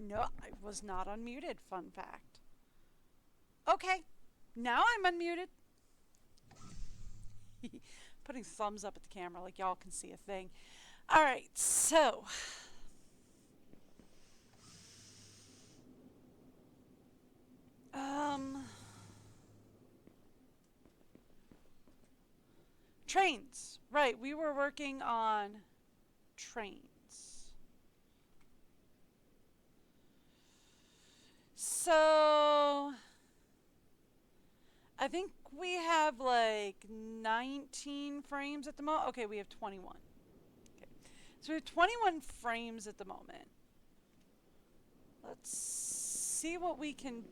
No, I was not unmuted, fun fact. Okay, now I'm unmuted. Putting thumbs up at the camera like y'all can see a thing. All right, so um trains. Right, we were working on trains. So I think we have like 19 frames at the moment. Okay, we have 21. Okay. So we have 21 frames at the moment. Let's see what we can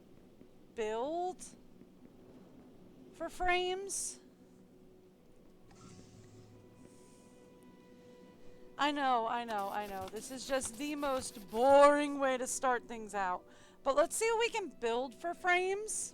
build for frames. I know. This is just the most boring way to start things out. But let's see what we can build for frames.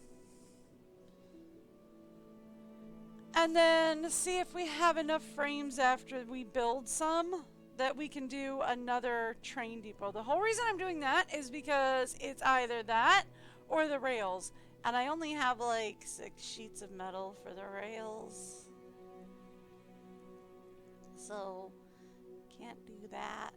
And then see if we have enough frames after we build some that we can do another train depot. The whole reason I'm doing that is because it's either that or the rails. And I only have like 6 sheets of metal for the rails. So, can't do that.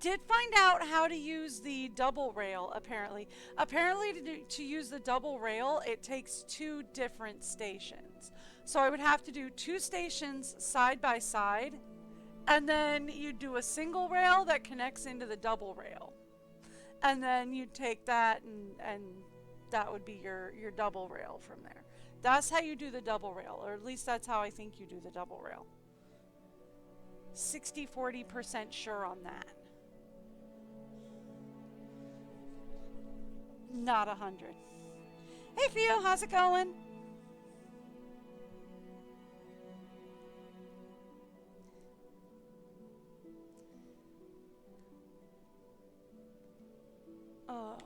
Did find out how to use the double rail, apparently. Apparently, to use the double rail, it takes 2 different stations. So I would have to do 2 stations side by side, and then you do a single rail that connects into the double rail. And then you take that, and that would be your double rail from there. That's how you do the double rail, or at least that's how I think you do the double rail. 60-40% sure on that. Not 100. Hey, Theo, how's it going? Oh,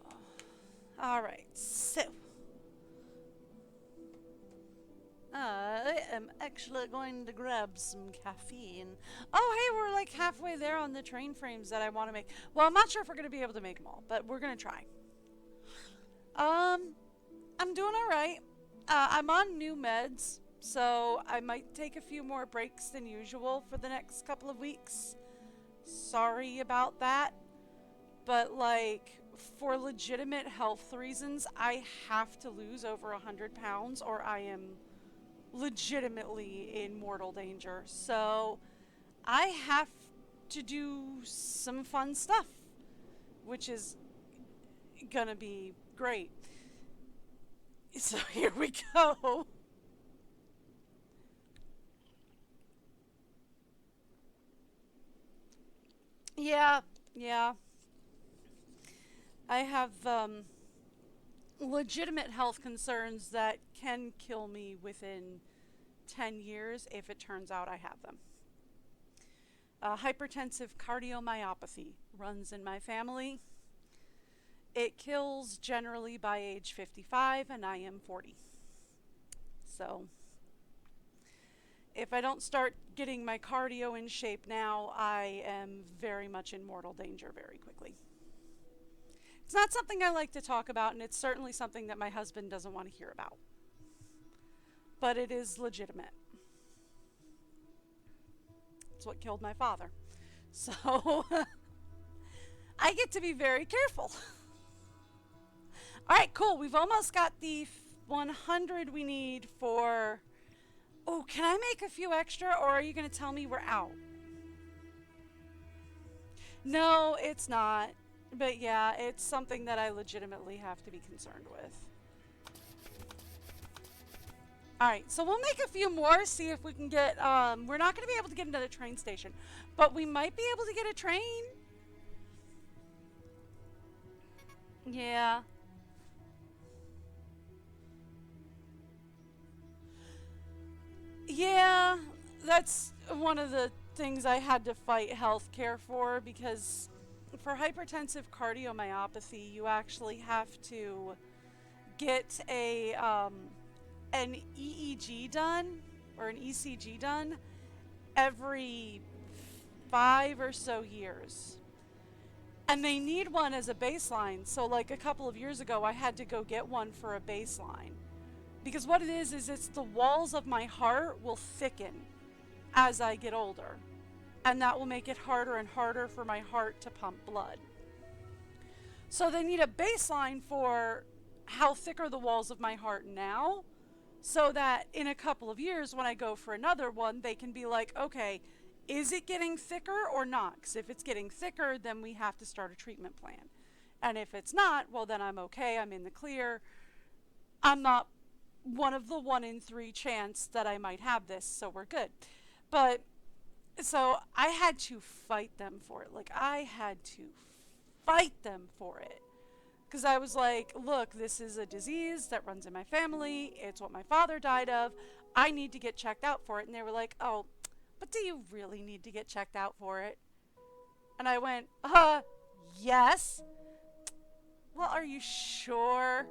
all right. So, I am actually going to grab some caffeine. Oh, hey, we're like halfway there on the train frames that I want to make. Well, I'm not sure if we're going to be able to make them all, but we're going to try. Um, I'm doing all right. I'm on new meds, so I might take a few more breaks than usual for the next couple of weeks. Sorry about that, but like for legitimate health reasons, I have to lose over 100 pounds or I am legitimately in mortal danger. So I have to do some fun stuff, which is gonna be great. So here we go. Yeah, yeah. I have legitimate health concerns that can kill me within 10 years if it turns out I have them. Hypertensive cardiomyopathy runs in my family. It kills generally by age 55, and I am 40. So, if I don't start getting my cardio in shape now, I am very much in mortal danger very quickly. It's not something I like to talk about, and it's certainly something that my husband doesn't want to hear about. But it is legitimate. It's what killed my father. So, I get to be very careful. All right, cool. We've almost got the 100 we need for. Oh, can I make a few extra, or are you going to tell me we're out? No, it's not. But yeah, it's something that I legitimately have to be concerned with. Alright, so we'll make a few more, see if we can get, we're not going to be able to get into the train station, but we might be able to get a train. Yeah. Yeah, that's one of the things I had to fight healthcare for because for hypertensive cardiomyopathy, you actually have to get an EEG done or an ECG done every 5 or so years. And they need one as a baseline. So like a couple of years ago, I had to go get one for a baseline. Because what it is it's the walls of my heart will thicken as I get older. And that will make it harder and harder for my heart to pump blood. So they need a baseline for how thick are the walls of my heart now, so that in a couple of years when I go for another one, they can be like, okay, is it getting thicker or not? Because if it's getting thicker, then we have to start a treatment plan. And if it's not, well, then I'm okay. I'm in the clear. I'm not one of the 1 in 3 chance that I might have this, so we're good. But so I had to fight them for it. Like, I had to fight them for it. Because I was like, look, this is a disease that runs in my family. It's what my father died of. I need to get checked out for it. And they were like, oh, but do you really need to get checked out for it? And I went, yes. Well, are you sure?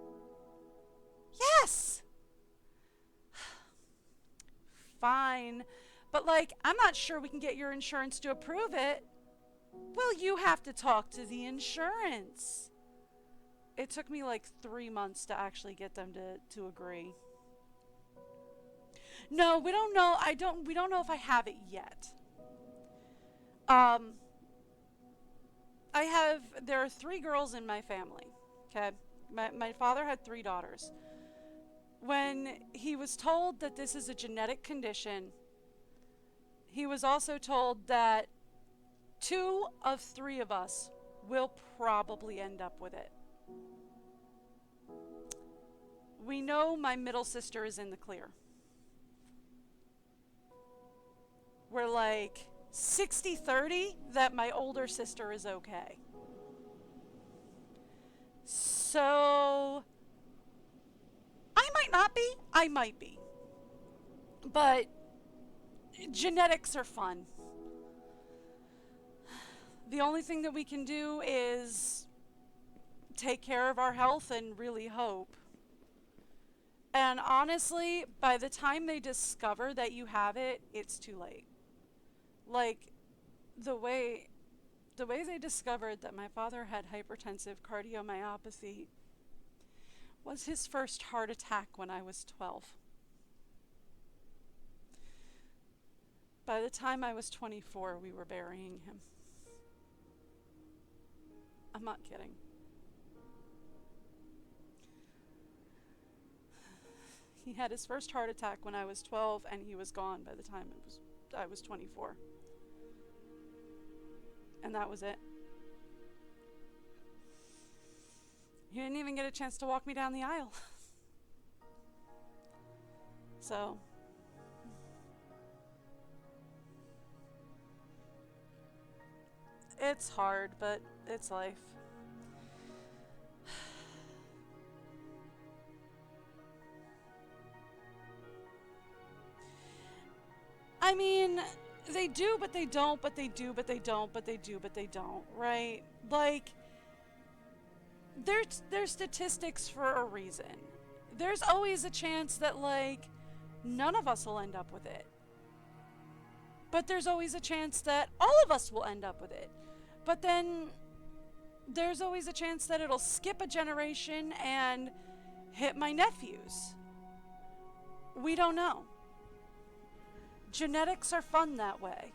Yes. Fine. But like, I'm not sure we can get your insurance to approve it. Well, you have to talk to the insurance. It took me like 3 months to actually get them to agree. No, we don't know. We don't know if I have it yet. There are 3 girls in my family. Okay. My father had 3 daughters. When he was told that this is a genetic condition, he was also told that 2 of 3 of us will probably end up with it. We know my middle sister is in the clear. We're like 60-30 that my older sister is okay. So I might not be. I might be. But genetics are fun. The only thing that we can do is take care of our health and really hope. And honestly, by the time they discover that you have it, it's too late. Like, the way they discovered that my father had hypertensive cardiomyopathy was his first heart attack when I was 12. By the time I was 24, we were burying him. I'm not kidding. He had his first heart attack when I was 12, and he was gone by the time I was 24. And that was it. He didn't even get a chance to walk me down the aisle. So, it's hard, but it's life. I mean, they do, but they don't, but they do, but they don't, but they do, but they don't, right? Like, there's statistics for a reason. There's always a chance that, like, none of us will end up with it. But there's always a chance that all of us will end up with it. But then there's always a chance that it'll skip a generation and hit my nephews. We don't know. Genetics are fun that way.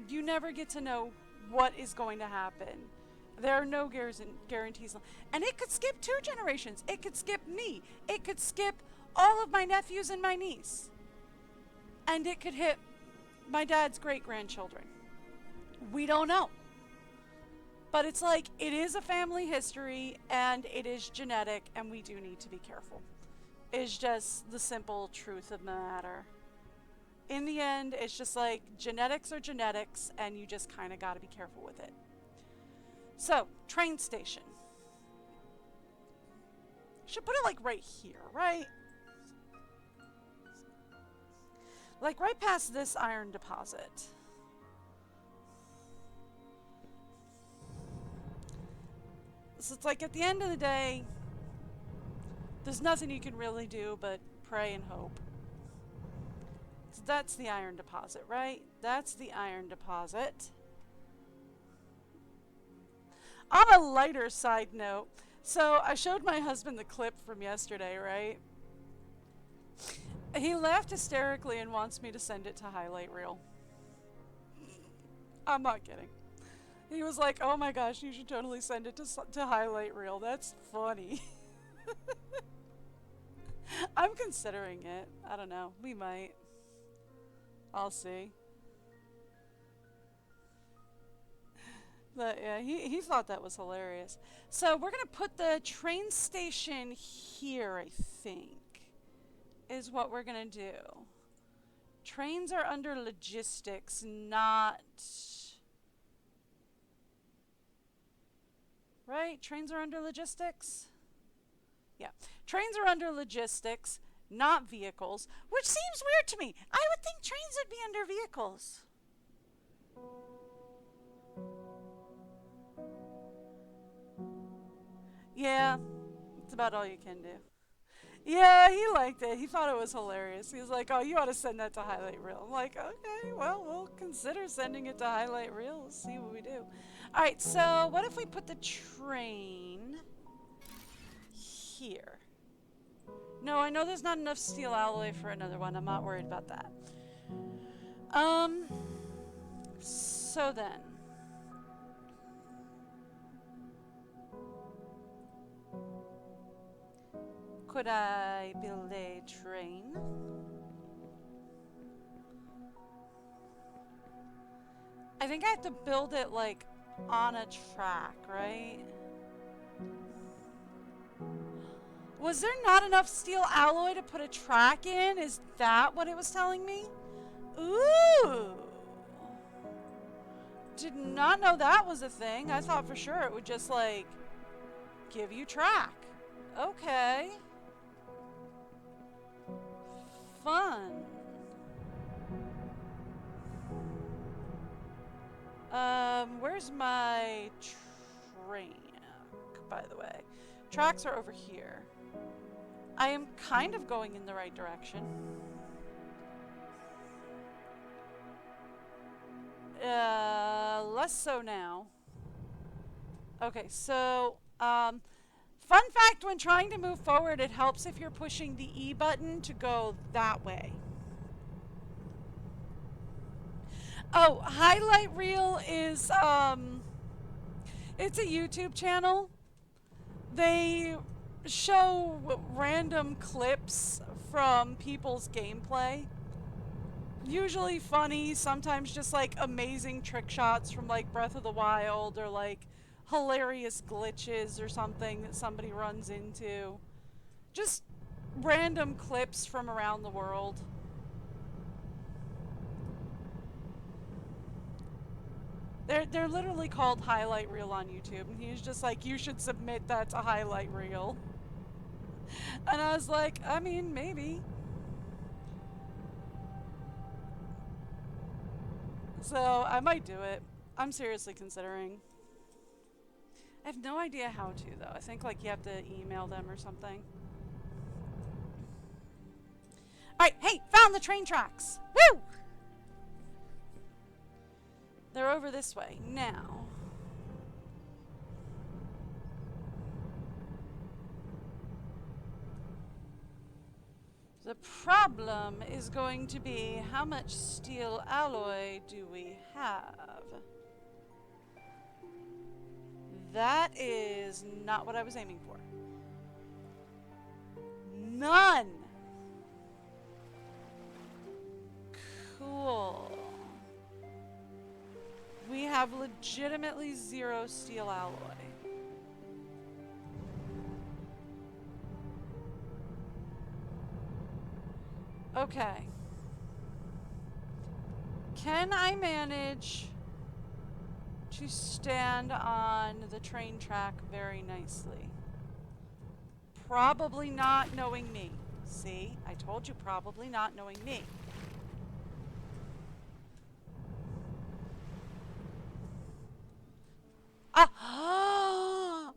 You never get to know what is going to happen. There are no guarantees. And it could skip 2 generations. It could skip me. It could skip all of my nephews and my niece. And it could hit my dad's great-grandchildren. We don't know. But it's like, it is a family history, and it is genetic, and we do need to be careful. It's just the simple truth of the matter. In the end, it's just like, genetics are genetics, and you just kind of got to be careful with it. So, train station. Should put it like right here, right? Like right past this iron deposit. So it's like at the end of the day, there's nothing you can really do but pray and hope. So that's the iron deposit, right? That's the iron deposit. On a lighter side note, so I showed my husband the clip from yesterday, right? He laughed hysterically and wants me to send it to highlight reel. I'm not kidding. He was like, "Oh my gosh, you should totally send it to highlight reel. That's funny." I'm considering it. I don't know. We might. I'll see. But yeah, he thought that was hilarious. So we're gonna put the train station here, I think, is what we're gonna do. Trains are under logistics, not... Right? Trains are under logistics? Yeah. Trains are under logistics, not vehicles, which seems weird to me. I would think trains would be under vehicles. Yeah, it's about all you can do. Yeah, he liked it. He thought it was hilarious. He was like, "Oh, you ought to send that to highlight reel." I'm like, "Okay, well, we'll consider sending it to highlight reel. We'll see what we do." All right, so what if we put the train here? No, I know there's not enough steel alloy for another one. I'm not worried about that. So then. Could I build a train? I think I have to build it, like, on a track, right? Was there not enough steel alloy to put a track in? Is that what it was telling me? Ooh! Did not know that was a thing. I thought for sure it would just, like, give you track. Okay. Fun. Where's my train, by the way? Tracks are over here. I am kind of going in the right direction. Less so now. Okay, so, fun fact, when trying to move forward, it helps if you're pushing the E button to go that way. Oh, highlight reel is, it's a YouTube channel. They show random clips from people's gameplay. Usually funny, sometimes just like amazing trick shots from like Breath of the Wild or like hilarious glitches or something that somebody runs into. Just random clips from around the world. They're literally called highlight reel on YouTube, and he's just like, "You should submit that to highlight reel." And I was like, I mean, maybe. So I might do it. I'm seriously considering. I have no idea how to, though. I think like you have to email them or something. Alright, hey, found the train tracks! Woo! They're over this way. Now. The problem is going to be how much steel alloy do we have? That is not what I was aiming for. None! Cool. We have legitimately 0 steel alloy. Okay. Can I manage to stand on the train track very nicely? Probably not, knowing me. See? I told you, probably not, knowing me. Ah!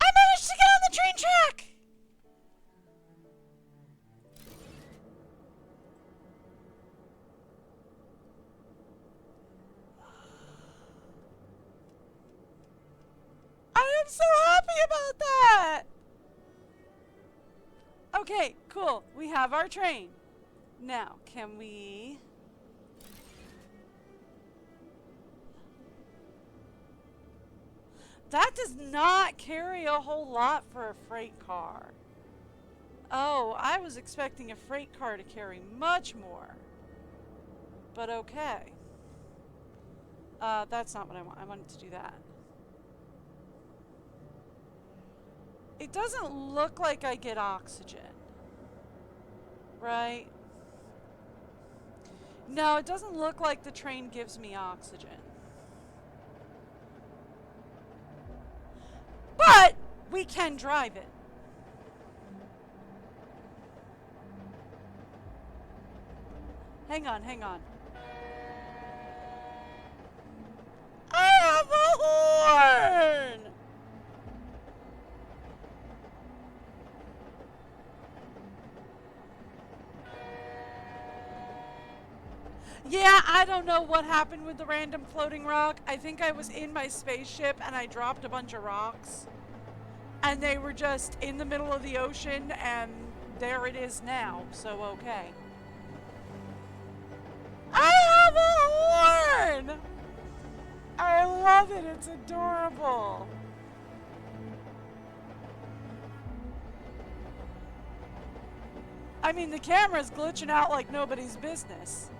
I managed to get on the train track! Okay, cool. We have our train. Now, can we... That does not carry a whole lot for a freight car. Oh, I was expecting a freight car to carry much more. But okay. That's not what I want. I wanted to do that. It doesn't look like I get oxygen. Right? No, it doesn't look like the train gives me oxygen. But we can drive it. Hang on, hang on. I have a horn! Yeah, I don't know what happened with the random floating rock. I think I was in my spaceship and I dropped a bunch of rocks. And they were just in the middle of the ocean and there it is now. So okay. I have a horn! I love it. It's adorable. I mean, the camera's glitching out like nobody's business.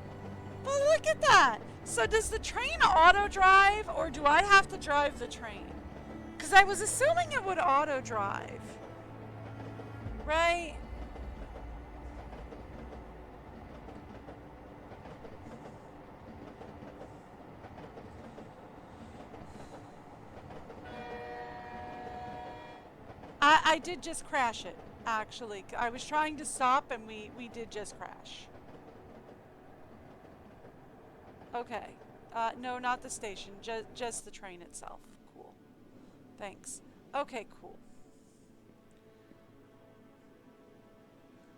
But look at that! So does the train auto-drive, or do I have to drive the train? Because I was assuming it would auto-drive. Right? I did just crash it, actually. I was trying to stop, and we did just crash. Okay. No, not the station. Just the train itself. Cool. Thanks. Okay, cool.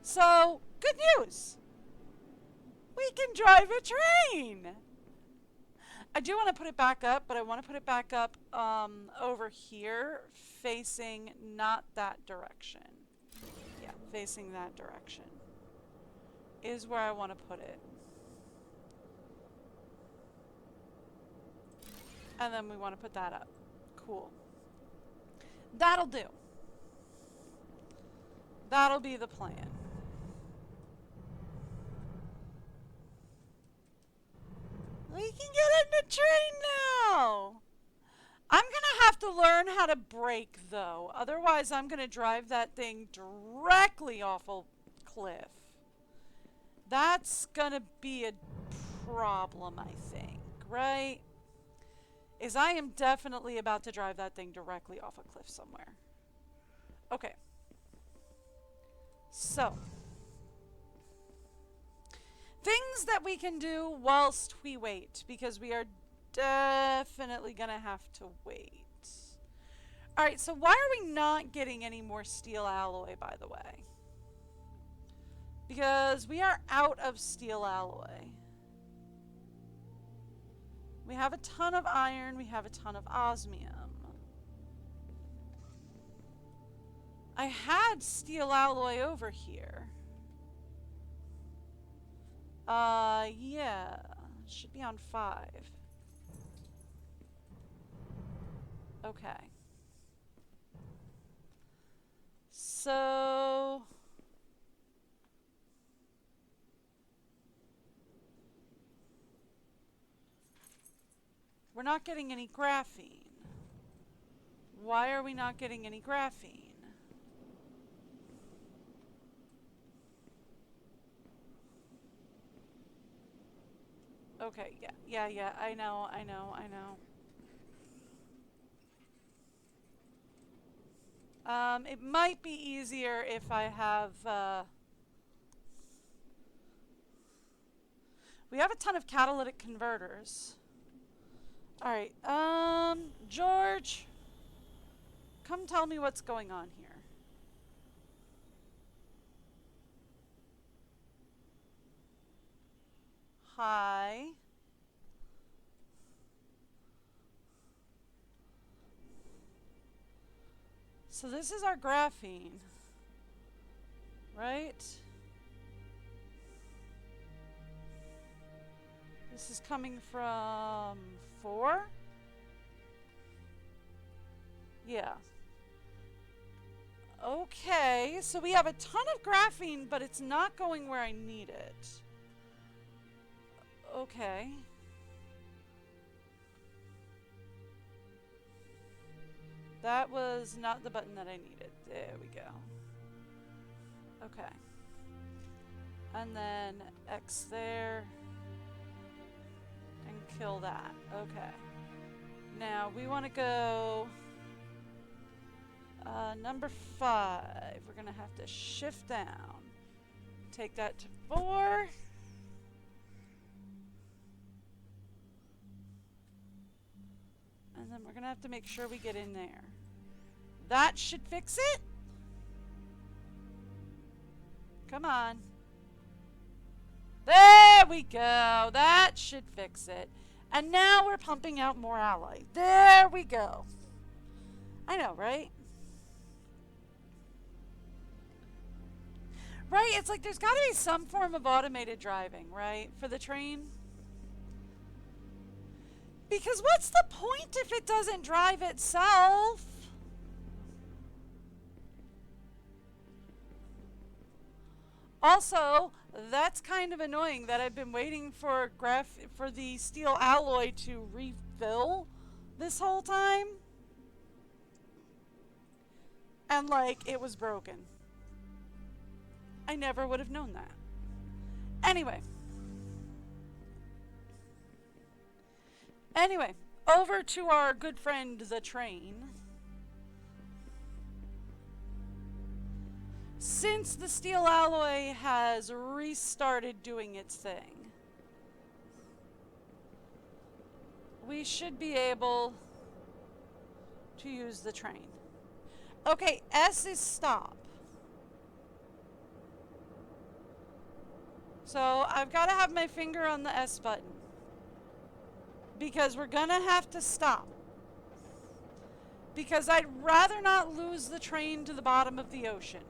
So, good news! We can drive a train! I do want to put it back up, but I want to put it back up over here, facing not that direction. Yeah, facing that direction is where I want to put it. And then we want to put that up. Cool. That'll do. That'll be the plan. We can get in the train now! I'm gonna have to learn how to brake, though. Otherwise, I'm gonna drive that thing directly off a cliff. That's gonna be a problem, I think, right? Is I am definitely about to drive that thing directly off a cliff somewhere. Okay. So. Things that we can do whilst we wait, because we are definitely gonna have to wait. Alright, so why are we not getting any more steel alloy, by the way? Because we are out of steel alloy. We have a ton of iron, we have a ton of osmium. I had steel alloy over here. Yeah. Should be on 5. Okay. So... we're not getting any graphene. Why are we not getting any graphene? Okay, yeah, I know. It might be easier if I have, we have a ton of catalytic converters. Alright, George, come tell me what's going on here. Hi. So this is our graphene. right? This is coming from 4? Yeah. Okay, so we have a ton of graphene, but it's not going where I need it. Okay. That was not the button that I needed. There we go. Okay. And then X there. And kill that. Okay. Now we want to go... number 5. We're going to have to shift down. Take that to 4. And then we're going to have to make sure we get in there. That should fix it. Come on. There we go. That should fix it. And now we're pumping out more alloy. There we go. I know, right? Right? It's like there's got to be some form of automated driving, right? For the train. Because what's the point if it doesn't drive itself? Also, that's kind of annoying that I've been waiting for the steel alloy to refill this whole time. And like it was broken. I never would have known that. Anyway, over to our good friend the train. Since the steel alloy has restarted doing its thing, we should be able to use the train. Okay, S is stop. So I've got to have my finger on the S button. Because we're going to have to stop. Because I'd rather not lose the train to the bottom of the ocean.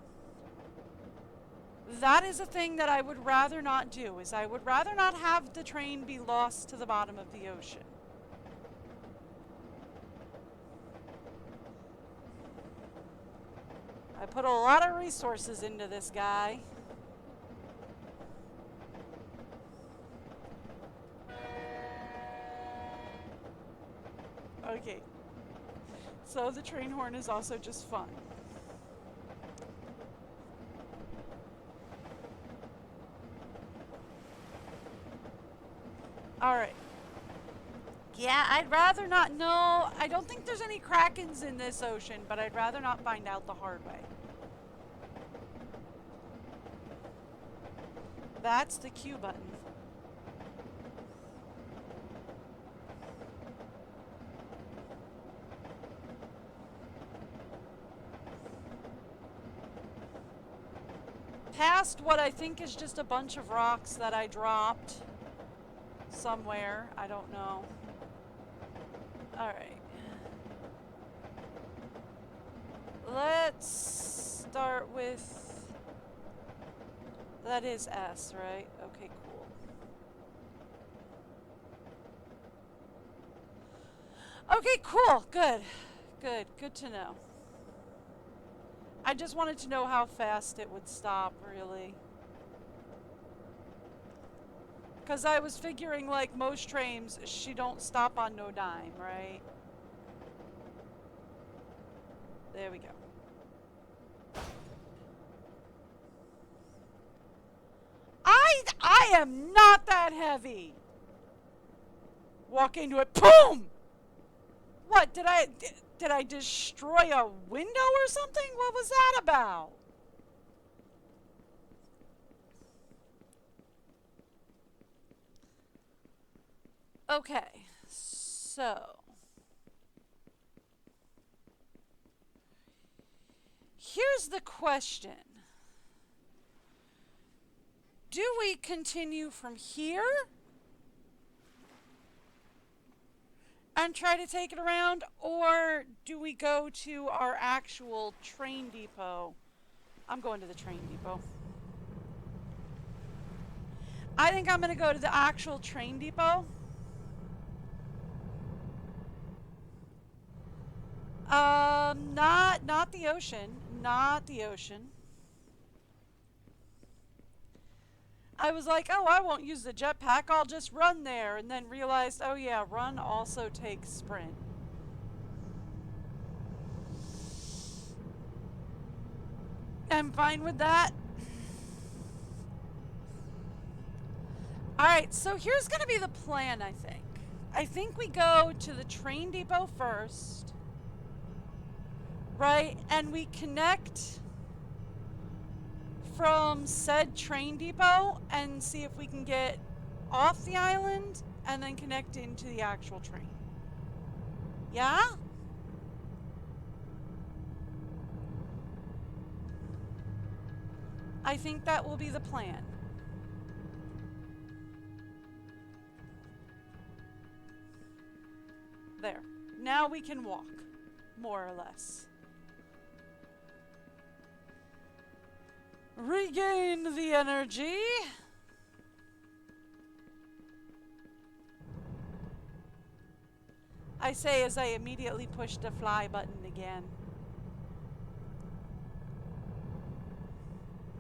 That is a thing that I would rather not do, is I would rather not have the train be lost to the bottom of the ocean. I put a lot of resources into this guy. Okay. So the train horn is also just fun. Alright. Yeah, I'd rather not know. I don't think there's any Krakens in this ocean, but I'd rather not find out the hard way. That's the Q button. Past what I think is just a bunch of rocks that I dropped somewhere. I don't know. Alright. Let's start with... That is S, right? Okay, cool. Okay, cool. Good. Good. Good to know. I just wanted to know how fast it would stop, really. Because I was figuring, like most trains, she don't stop on no dime, right? There we go. I am not that heavy. Walk into it, boom! What, did I destroy a window or something? What was that about? Okay, so here's the question. Do we continue from here and try to take it around, or do we go to our actual train depot I'm going to the train depot. I think I'm going to go to the actual train depot. Not the ocean. Not the ocean. I was like, oh, I won't use the jetpack. I'll just run there. And then realized, oh yeah, run also takes sprint. I'm fine with that. Alright, so here's going to be the plan, I think. I think we go to the train depot first. Right? And we connect from said train depot and see if we can get off the island and then connect into the actual train. Yeah? I think that will be the plan. There. Now we can walk, more or less. Regain the energy. I say as I immediately push the fly button again.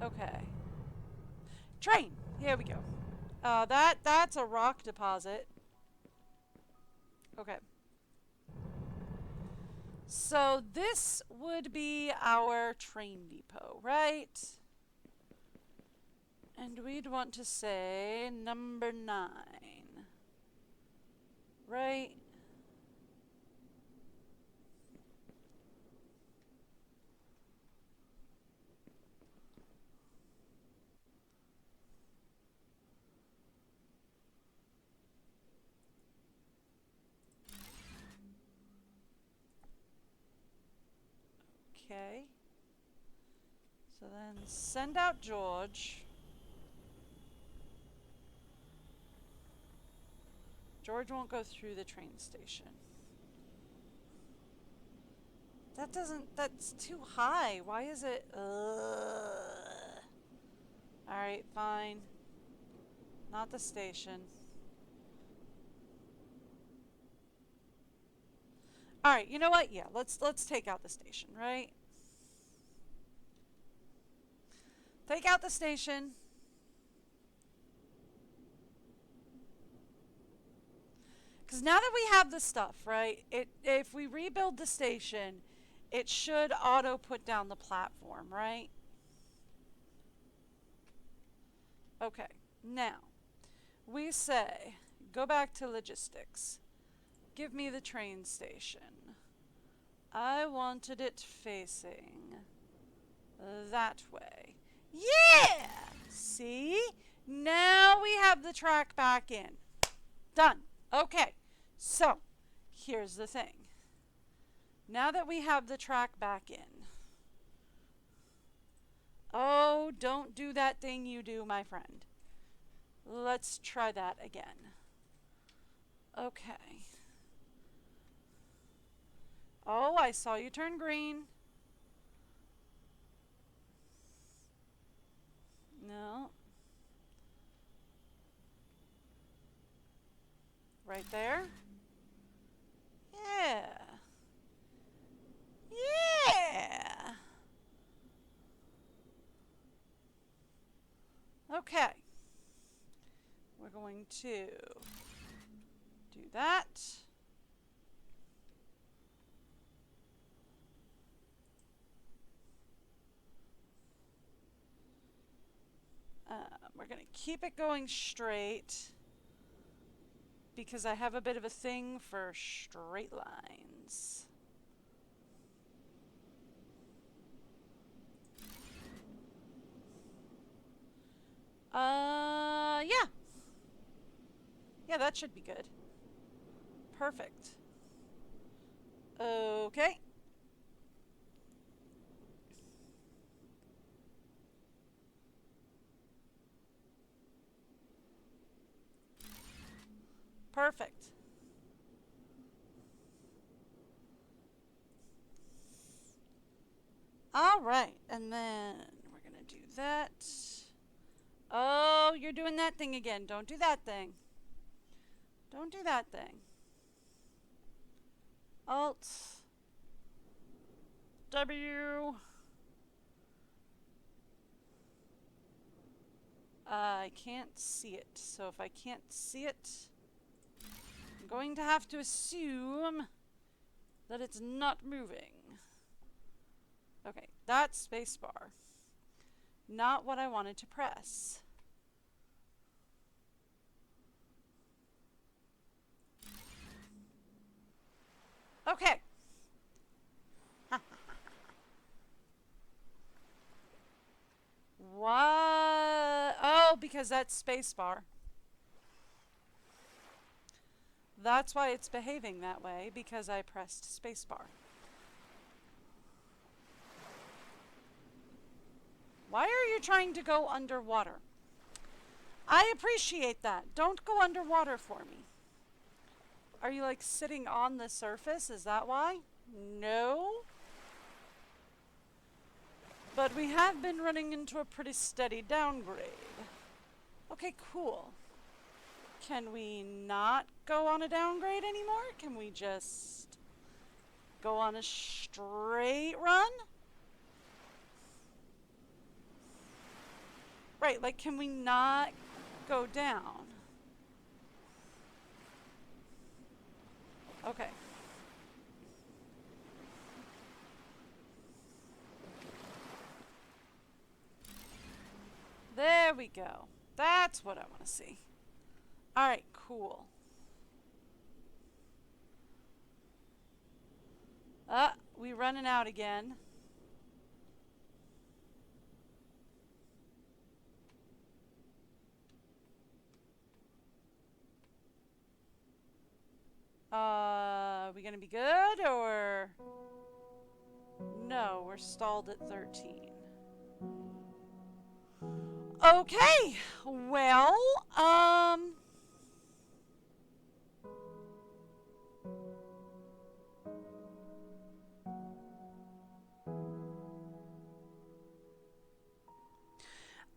Okay. Train! Here we go. That's a rock deposit. Okay. So this would be our train depot, right? And we'd want to say number 9. Right? Okay. So then send out George. George won't go through the train station. That's too high. Why is it? Alright, fine. Not the station. Alright, you know what? Yeah, let's take out the station, right? Take out the station. Because now that we have the stuff, right? If we rebuild the station, it should auto put down the platform, right? Okay, now we say go back to logistics. Give me the train station. I wanted it facing that way. Yeah! See? Now we have the track back in. Done. Okay. So, here's the thing. Now that we have the track back in. Oh, don't do that thing you do, my friend. Let's try that again. Okay. Oh, I saw you turn green. No. Right there. Yeah. Yeah. Okay. We're going to do that. We're going to keep it going straight because I have a bit of a thing for straight lines. Yeah. Yeah, that should be good. Perfect. Okay. Perfect. All right, and then we're going to do that. Oh, you're doing that thing again. Don't do that thing. Don't do that thing. Alt W. I can't see it. So if I can't see it, I'm going to have to assume that it's not moving. Okay, that's spacebar. Not what I wanted to press. Okay. What? Oh, because that's spacebar. That's why it's behaving that way, because I pressed spacebar. Why are you trying to go underwater? I appreciate that. Don't go underwater for me. Are you like sitting on the surface? Is that why? No. But we have been running into a pretty steady downgrade. Okay, cool. Can we not go on a downgrade anymore? Can we just go on a straight run? Right, like can we not go down? Okay. There we go. That's what I want to see. All right, cool. We running out again. Are we gonna be good or no? We're stalled at 13. Okay, well,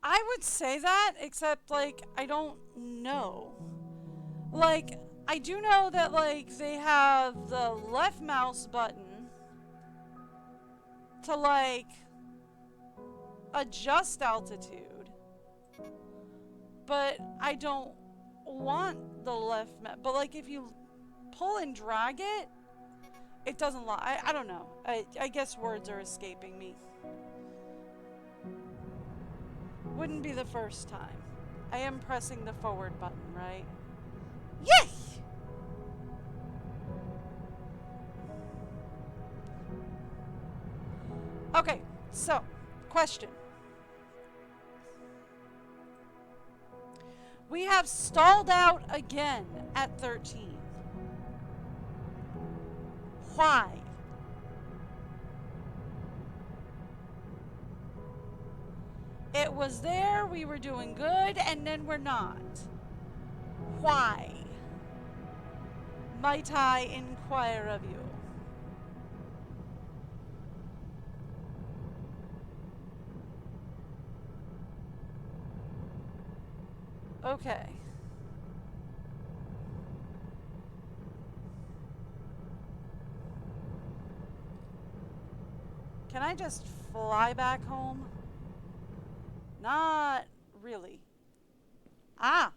I would say that, except, like, I don't know. Like, I do know that, like, they have the left mouse button to, like, adjust altitude. But I don't want the left mouse. But, like, if you pull and drag it, it doesn't lie. I don't know. I guess words are escaping me. Wouldn't be the first time. I am pressing the forward button, right? Yay! Okay, so, question. We have stalled out again at 13. Why? It was there, we were doing good, and then we're not. Why? Might I inquire of you? Okay. Can I just fly back home? Not really. Ah!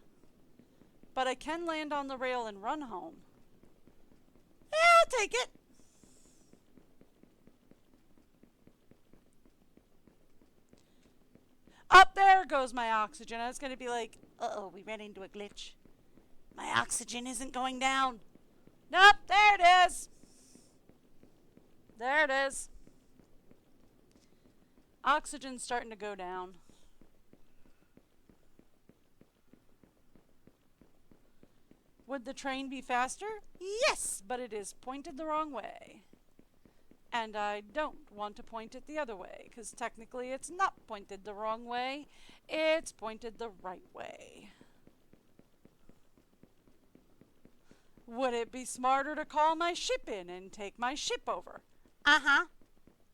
But I can land on the rail and run home. Yeah, I'll take it. Up there goes my oxygen. I was going to be like, uh-oh, we ran into a glitch. My oxygen isn't going down. Nope, there it is. There it is. Oxygen's starting to go down. Would the train be faster? Yes, but it is pointed the wrong way. And I don't want to point it the other way, because technically it's not pointed the wrong way. It's pointed the right way. Would it be smarter to call my ship in and take my ship over? Uh-huh.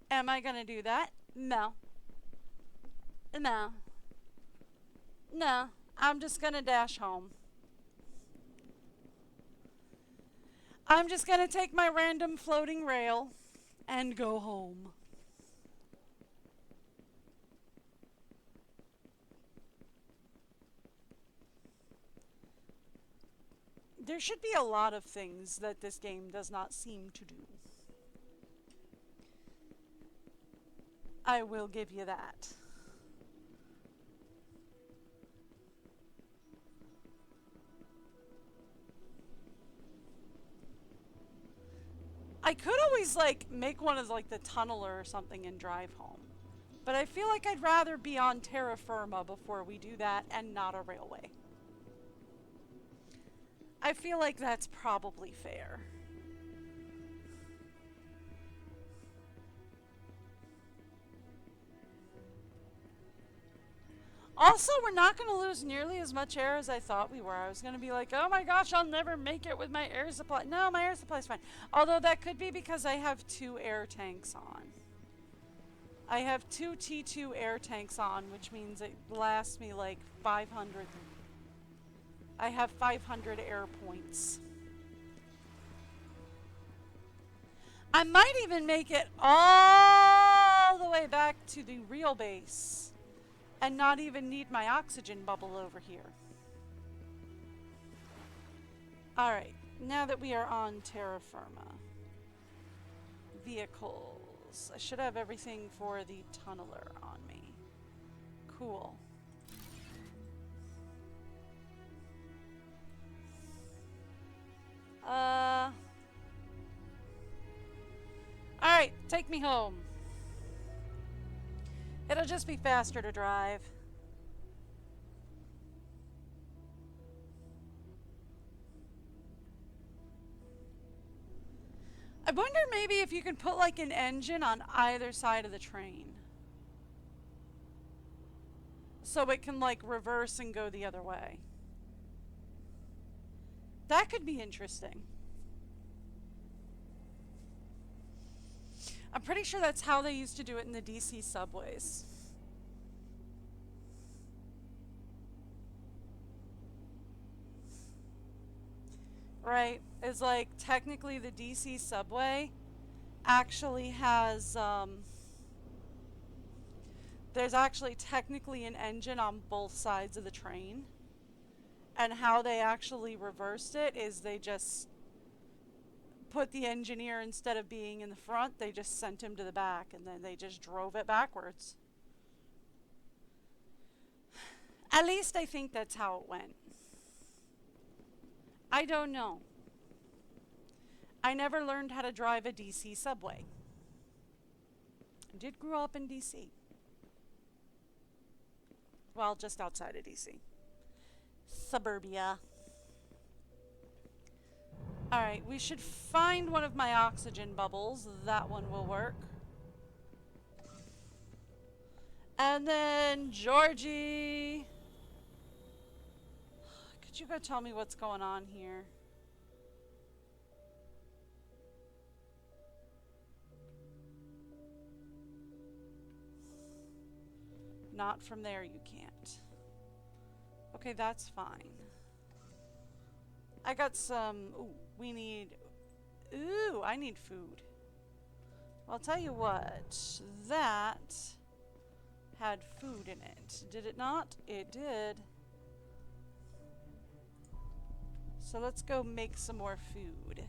Am I gonna do that? No. No. No. I'm just gonna dash home. I'm just gonna take my random floating rail and go home. There should be a lot of things that this game does not seem to do. I will give you that. I could always like make one as like the tunneler or something and drive home. But I feel like I'd rather be on terra firma before we do that and not a railway. I feel like that's probably fair. Also, we're not going to lose nearly as much air as I thought we were. I was going to be like, oh my gosh, I'll never make it with my air supply. No, my air supply's fine. Although that could be because I have 2 air tanks on. I have 2 T2 air tanks on, which means it lasts me like 500. I have 500 air points. I might even make it all the way back to the real base and not even need my oxygen bubble over here. Alright, now that we are on terra firma. Vehicles. I should have everything for the tunneler on me. Cool. Alright, take me home. It'll just be faster to drive. I wonder maybe if you can put like an engine on either side of the train. So it can like reverse and go the other way. That could be interesting. I'm pretty sure that's how they used to do it in the DC subways. Right? It's like technically the DC subway actually has, there's actually technically an engine on both sides of the train. And how they actually reversed it is they just put the engineer, instead of being in the front, they just sent him to the back and then they just drove it backwards. At least I think that's how it went. I don't know. I never learned how to drive a DC subway. I did grow up in DC. Well, just outside of DC. Suburbia. Alright, we should find one of my oxygen bubbles. That one will work. And then, Georgie. Could you go tell me what's going on here? Not from there, you can't. Okay, that's fine. I got some... Ooh, we need... Ooh, I need food. I'll tell you what. That had food in it. Did it not? It did. So let's go make some more food.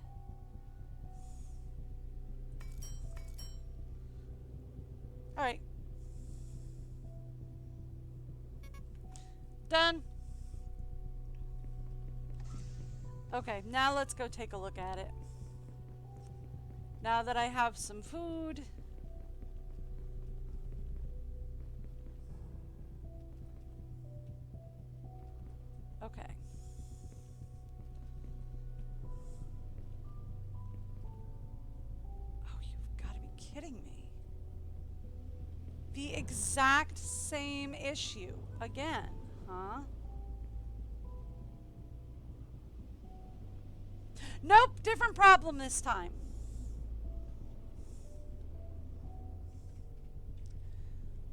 Alright. Done. Okay, now let's go take a look at it. Now that I have some food. Okay. Oh, you've got to be kidding me. The exact same issue again, huh? Nope, different problem this time.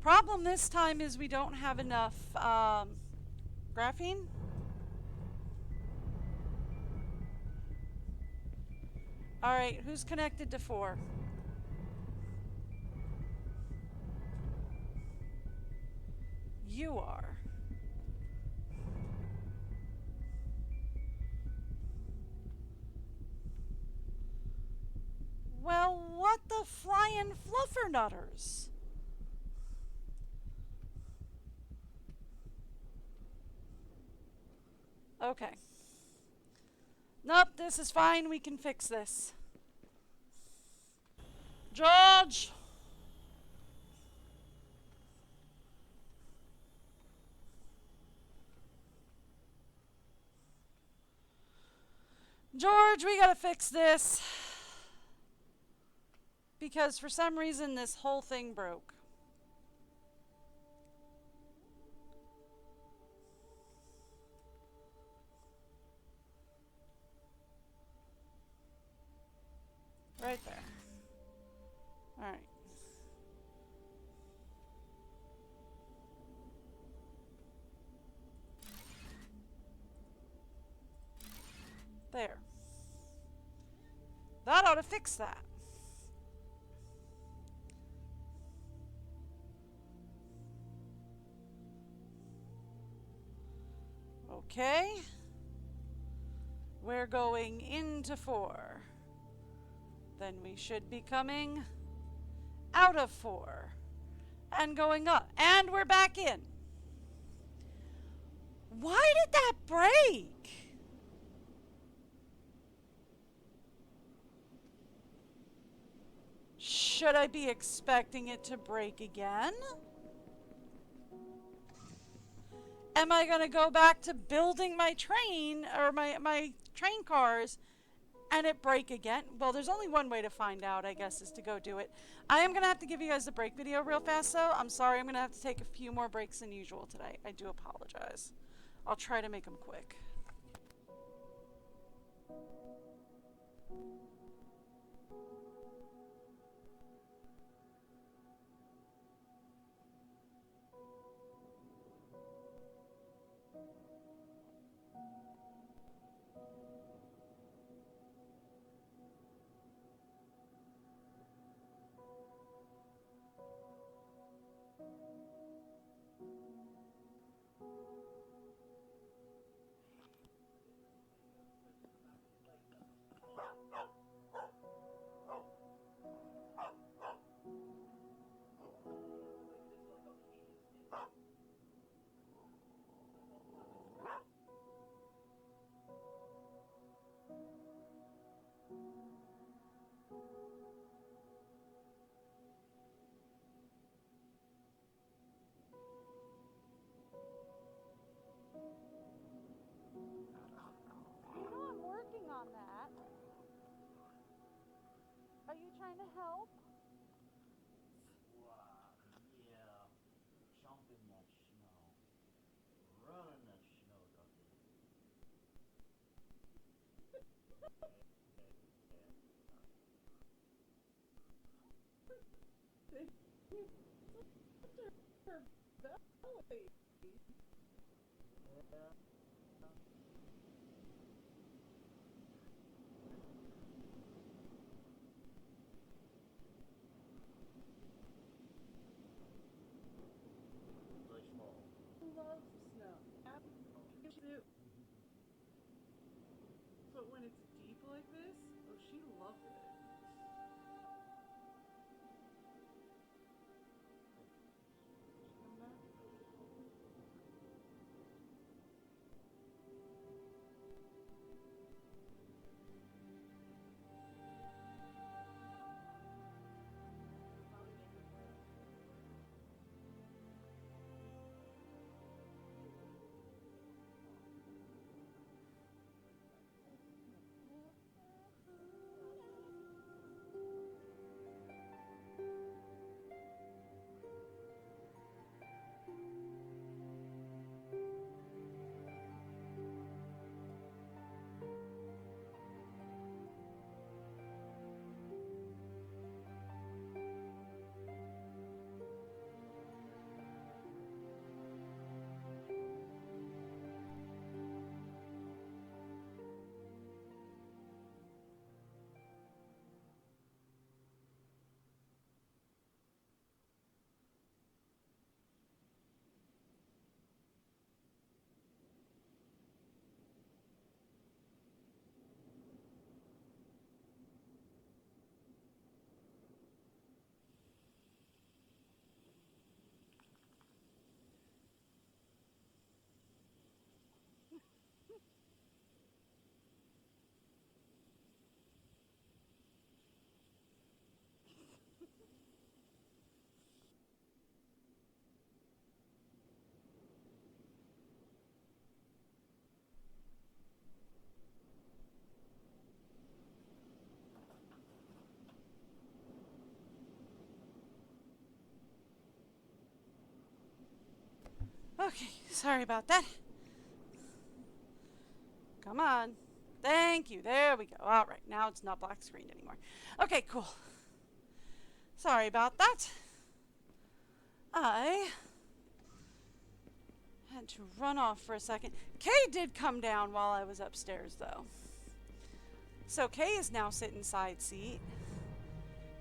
Problem this time is we don't have enough graphene. Alright, who's connected to 4? You are. Well, what the flying fluffernutters? Okay. Nope, this is fine. We can fix this. George! George, we gotta fix this. Because for some reason this whole thing broke. Right there. Alright. There. That ought to fix that. Okay. We're going into 4. Then we should be coming out of 4 and going up. And we're back in. Why did that break? Should I be expecting it to break again? Am I going to go back to building my train or my train cars and it break again? Well, there's only one way to find out, I guess, is to go do it. I am going to have to give you guys the break video real fast, though. I'm sorry, I'm going to have to take a few more breaks than usual today. I do apologize. I'll try to make them quick. On that. Are you trying to help? Yeah, jump in that snow, run in that snow, Ducky. Yeah. Really small. Loves snow. Absolutely. But when it's deep like this, oh, she loves it. Okay, sorry about that. Come on. Thank you. There we go. All right, now it's not black screened anymore. Okay, cool. Sorry about that. I had to run off for a second. Kay did come down while I was upstairs, though. So Kay is now sitting side seat.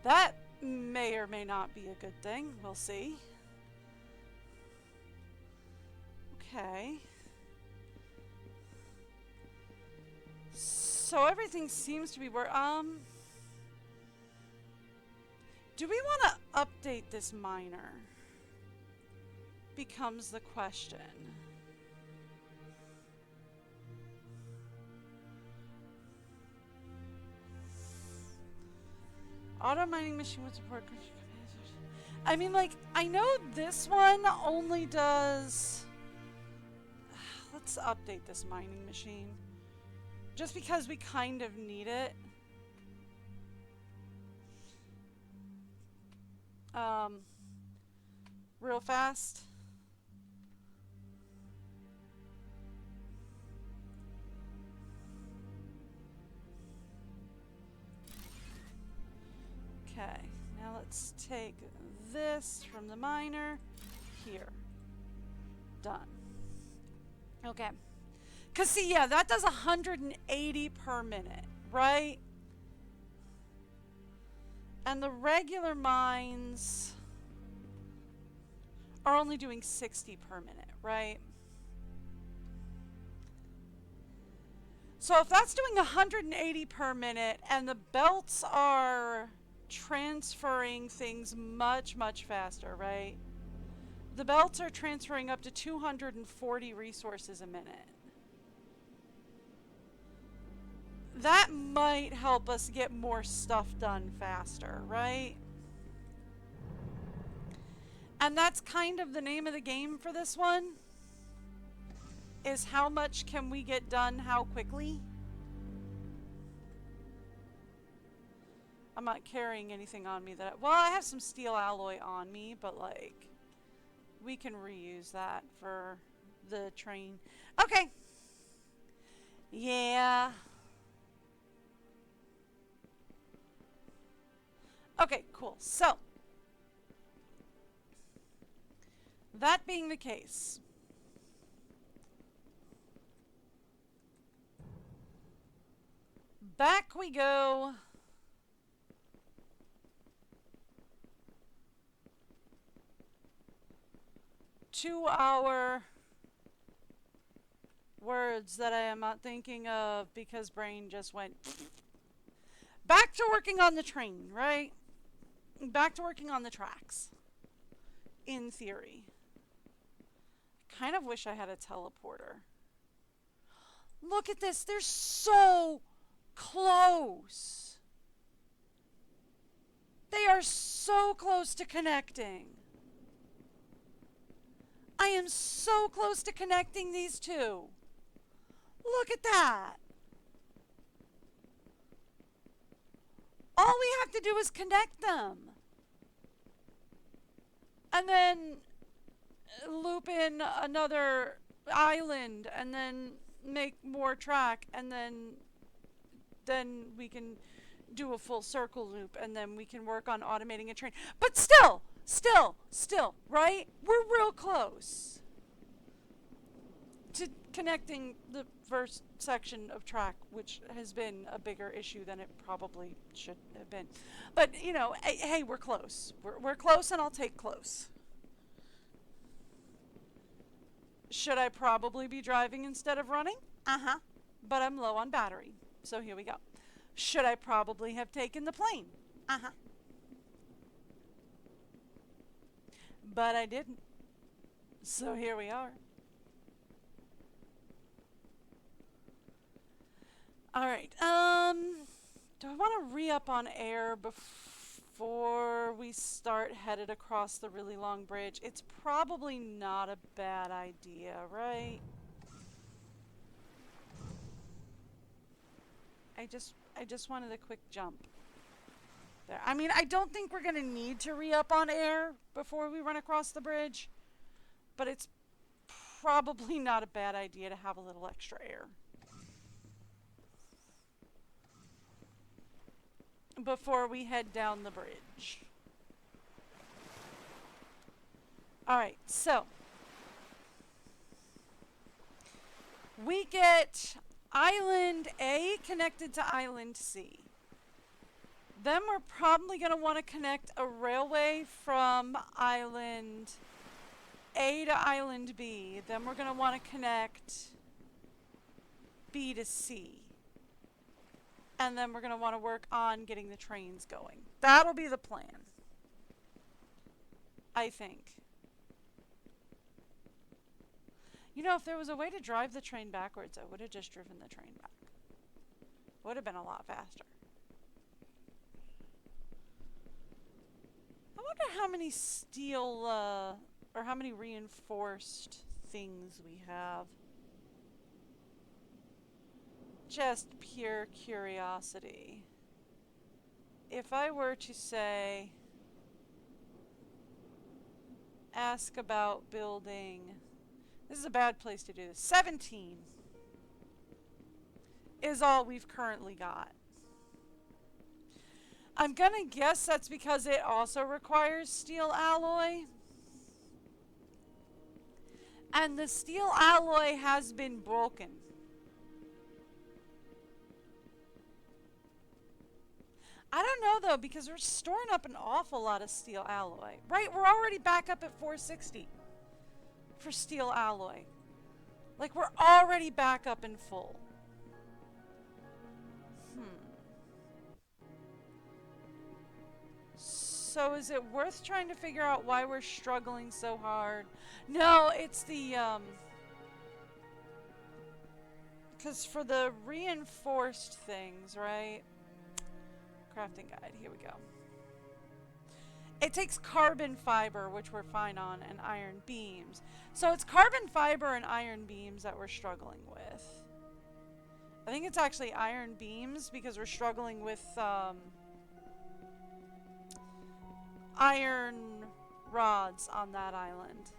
That may or may not be a good thing. We'll see. Okay. So everything seems to be do we want to update this miner? Becomes the question. Auto mining machine would support. I mean, like, I know this one only does. Let's update this mining machine. Just because we kind of need it. Real fast. Okay, now let's take this from the miner here. Done. Okay. Cause see, yeah, that does 180 per minute, right? And the regular mines are only doing 60 per minute, right? So if that's doing 180 per minute and the belts are transferring things much, much faster, right? The belts are transferring up to 240 resources a minute. That might help us get more stuff done faster, right? And that's kind of the name of the game for this one. Is how much can we get done how quickly? I'm not carrying anything on me that... Well, I have some steel alloy on me, but like... We can reuse that for the train. Okay. Yeah. Okay, cool. So, that being the case, back we go to our words that I am not thinking of because brain just went back to working on the train, right? Back to working on the tracks. In theory. Kind of wish I had a teleporter. Look at this. They're so close. They are so close to connecting. I am so close to connecting these two. Look at that. All we have to do is connect them. And then loop in another island and then make more track and then we can do a full circle loop and then we can work on automating a train. But still, right? We're real close to connecting the first section of track, which has been a bigger issue than it probably should have been. But, you know, hey, we're close. We're close, and I'll take close. Should I probably be driving instead of running? Uh-huh. But I'm low on battery, so here we go. Should I probably have taken the plane? Uh-huh. But I didn't. So here we are. All right. Do I want to re-up on air before we start headed across the really long bridge? It's probably not a bad idea, right? I just wanted a quick jump there. I mean, I don't think we're going to need to re-up on air before we run across the bridge, but it's probably not a bad idea to have a little extra air before we head down the bridge. Alright, so we get Island A connected to Island C. Then we're probably going to want to connect a railway from Island A to Island B. Then we're going to want to connect B to C. And then we're going to want to work on getting the trains going. That'll be the plan, I think. You know, if there was a way to drive the train backwards, I would have just driven the train back. Would have been a lot faster. I wonder how many steel, or how many reinforced things we have. Just pure curiosity. If I were to say, ask about building, this is a bad place to do this. 17 is all we've currently got. I'm gonna guess that's because it also requires steel alloy. And the steel alloy has been broken. I don't know though, because we're storing up an awful lot of steel alloy. Right, we're already back up at 460 for steel alloy. Like, we're already back up in full. So is it worth trying to figure out why we're struggling so hard? No, it's the, because for the reinforced things, right? Crafting guide, here we go. It takes carbon fiber, which we're fine on, and iron beams. So it's carbon fiber and iron beams that we're struggling with. I think it's actually iron beams because we're struggling with, iron rods on that island.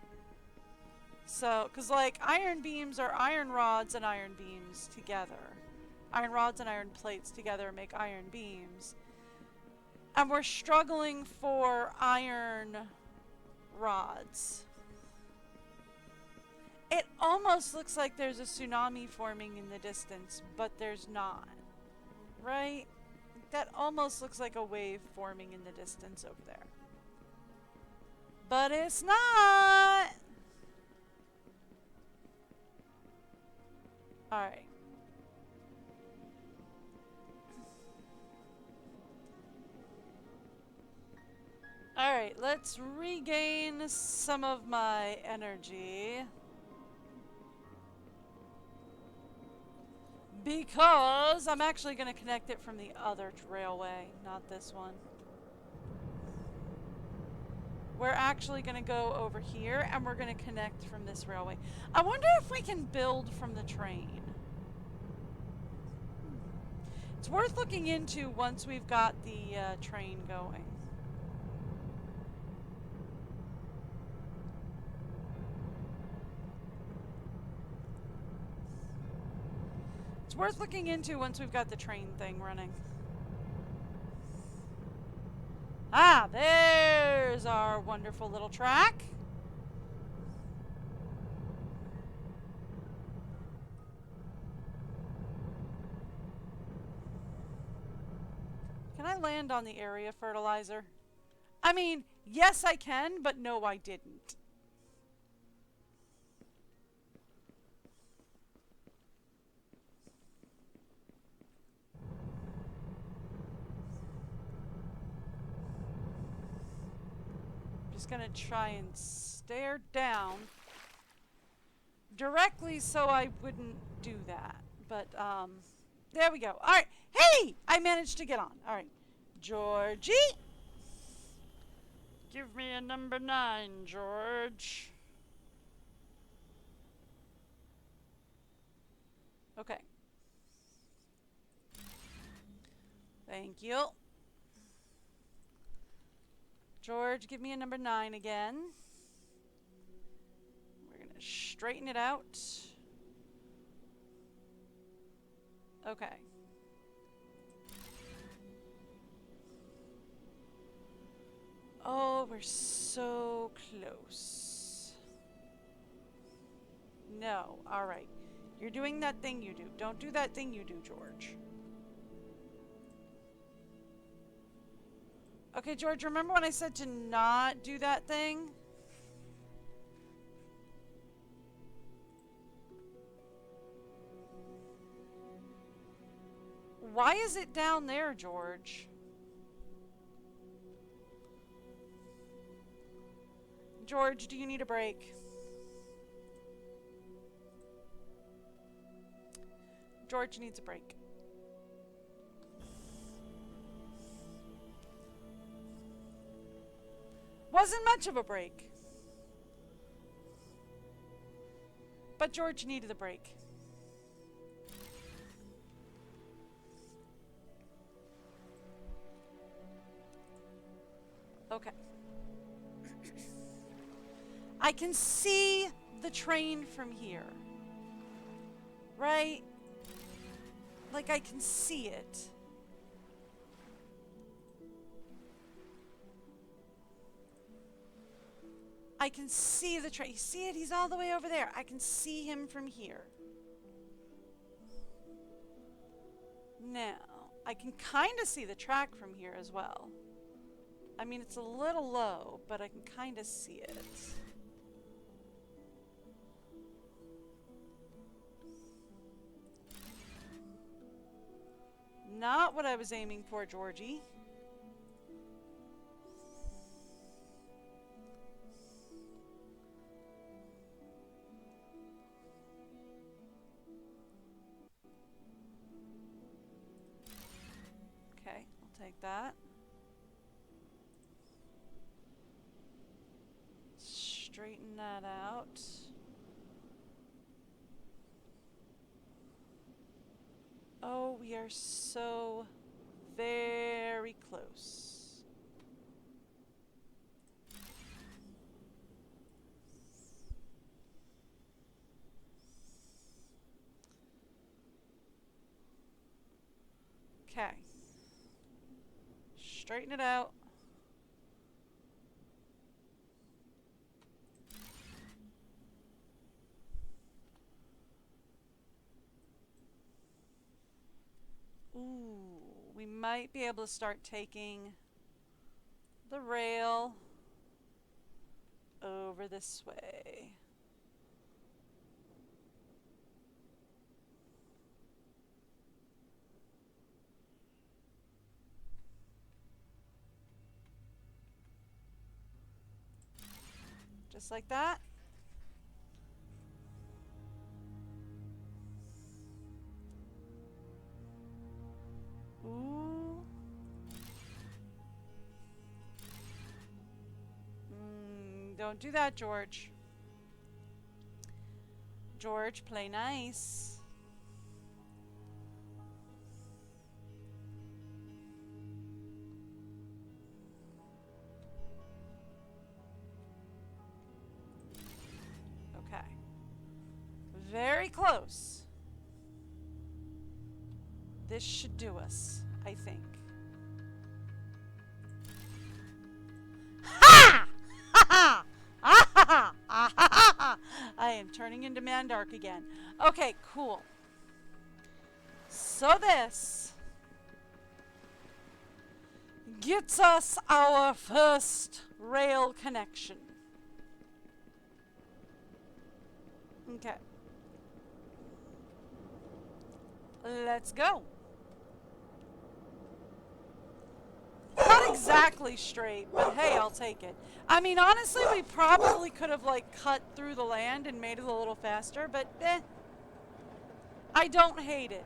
So, because like iron beams are iron rods and iron beams together. Iron rods and iron plates together make iron beams. And we're struggling for iron rods. It almost looks like there's a tsunami forming in the distance, but there's not. Right? That almost looks like a wave forming in the distance over there. But it's not. Alright. Alright, let's regain some of my energy. Because I'm actually going to connect it from the other railway, not this one. We're actually going to go over here and we're going to connect from this railway. I wonder if we can build from the train. It's worth looking into once we've got the train going. It's worth looking into once we've got the train thing running. Ah, there's our wonderful little track. Can I land on the area fertilizer? I mean, yes I can, but no I didn't. Just gonna try and stare down directly so I wouldn't do that. But, there we go. Alright. Hey! I managed to get on. Alright. Georgie! Give me a number 9, George. Okay. Thank you. George, give me a number 9 again. We're going to Straighten it out. Okay. Oh, we're so close. No. All right. You're doing that thing you do. Don't do that thing you do, George. Okay, George, remember when I said to not do that thing? Why is it down there, George? George, do you need a break? George needs a break. Wasn't much of a break. But George needed a break. Okay. I can see the train from here. Right? Like I can see it. I can see the train. You see it? He's all the way over there. I can see him from here. Now, I can kind of see the track from here as well. I mean, it's a little low, but I can kind of see it. Not what I was aiming for, Georgie. Okay, I'll take that. Straighten that out. Oh, we are so very close. Okay. Straighten it out. Ooh, we might be able to start taking the rail over this way. Just like that. Ooh. Don't do that, George. George, play nice. Okay. Very close. This should do us, I think. Ha! Ha ha! Ah ha ha! Ah ha ha ha! I am turning into Mandark again. Okay, cool. So this gets us our first rail connection. Okay. Let's go. Not exactly straight, but hey, I'll take it. I mean, honestly, we probably could have, like, cut through the land and made it a little faster, but eh. I don't hate it.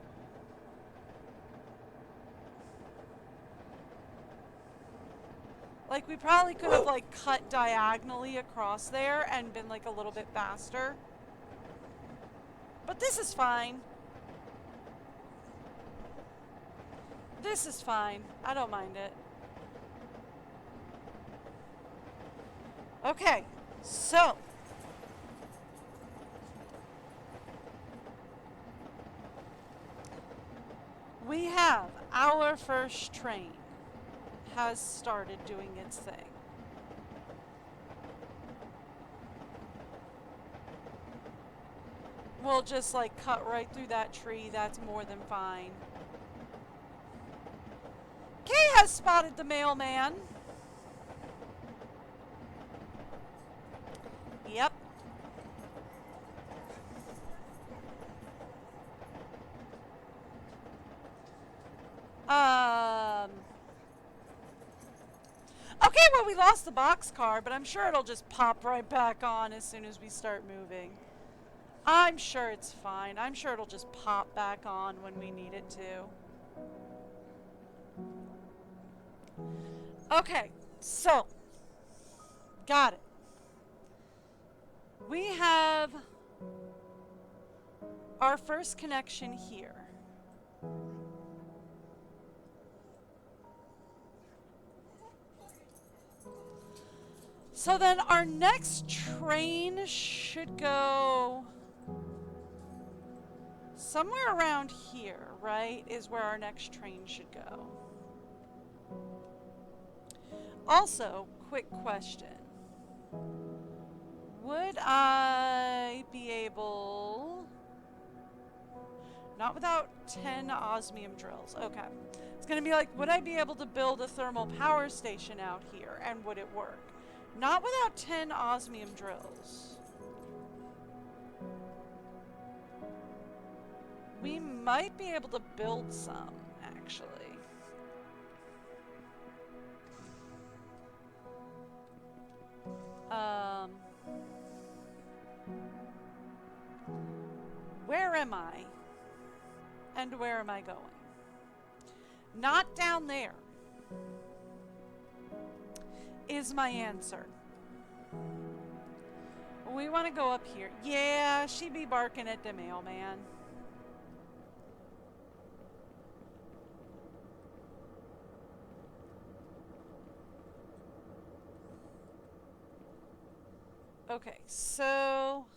Like, we probably could have, like, cut diagonally across there and been, like, a little bit faster. But this is fine. This is fine. I don't mind it. Okay, so We have our first train has started doing its thing. We'll just like cut right through that tree. That's more than fine. Kay has spotted the mailman. Yep. Okay, well, we lost the boxcar, but I'm sure it'll just pop right back on as soon as we start moving. I'm sure it's fine. I'm sure it'll just pop back on when we need it to. Okay, so, got it. We have our first connection here. So then our next train should go somewhere around here, right? Is where our next train should go. Also, quick question. Would I be able... Not without 10 osmium drills. Okay. It's going to be like, would I be able to build a thermal power station out here? And would it work? Not without 10 osmium drills. We might be able to build some, actually. Where am I? And where am I going? Not down there is my answer. We want to go up here. Yeah, she be barking at the mailman. Okay, so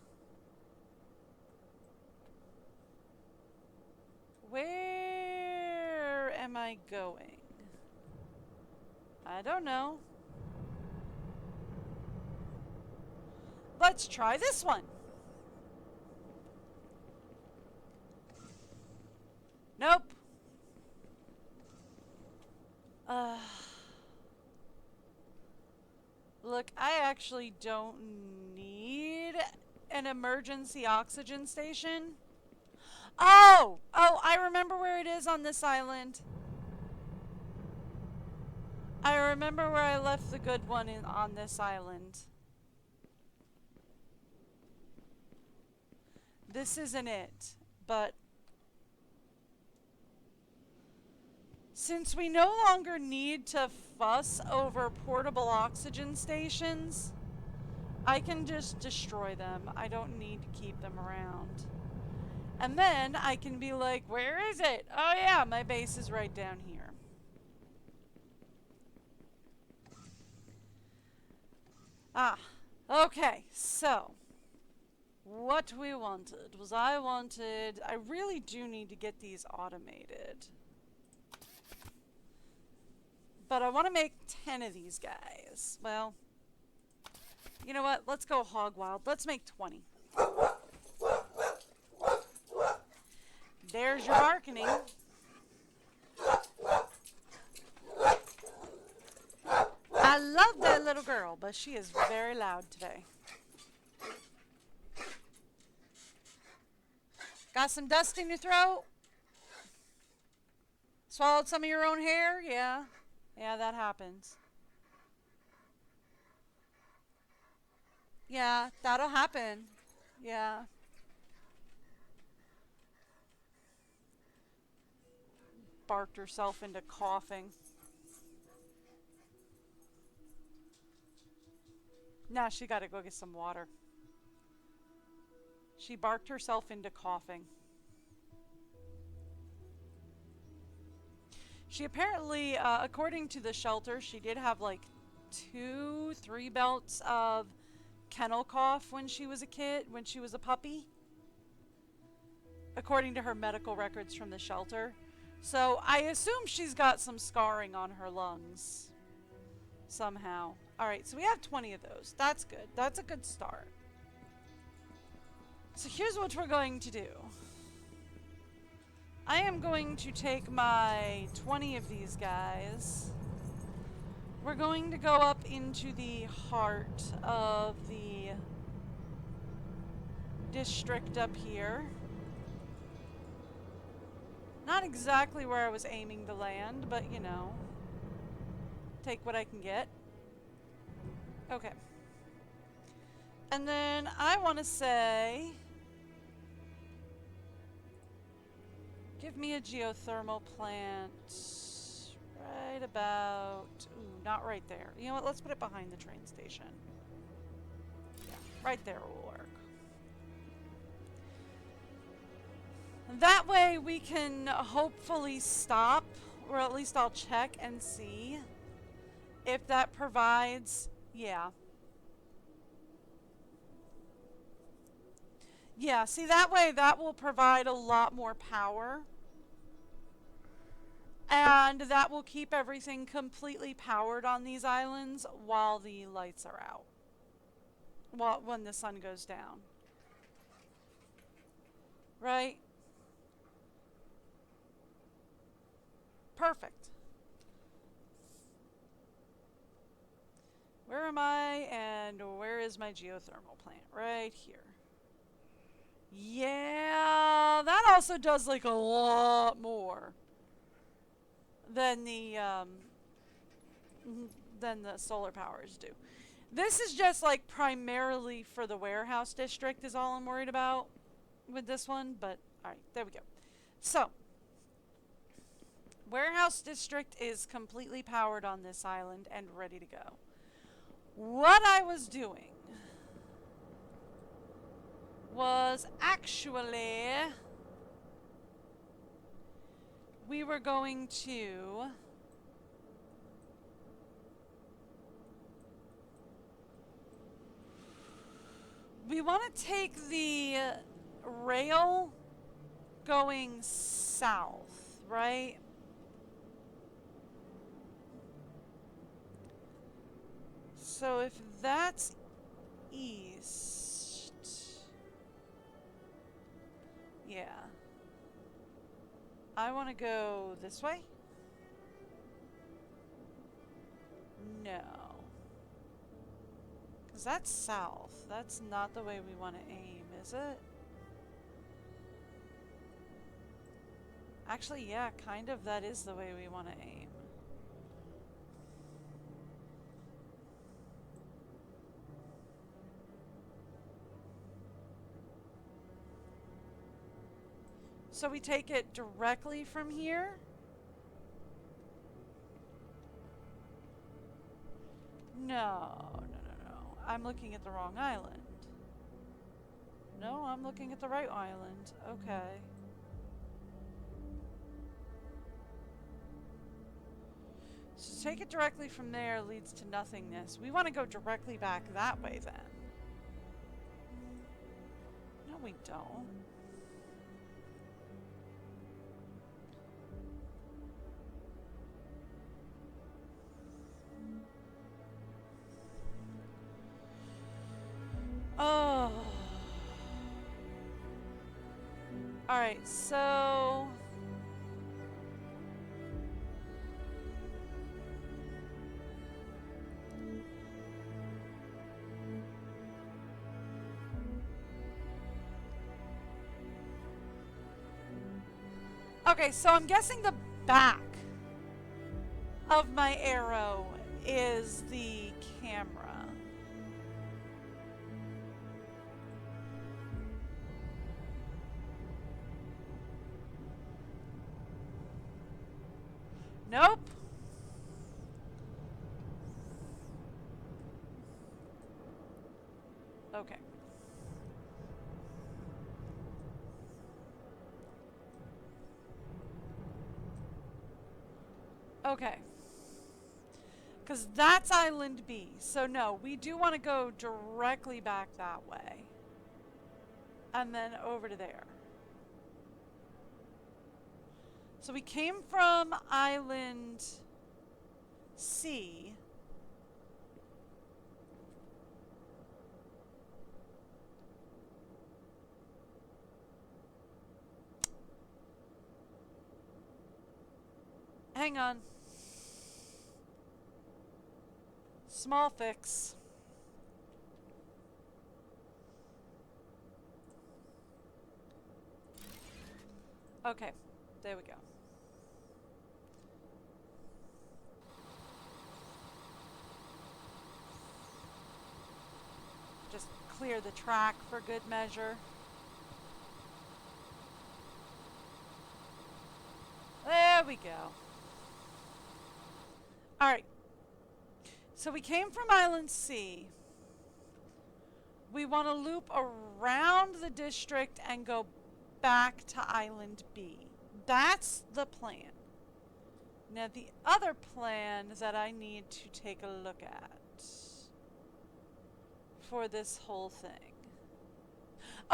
where am I going? I don't know. Let's try this one. Nope. Look, I actually don't need an emergency oxygen station. Oh, I remember where it is on this island. I remember where I left the good one on this island. This isn't it, but since we no longer need to fuss over portable oxygen stations, I can just destroy them. I don't need to keep them around. And then I can be like, where is it? Oh yeah, my base is right down here. Ah, okay, so what we wanted was I really do need to get these automated. But I want to make 10 of these guys. Well, you know what? Let's go hog wild. Let's make 20. There's your barking. I love that little girl, but she is very loud today. Got some dust in your throat? Swallowed some of your own hair? Yeah. Yeah, that happens. Yeah, that'll happen. Yeah. Barked herself into coughing. Nah, she gotta go get some water. She barked herself into coughing. She apparently, according to the shelter, she did have like 2-3 bouts of kennel cough when she was a kid, when she was a puppy. According to her medical records from the shelter. So I assume she's got some scarring on her lungs. Somehow. Alright, so we have 20 of those. That's good. That's a good start. So here's what we're going to do. I am going to take my 20 of these guys. We're going to go up into the heart of the district up here. Not exactly where I was aiming to land, but you know. Take what I can get. Okay. And then I want to say, give me a geothermal plant right about, ooh, not right there. You know what, let's put it behind the train station. Yeah, right there will work. That way we can hopefully stop, or at least I'll check and see if that provides, yeah. Yeah, see that way that will provide a lot more power. And that will keep everything completely powered on these islands while the lights are out. Well, when the sun goes down. Right? Perfect. Where am I and where is my geothermal plant? Right here. Yeah, that also does like a lot more than the solar powers do. This is just like primarily for the warehouse district is all I'm worried about with this one, but alright, there we go. So, warehouse district is completely powered on this island and ready to go. What I was doing was actually we were going to want to take the rail going south, right? So if that's east, yeah. I want to go this way? No. Because that's south. That's not the way we want to aim, is it? Actually, yeah, kind of that is the way we want to aim. So we take it directly from here? No. I'm looking at the wrong island. No, I'm looking at the right island. Okay. So take it directly from there leads to nothingness. We want to go directly back that way then. No, we don't. Oh. Alright, so... Okay, so I'm guessing the back of my arrow is the camera. Nope. Okay. Okay. Because that's Island B. So no, we do want to go directly back that way. And then over to there. So we came from Island C. Hang on. Small fix. Okay, there we go. Just clear the track for good measure. There we go. Alright. So we came from Island C. We want to loop around the district and go back to Island B. That's the plan. Now the other plan that I need to take a look at for this whole thing.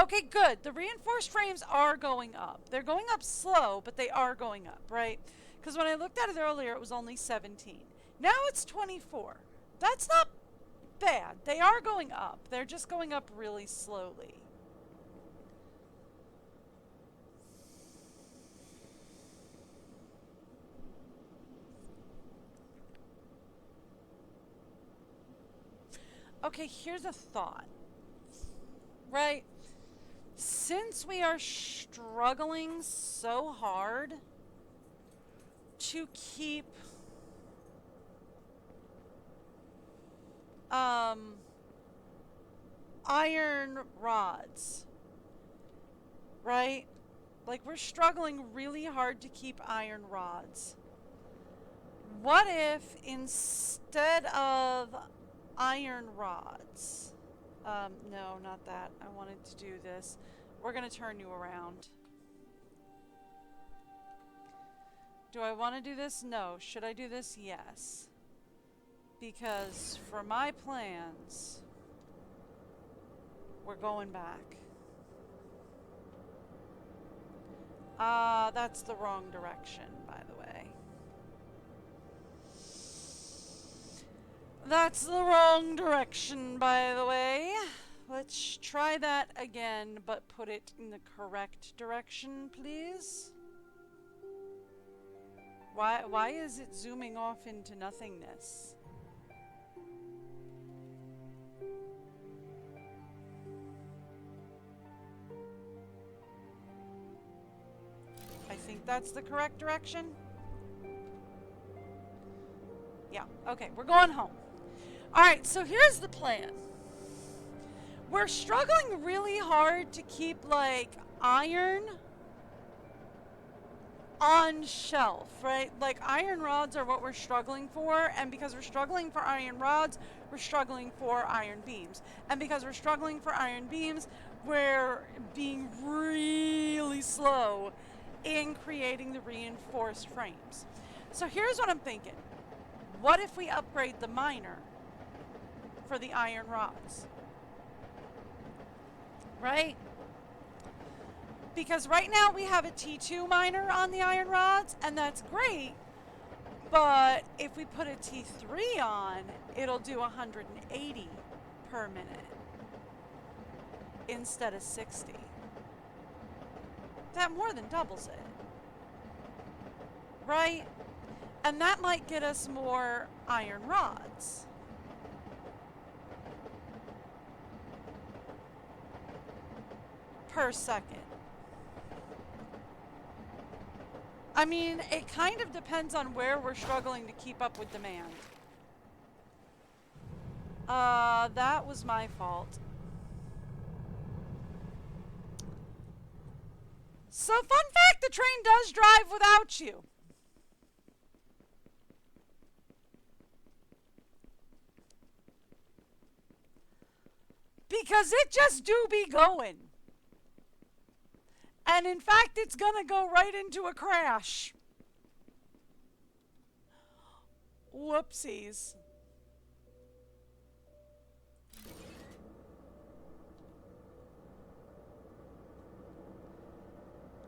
Okay, good. The reinforced frames are going up. They're going up slow, but they are going up, right? Because when I looked at it earlier, it was only 17. Now it's 24. That's not bad. They are going up. They're just going up really slowly. Okay, here's a thought. Right? Since we are struggling so hard to keep iron rods, right? Like, we're struggling really hard to keep iron rods. What if instead of iron rods, no, not that. I wanted to do this. We're going to turn you around. Do I want to do this? No. Should I do this? Yes. Because for my plans, we're going back. That's the wrong direction, by the way. That's the wrong direction, by the way. Let's try that again, but put it in the correct direction, please. Why is it zooming off into nothingness? I think that's the correct direction. Yeah, okay, we're going home. Alright, so here's the plan. We're struggling really hard to keep, like, iron on shelf, right? Like, iron rods are what we're struggling for, and because we're struggling for iron rods, we're struggling for iron beams. And because we're struggling for iron beams, we're being really slow in creating the reinforced frames. So here's what I'm thinking. What if we upgrade the miner for the iron rods? Right? Because right now we have a T2 miner on the iron rods, and that's great. But if we put a T3 on, it'll do 180 per minute instead of 60. That more than doubles it. Right? And that might get us more iron rods. Per second. I mean, it kind of depends on where we're struggling to keep up with demand. That was my fault. So, fun fact, the train does drive without you. Because it just do be going. And in fact, it's gonna go right into a crash. Whoopsies.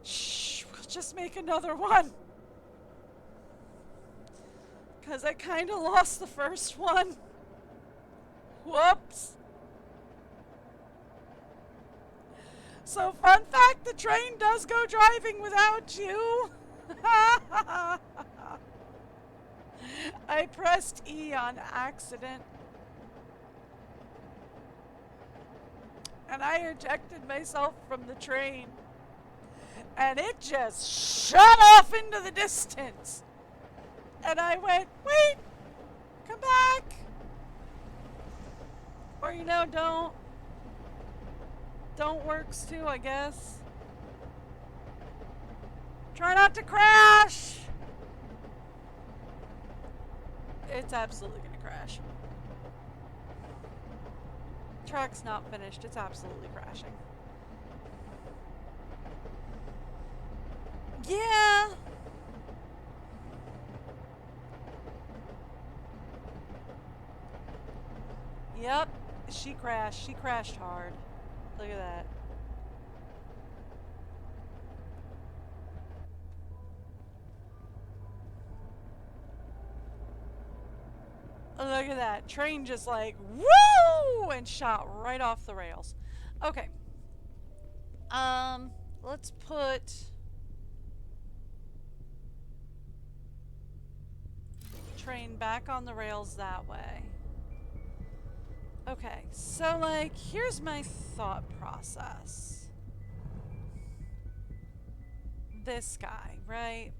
Shh, we'll just make another one. Because I kind of lost the first one. Whoops. So, fun fact, the train does go driving without you. I pressed E on accident. And I ejected myself from the train. And it just shot off into the distance. And I went, wait, come back. Or, you know, don't. Don't works too, I guess. Try not to crash. It's absolutely gonna crash. Track's not finished. It's absolutely crashing. Yeah. Yep. She crashed. She crashed hard. Look at that. Look at that. Train just like, woo! And shot right off the rails. Okay. Let's put train back on the rails that way. Okay, so like, here's my thought process. This guy, right?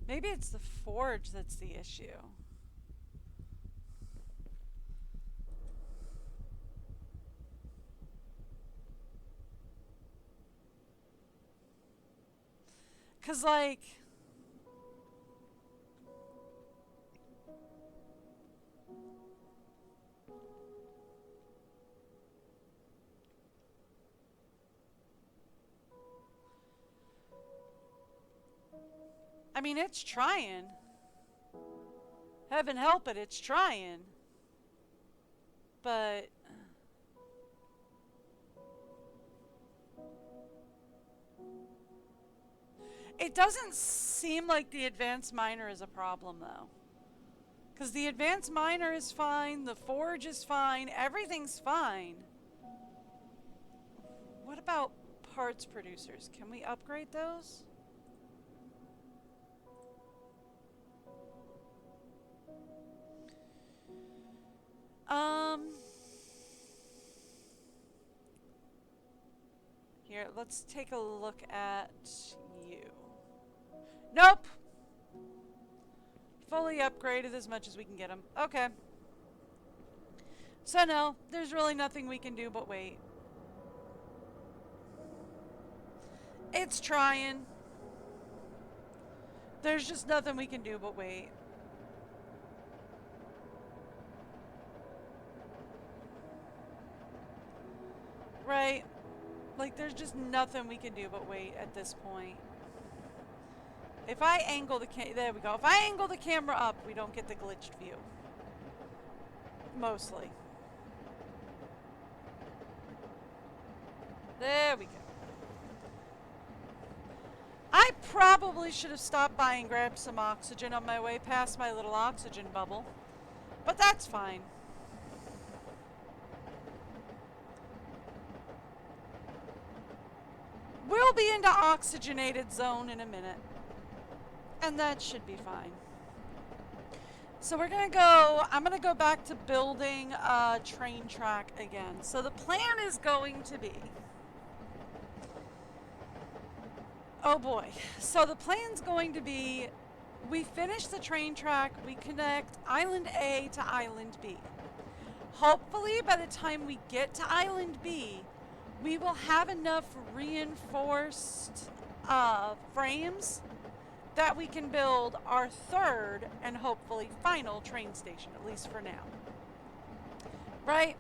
Maybe it's the forge that's the issue. Cause like, I mean, it's trying. Heaven help it, it's trying. But it doesn't seem like the advanced miner is a problem, though. Because the advanced miner is fine, the forge is fine, everything's fine. What about parts producers? Can we upgrade those? Here, let's take a look at you. Nope! Fully upgraded as much as we can get them. Okay. So no, there's really nothing we can do but wait. It's trying. There's just nothing we can do but wait. Right? Like, there's just nothing we can do but wait at this point. If I angle the there we go. If I angle the camera up, we don't get the glitched view. Mostly. There we go. I probably should have stopped by and grabbed some oxygen on my way past my little oxygen bubble. But that's fine. We'll be into oxygenated zone in a minute. And that should be fine. So we're gonna go, I'm gonna go back to building a train track again. So the plan is going to be, oh boy. So the plan's going to be, we finish the train track, we connect Island A to Island B. Hopefully by the time we get to Island B, we will have enough reinforced frames that we can build our third and hopefully final train station, at least for now. Right?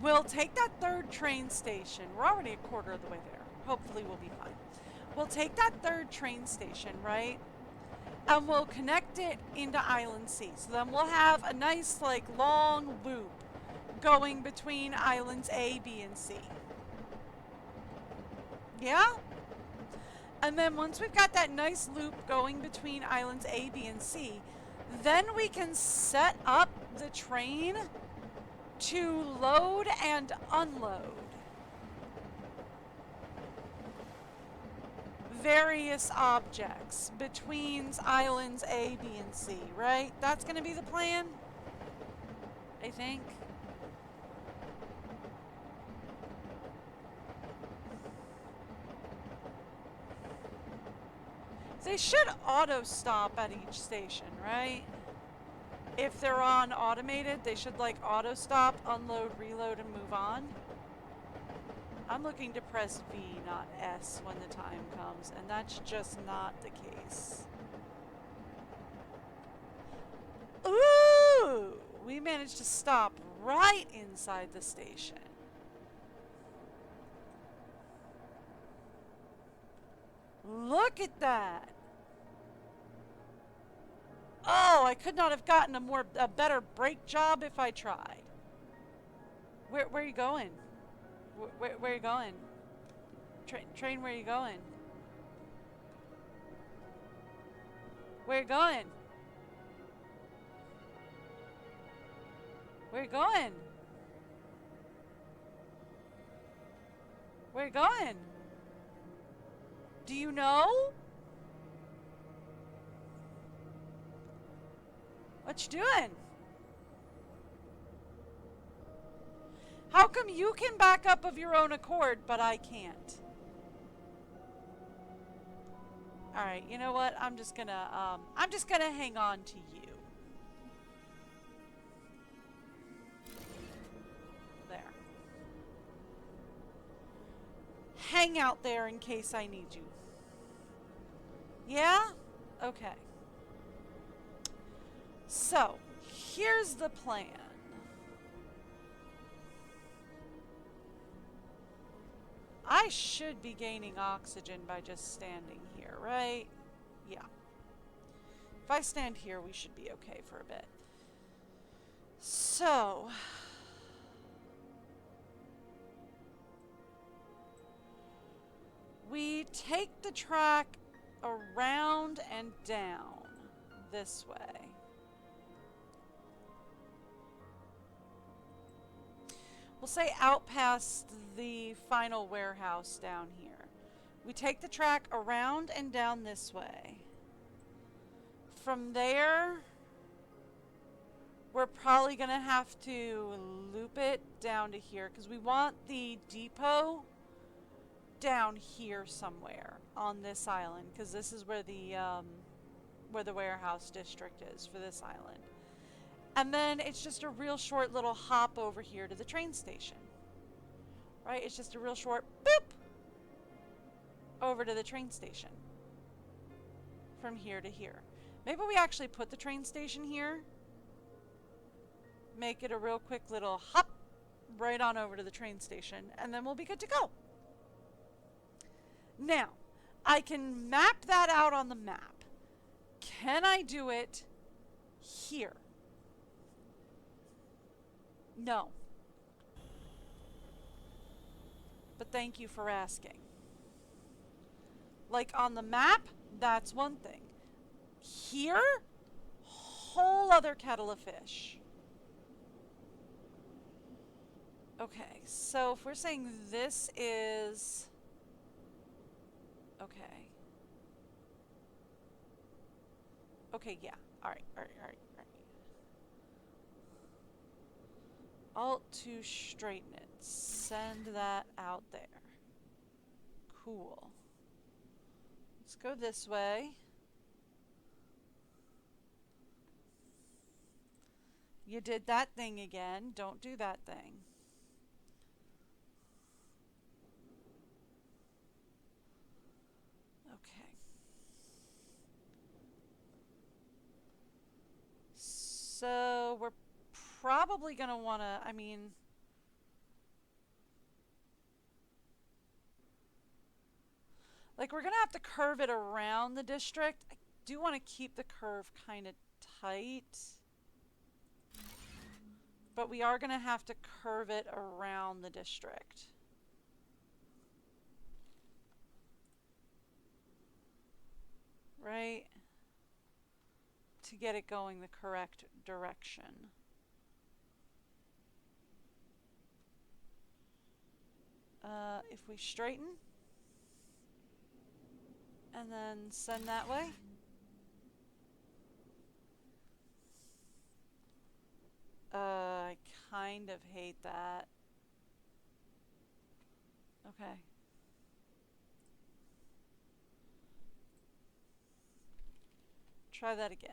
We'll take that third train station. We're already a quarter of the way there. Hopefully we'll be fine. We'll take that third train station, right? And we'll connect it into Island C. So then we'll have a nice, like, long loop going between Islands A, B, and C. Yeah? And then once we've got that nice loop going between islands A, B, and C, then we can set up the train to load and unload various objects between islands A, B, and C, right? That's going to be the plan, I think. They should auto stop at each station, right? If they're on automated, they should like auto stop, unload, reload, and move on. I'm looking to press V, not S, when the time comes, and that's just not the case. Ooh! We managed to stop right inside the station. Look at that! Oh, I could not have gotten a better brake job if I tried. Where are you going? Where are you going? Train, where are you going? Where are you going? Where are you going? Where are you going? Do you know? What you doing? How come you can back up of your own accord, but I can't? Alright, you know what? I'm just gonna hang on to you. There. Hang out there in case I need you. Yeah? Okay. So, here's the plan. I should be gaining oxygen by just standing here, right? Yeah. If I stand here, we should be okay for a bit. So... we take the track around and down this way. We'll say out past the final warehouse down here. We take the track around and down this way. From there, we're probably going to have to loop it down to here because we want the depot down here somewhere on this island because this is where the warehouse district is for this island. And then it's just a real short little hop over here to the train station. Right? It's just a real short boop over to the train station. From here to here. Maybe we actually put the train station here. Make it a real quick little hop right on over to the train station. And then we'll be good to go. Now, I can map that out on the map. Can I do it here? No. But thank you for asking. Like on the map, that's one thing. Here, whole other kettle of fish. Okay, so if we're saying this is... okay. Okay, yeah. Alright. Alt to straighten it. Send that out there. Cool. Let's go this way. You did that thing again. Don't do that thing. Okay. So we're probably going to want to, I mean, like we're going to have to curve it around the district. I do want to keep the curve kind of tight. But we are going to have to curve it around the district. right? To get it going the correct direction. If we straighten and then send that way. I kind of hate that. Okay. Try that again.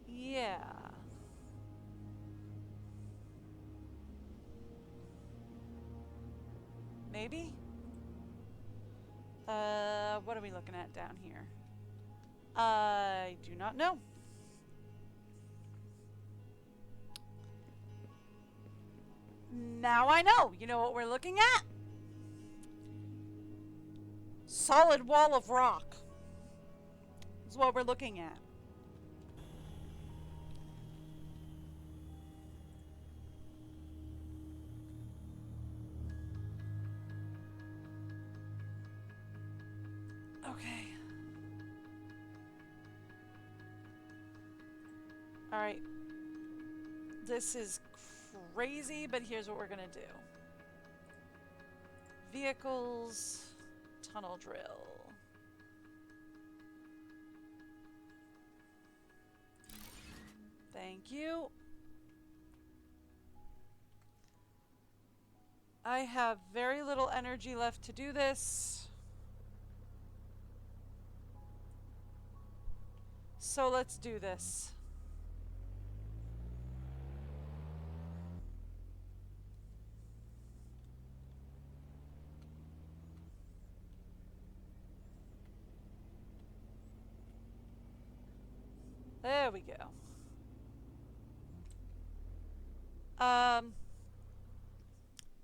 Yeah. Maybe? What are we looking at down here? I do not know. Now I know. You know what we're looking at? Solid wall of rock. Is what we're looking at. Okay. Alright. This is crazy, but here's what we're gonna do. Vehicles, tunnel drill. Thank you. I have very little energy left to do this. So let's do this. There we go.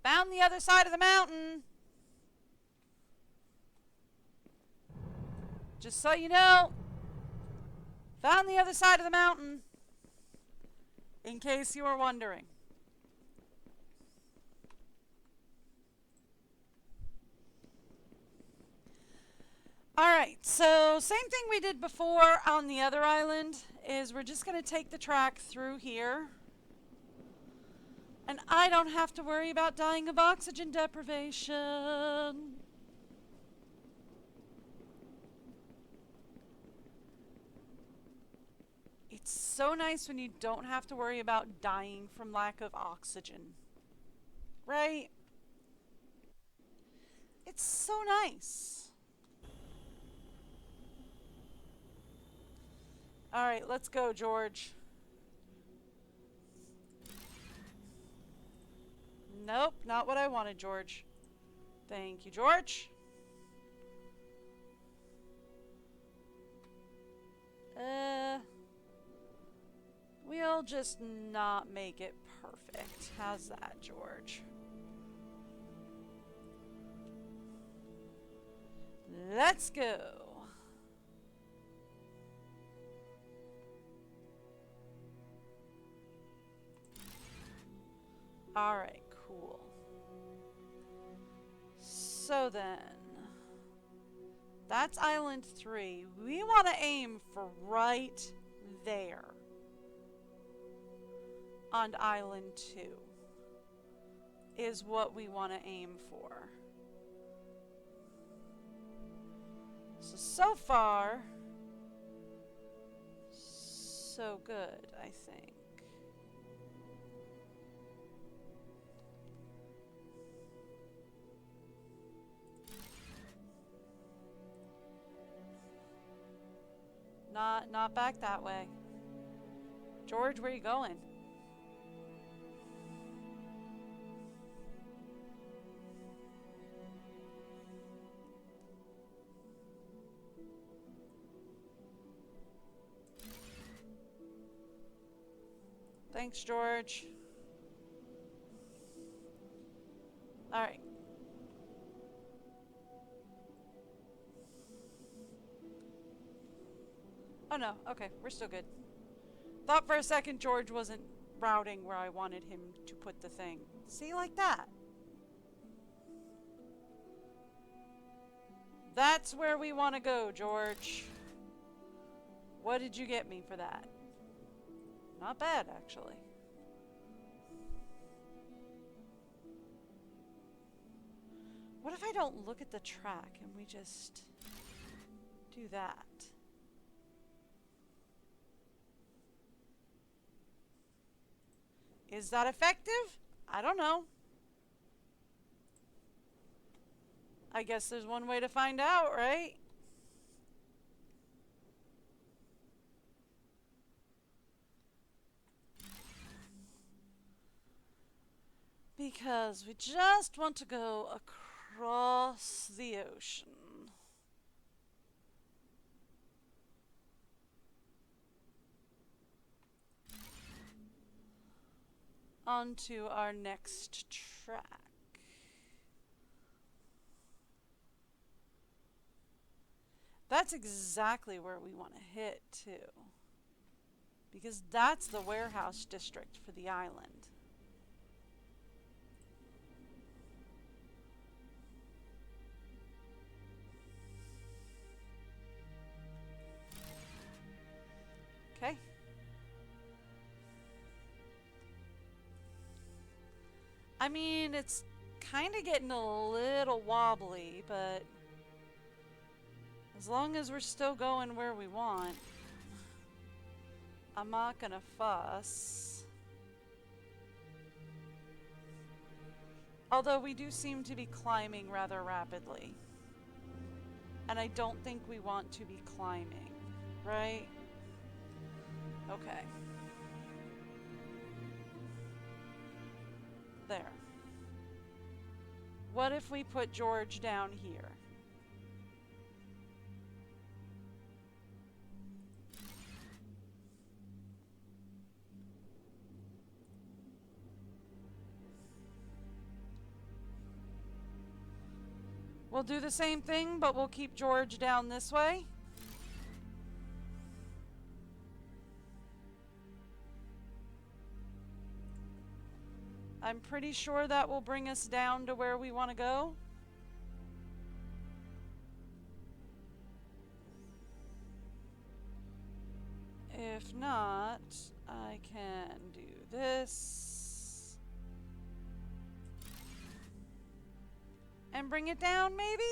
Found the other side of the mountain. Just so you know, found the other side of the mountain. In case you were wondering. Alright, so same thing we did before on the other island is we're just going to take the track through here. And I don't have to worry about dying of oxygen deprivation. It's so nice when you don't have to worry about dying from lack of oxygen. Right? It's so nice. Alright, let's go, George. Nope, not what I wanted, George. Thank you, George. We'll just not make it perfect. How's that, George? Let's go. Alright, cool. So then, that's Island 3. We want to aim for right there on Island 2 is what we want to aim for. So far, so good, I think. Not back that way. George, where are you going? Thanks, George. All right. Oh no, okay, we're still good. Thought for a second George wasn't routing where I wanted him to put the thing. See, like that. That's where we want to go, George. What did you get me for that? Not bad, actually. What if I don't look at the track and we just do that? Is that effective? I don't know. I guess there's one way to find out, right? Because we just want to go across the ocean. Onto our next track. That's exactly where we want to hit, too. Because that's the warehouse district for the island. Okay. I mean, it's kind of getting a little wobbly, but as long as we're still going where we want, I'm not gonna fuss. Although we do seem to be climbing rather rapidly. And I don't think we want to be climbing, right? Okay. There. What if we put George down here? We'll do the same thing, but we'll keep George down this way. I'm pretty sure that will bring us down to where we want to go. If not, I can do this. And bring it down, maybe?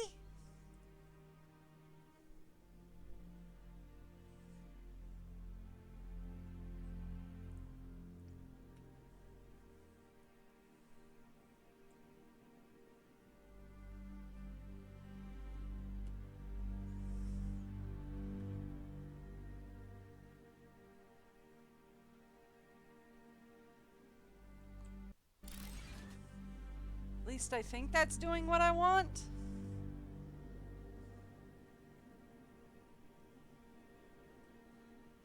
At least I think that's doing what I want.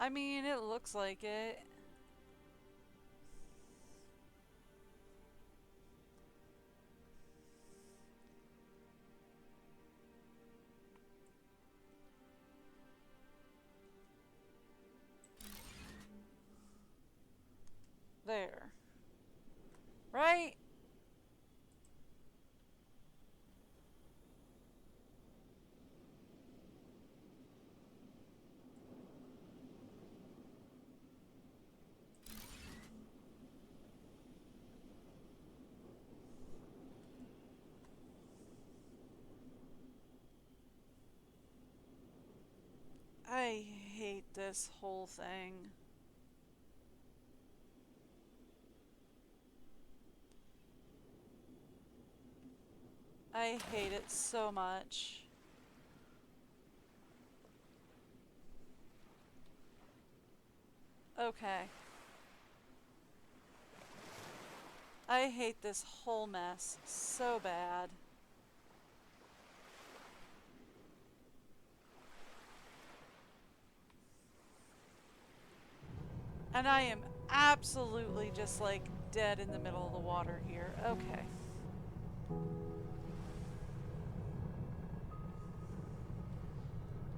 I mean, it looks like it. There. Right? I hate this whole thing. I hate it so much. Okay. I hate this whole mess so bad. And I am absolutely just like dead in the middle of the water here. Okay.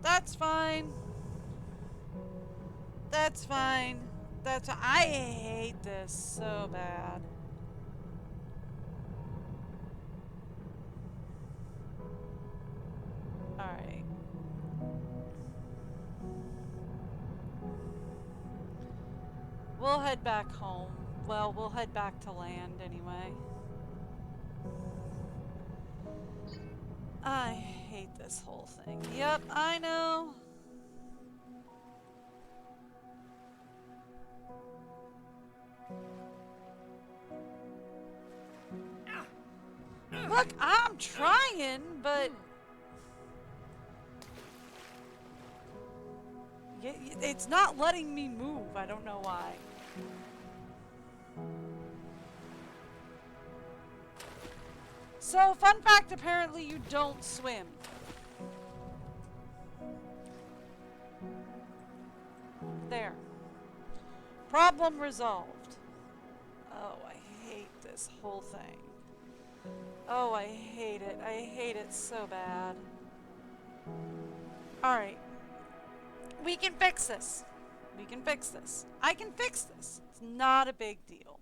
That's fine. That's fine. I hate this so bad. Alright. We'll head back home. Well, we'll head back to land anyway. I hate this whole thing. Yep, I know. Look, I'm trying, but it's not letting me move. I don't know why. So, fun fact, apparently you don't swim. There. Problem resolved. Oh, I hate this whole thing. Oh, I hate it. I hate it so bad. Alright. We can fix this. We can fix this. I can fix this. It's not a big deal.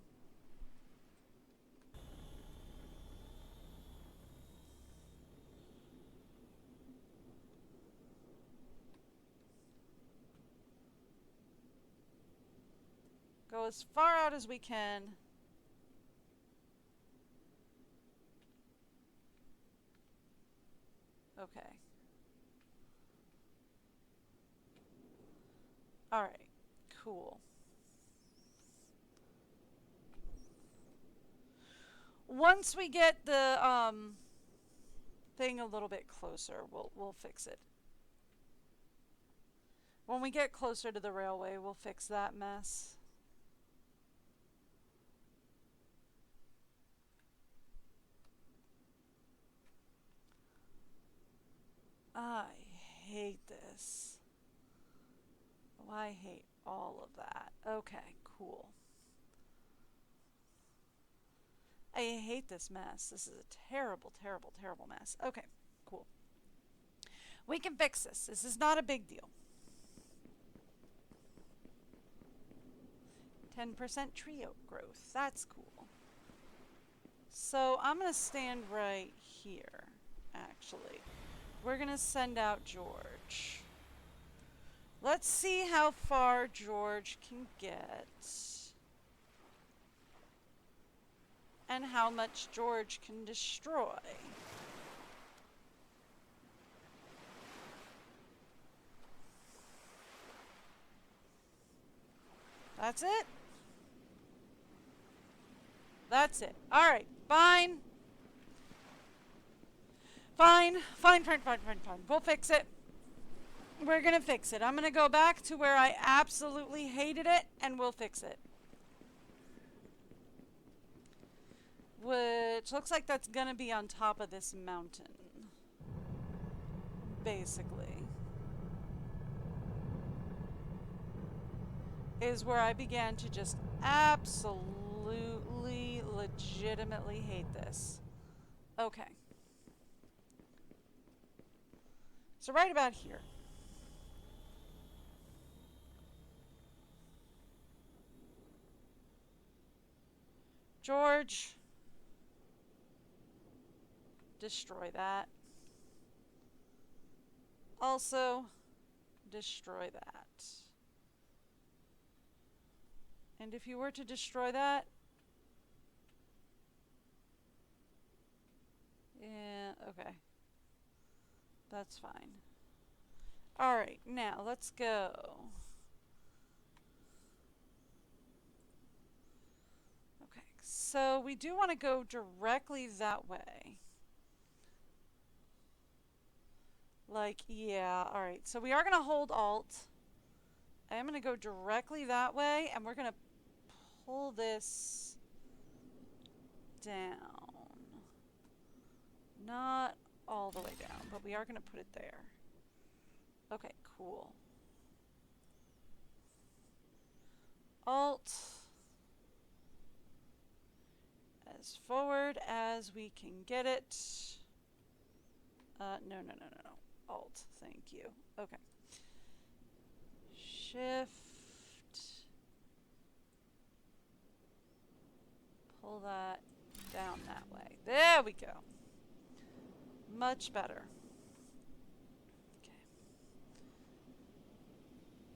Go as far out as we can. Okay. Alright. Cool. Once we get the thing a little bit closer, we'll fix it. When we get closer to the railway, we'll fix that mess. I hate this. Oh, I hate all of that. Okay, cool. I hate this mess. This is a terrible, terrible, terrible mess. Okay, cool. We can fix this. This is not a big deal. 10% tree oak growth. That's cool. So I'm going to stand right here, actually. We're going to send out George. Let's see how far George can get. And how much George can destroy. That's it? That's it. Alright, fine. Fine. We'll fix it. We're gonna fix it. I'm gonna go back to where I absolutely hated it, and we'll fix it. Which looks like that's gonna be on top of this mountain. Basically. Is where I began to just absolutely, legitimately hate this. Okay. So right about here. George. Destroy that. Also, destroy that. And if you were to destroy that, yeah, okay. That's fine. Alright, now let's go. Okay, so we do want to go directly that way. Like, yeah, alright. So we are going to hold Alt. I am going to go directly that way, and we're going to pull this down. Not all the way down, but we are going to put it there. Okay, cool. Alt. As forward as we can get it. No. Alt, thank you. Okay. Shift. pull that down that way. There we go. Much better. Okay.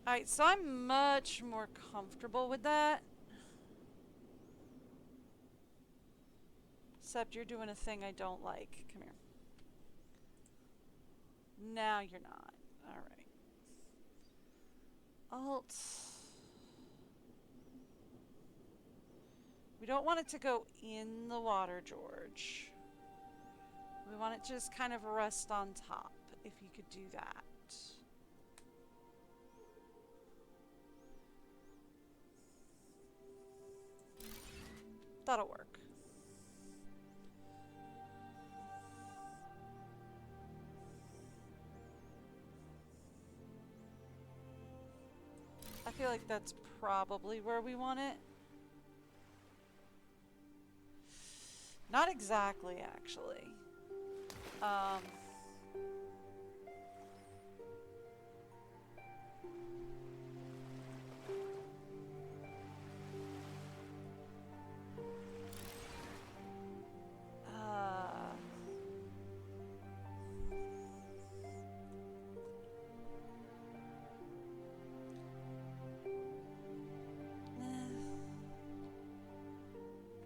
Alright, so I'm much more comfortable with that. Except you're doing a thing I don't like. Come here. Now you're not. Alright. Alt. We don't want it to go in the water, George. We want it to just kind of rest on top, if you could do that. That'll work. I feel like that's probably where we want it. Not exactly, actually.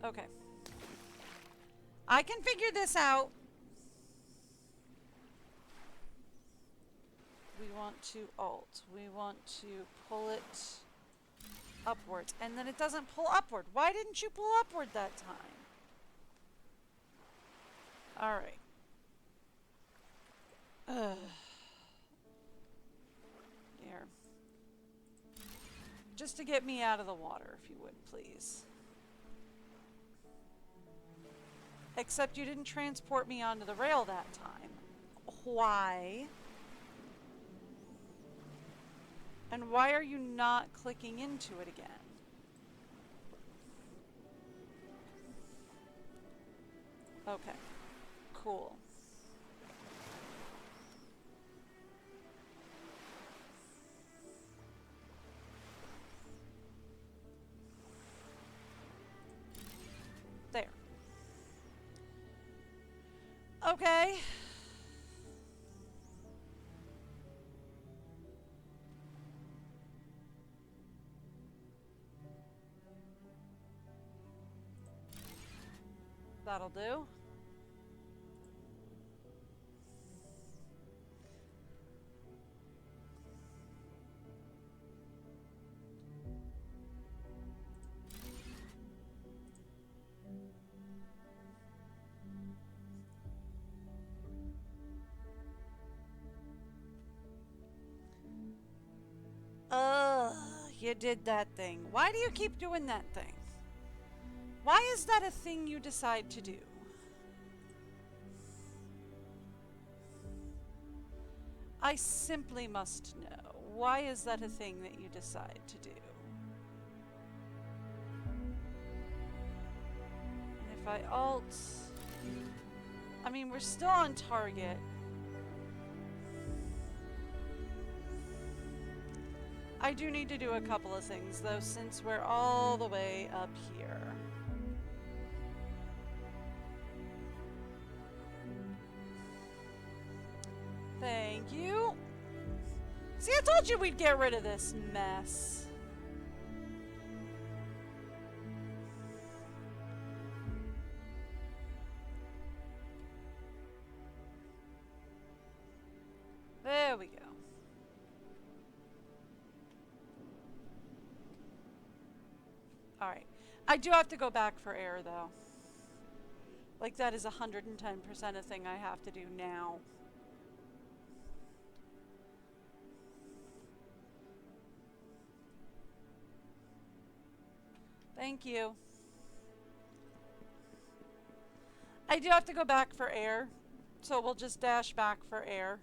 Okay. I can figure this out. We want to alt. We want to pull it upwards. And then it doesn't pull upward. Why didn't you pull upward that time? Alright. Here. Just to get me out of the water, if you would, please. Except you didn't transport me onto the rail that time. Why? And why are you not clicking into it again? Okay. Cool. There. Okay. That'll do. You did that thing. Why do you keep doing that thing? Why is that a thing you decide to do? I simply must know. Why is that a thing that you decide to do? And if I alt... I mean, we're still on target. I do need to do a couple of things, though, since we're all the way up here. Thank you. See, I told you we'd get rid of this mess. There we go. Alright. I do have to go back for air, though. Like, that is 110% a thing I have to do now. Thank you. I do have to go back for air, so we'll just dash back for air.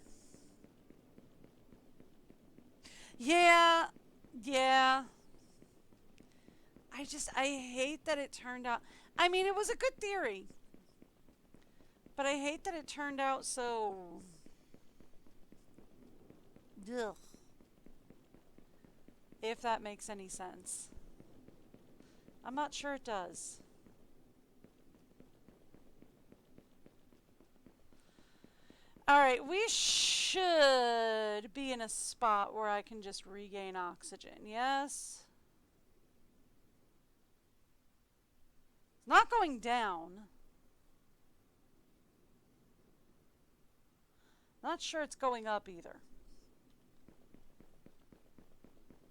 Yeah. I hate that it turned out... I mean, it was a good theory. But I hate that it turned out so... Ugh. If that makes any sense. I'm not sure it does. Alright, we should be in a spot where I can just regain oxygen, yes? It's not going down. Not sure it's going up either.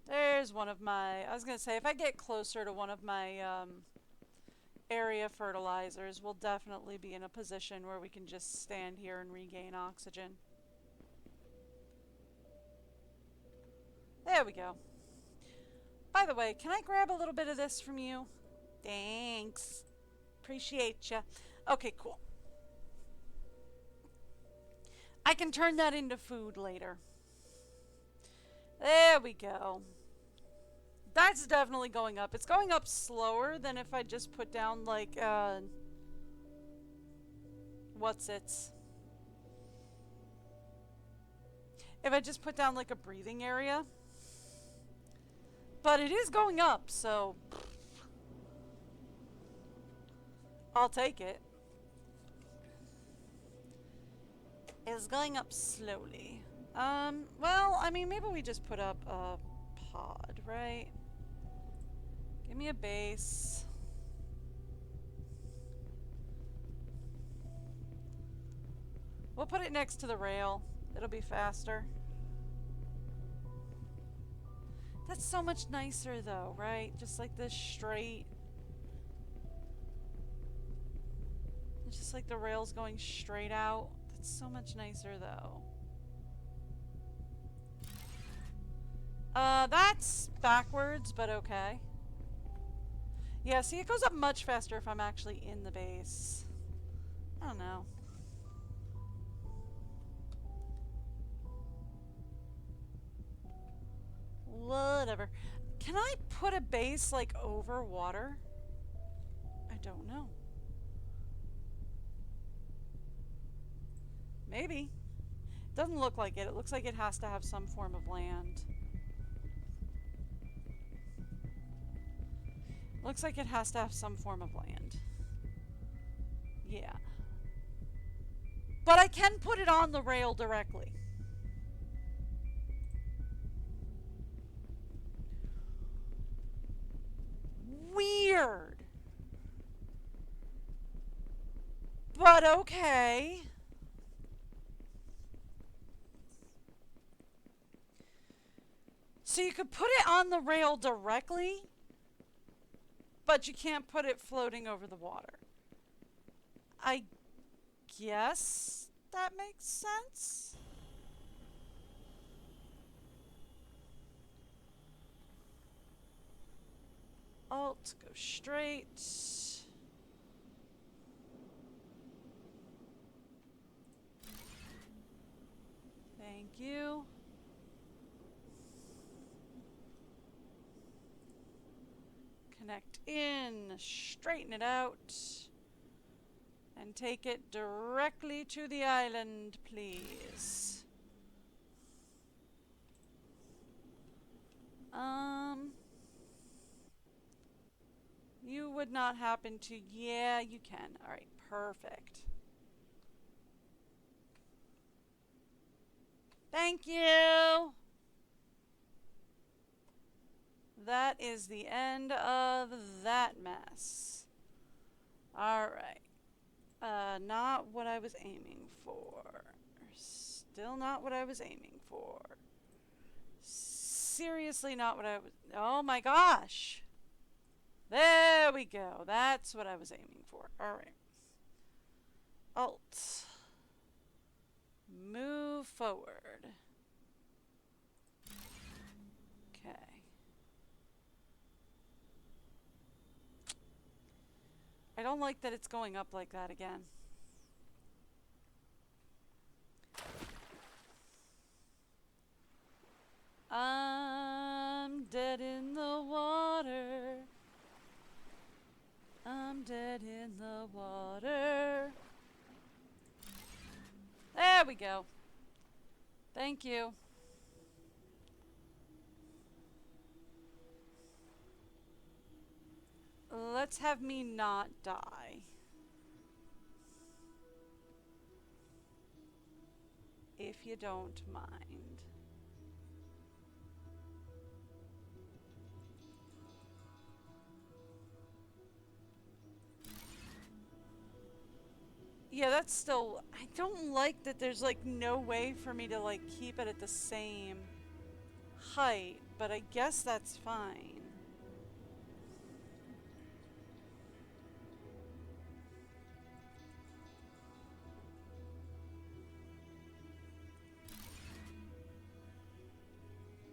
There's one of my... I was going to say, if I get closer to one of my area fertilizers, we'll definitely be in a position where we can just stand here and regain oxygen. There we go. By the way, can I grab a little bit of this from you? Thanks. Appreciate ya. Okay, cool. I can turn that into food later. There we go. That's definitely going up. It's going up slower than if I just put down, like, what's-its? If I just put down, like, a breathing area. But it is going up, so... I'll take it. It's going up slowly. Well, I mean, maybe we just put up a pod, right? Give me a base. We'll put it next to the rail. It'll be faster. That's so much nicer though, right? Just like this straight. It's just like the rails going straight out. That's so much nicer though. That's backwards, but okay. Yeah, see, it goes up much faster if I'm actually in the base. I don't know. Whatever. Can I put a base, like, over water? I don't know. Maybe. Doesn't look like it. It looks like it has to have some form of land. Looks like it has to have some form of land. Yeah. But I can put it on the rail directly. Weird. But okay. So you could put it on the rail directly, but you can't put it floating over the water. I guess that makes sense. Alt, go straight. Thank you. Connect in, straighten it out, and take it directly to the island, please. You would not happen to... Yeah, you can. Alright, perfect. Thank you! That is the end of that mess. Alright. Not what I was aiming for. Still not what I was aiming for. Seriously not what I was... Oh my gosh! There we go. That's what I was aiming for. Alright. Alt. Move forward. Okay. I don't like that it's going up like that again. I'm dead in the water. I'm dead in the water. There we go. Thank you. Let's have me not die. you don't mind. Yeah, that's still... I don't like that there's, like, no way for me to, like, keep it at the same height, but I guess that's fine.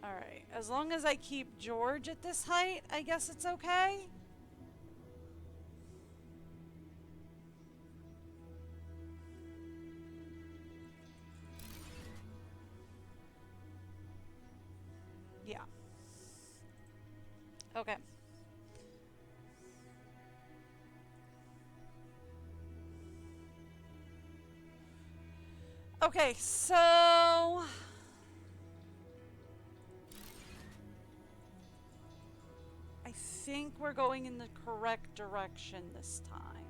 Alright, as long as I keep George at this height, I guess it's okay? Yeah. Okay. Okay, so... I think we're going in the correct direction this time.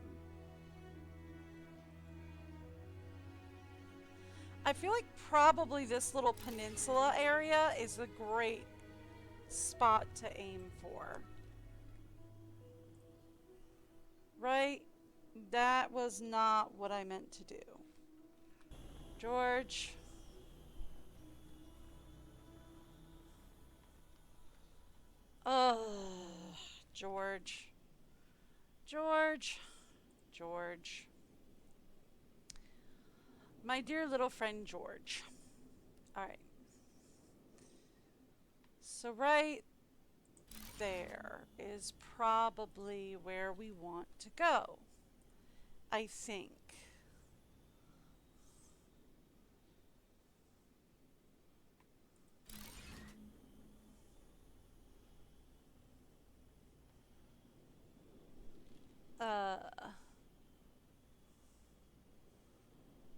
I feel like probably this little peninsula area is a great spot to aim for. Right? That was not what I meant to do. George. Ugh. George. George. George. My dear little friend George. Alright. So right there is probably where we want to go. I think.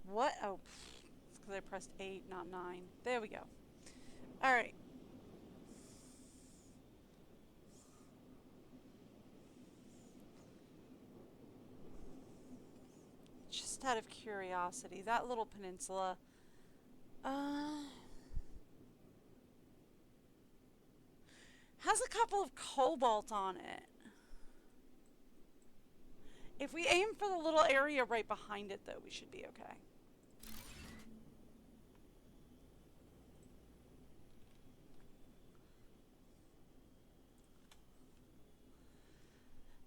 What? Oh, it's because I pressed 8, not 9. There we go. Alright. Just out of curiosity, that little peninsula, has a couple of cobalt on it. If we aim for the little area right behind it, though, we should be okay.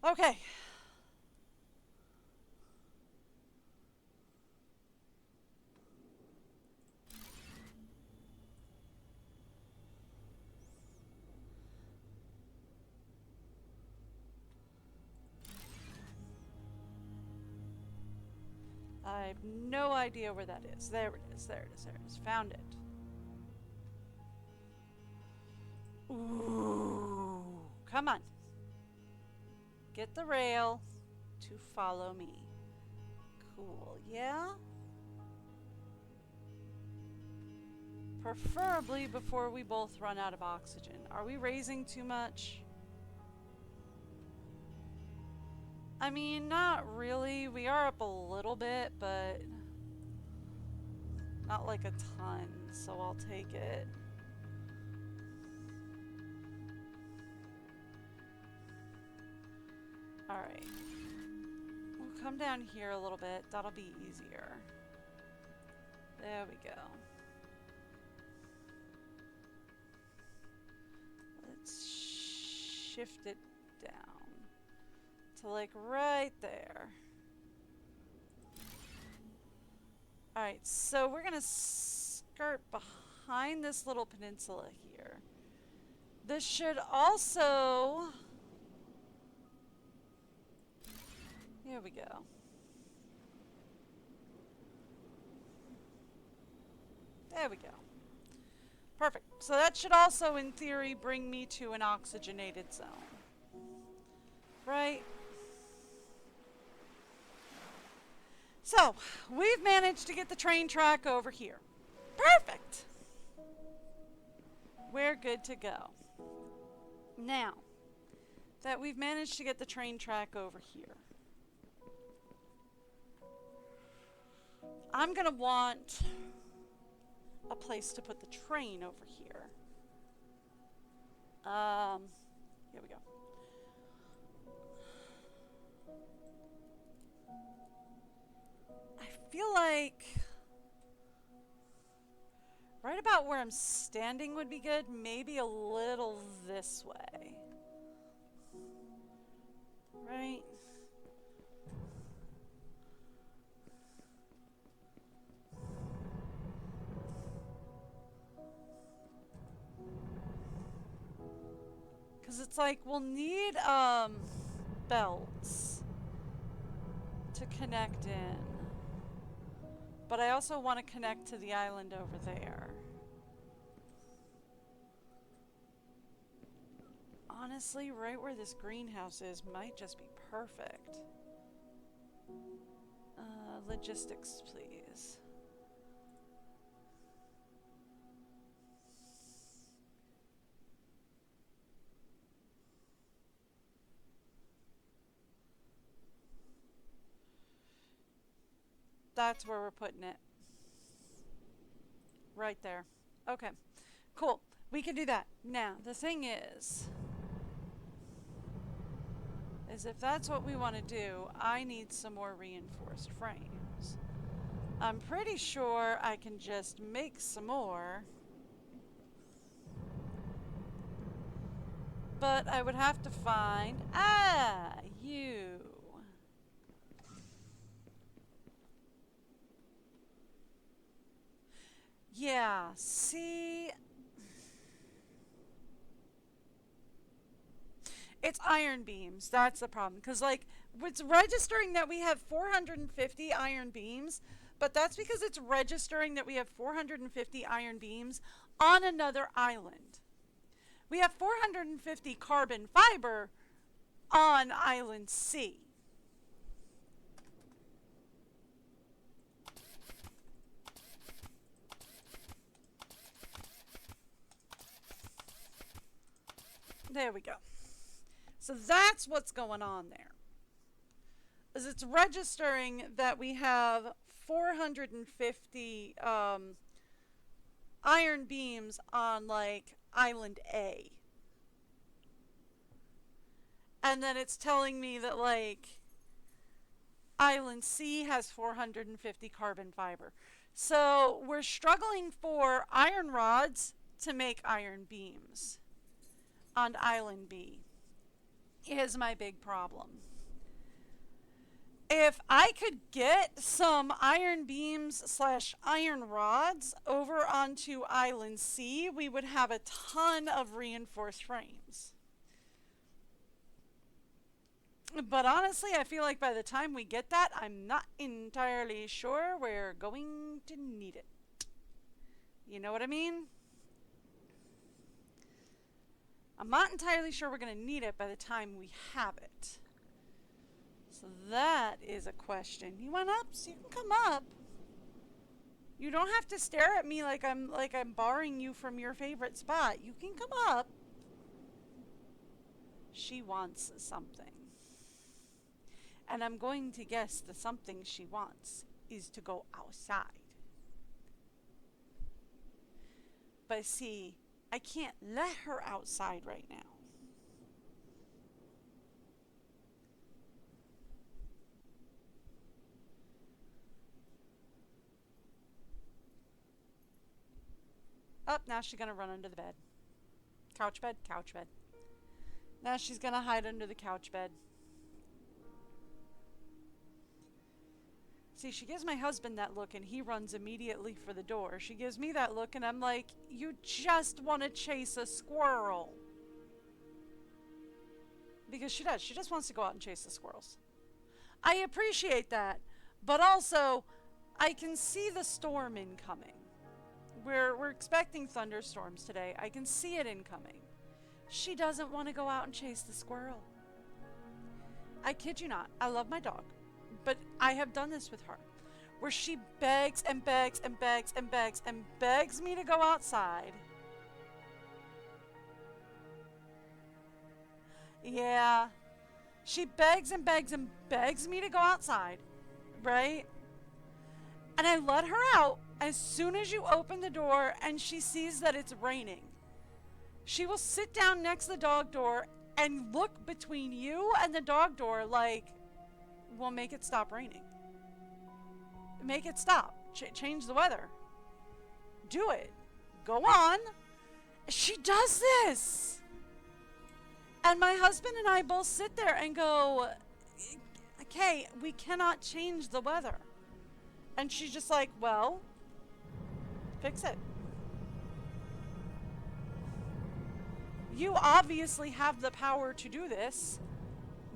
Okay. I have no idea where that is. There it is, there it is, there it is. Found it. Ooh. Come on. Get the rail to follow me. Cool, yeah? Preferably before we both run out of oxygen. Are we raising too much? I mean, not really. We are up a little bit, but not like a ton, so I'll take it. Alright. We'll come down here a little bit. That'll be easier. There we go. Let's shift it down to like right there. Alright, so we're gonna skirt behind this little peninsula here. This should also... Here we go. There we go. Perfect. So that should also, in theory, bring me to an oxygenated zone. Right? So, we've managed to get the train track over here. Perfect! We're good to go. Now, that we've managed to get the train track over here, I'm gonna want a place to put the train over here. Here we go. I feel like right about where I'm standing would be good. Maybe a little this way. Right? Because it's like we'll need belts to connect in. But I also want to connect to the island over there. Honestly, right where this greenhouse is might just be perfect. Logistics, please. That's where we're putting it. Right there. Okay. Cool. We can do that. Now, the thing is if that's what we want to do, I need some more reinforced frames. I'm pretty sure I can just make some more. But I would have to find... you. Yeah, see... It's iron beams. That's the problem. Because, like, it's registering that we have 450 iron beams, but that's because it's registering that we have 450 iron beams on another island. We have 450 carbon fiber on Island C. There we go. So that's what's going on there. Is it's registering that we have 450 iron beams on, like, Island A. And then it's telling me that, like, Island C has 450 carbon fiber. So we're struggling for iron rods to make iron beams on Island B. Is my big problem. If I could get some iron beams / iron rods over onto Island C, we would have a ton of reinforced frames. But honestly, I feel like by the time we get that, I'm not entirely sure we're going to need it. You know what I mean? I'm not entirely sure we're going to need it by the time we have it. So that is a question. You want up? So you can come up. You don't have to stare at me like I'm barring you from your favorite spot. You can come up. She wants something. And I'm going to guess the something she wants is to go outside. But see, I can't let her outside right now. Up, now she's gonna run under the bed. Couch bed, couch bed. Now she's gonna hide under the couch bed. See, she gives my husband that look and he runs immediately for the door. She gives me that look and I'm like, you just want to chase a squirrel. Because she does. She just wants to go out and chase the squirrels. I appreciate that. But also, I can see the storm incoming. We're expecting thunderstorms today. I can see it incoming. She doesn't want to go out and chase the squirrel. I kid you not. I love my dog. But I have done this with her, where she begs and begs and begs and begs and begs me to go outside. Yeah. She begs and begs and begs me to go outside, right? And I let her out As soon as you open the door and she sees that it's raining, she will sit down next to the dog door and look between you and the dog door like, well, make it stop raining. Make it stop. Change the weather. Do it. Go on. She does this. And my husband and I both sit there and go, okay, we cannot change the weather. And she's just like, well, fix it. You obviously have the power to do this.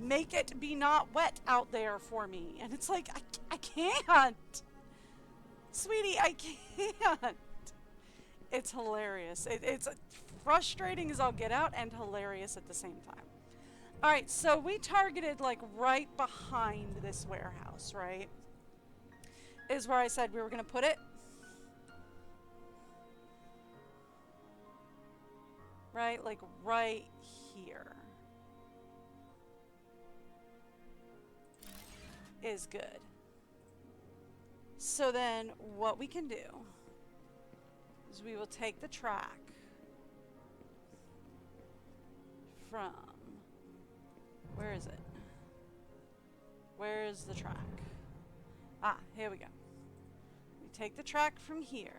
Make it be not wet out there for me. And it's like, I can't. Sweetie, I can't. It's hilarious. It's frustrating as I'll get out and hilarious at the same time. All right, so we targeted like right behind this warehouse, right? Is where I said we were going to put it. Right, like right here. Is good. So then what we can do is we will take the track from, where is it? Where is the track? Ah, here we go. We take the track from here.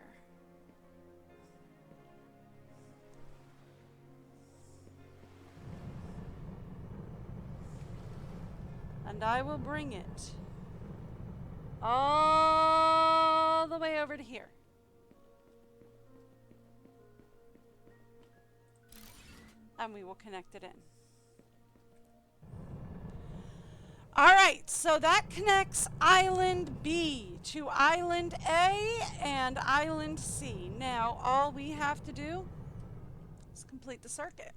And I will bring it all the way over to here. And we will connect it in. Alright, so that connects Island B to Island A and Island C. Now, all we have to do is complete the circuit.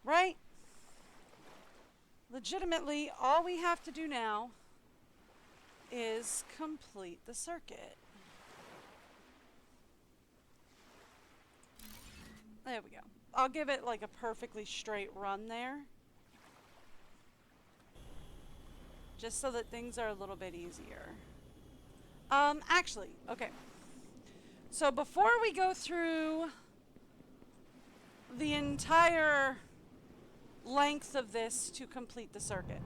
Right? Legitimately, all we have to do now is complete the circuit. There we go. I'll give it like a perfectly straight run there. Just so that things are a little bit easier. Actually, okay. So before we go through the entire length of this to complete the circuit,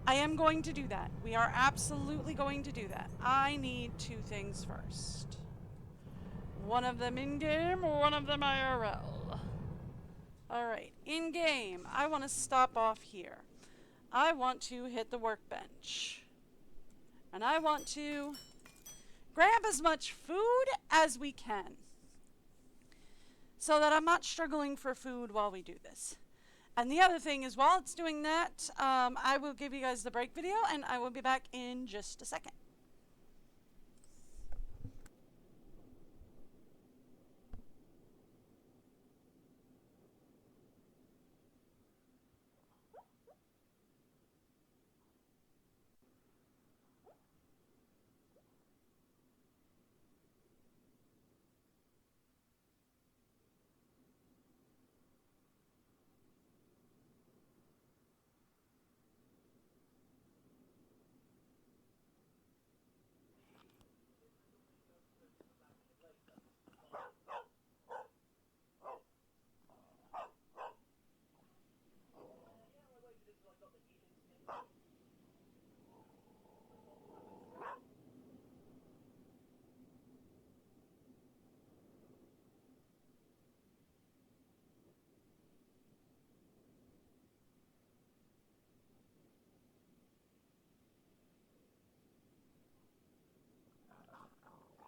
I am going to do that. We are absolutely going to do that. I need two things first. One of them in-game, one of them IRL. Alright, in-game, I want to stop off here. I want to hit the workbench. And I want to grab as much food as we can, so that I'm not struggling for food while we do this. And the other thing is, while it's doing that, I will give you guys the break video, and I will be back in just a second.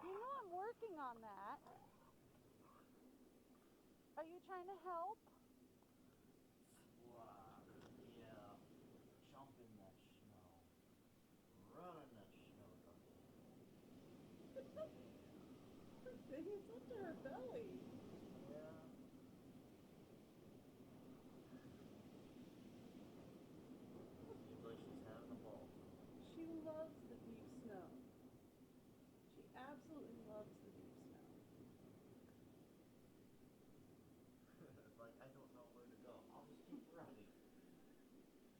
You know I'm working on that. Are you trying to help? Wow, yeah. Jump in that snow. Run in that snow, ducky. Poor thing, it's up to her belly. Yeah. Seems like she's having a ball. She loves the deep snow. She absolutely loves the deep snow. Like, I don't know where to go. I'll just keep running.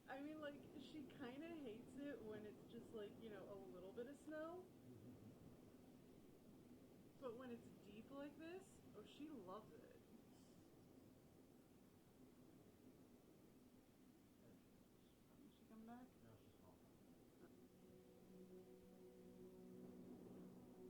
I mean, like, she kind of hates it when it's just like, you know, a little bit of snow. But when it's deep like this, oh, she loves it. Is she coming back? No, she's home. I'll probably make it more than she does every time.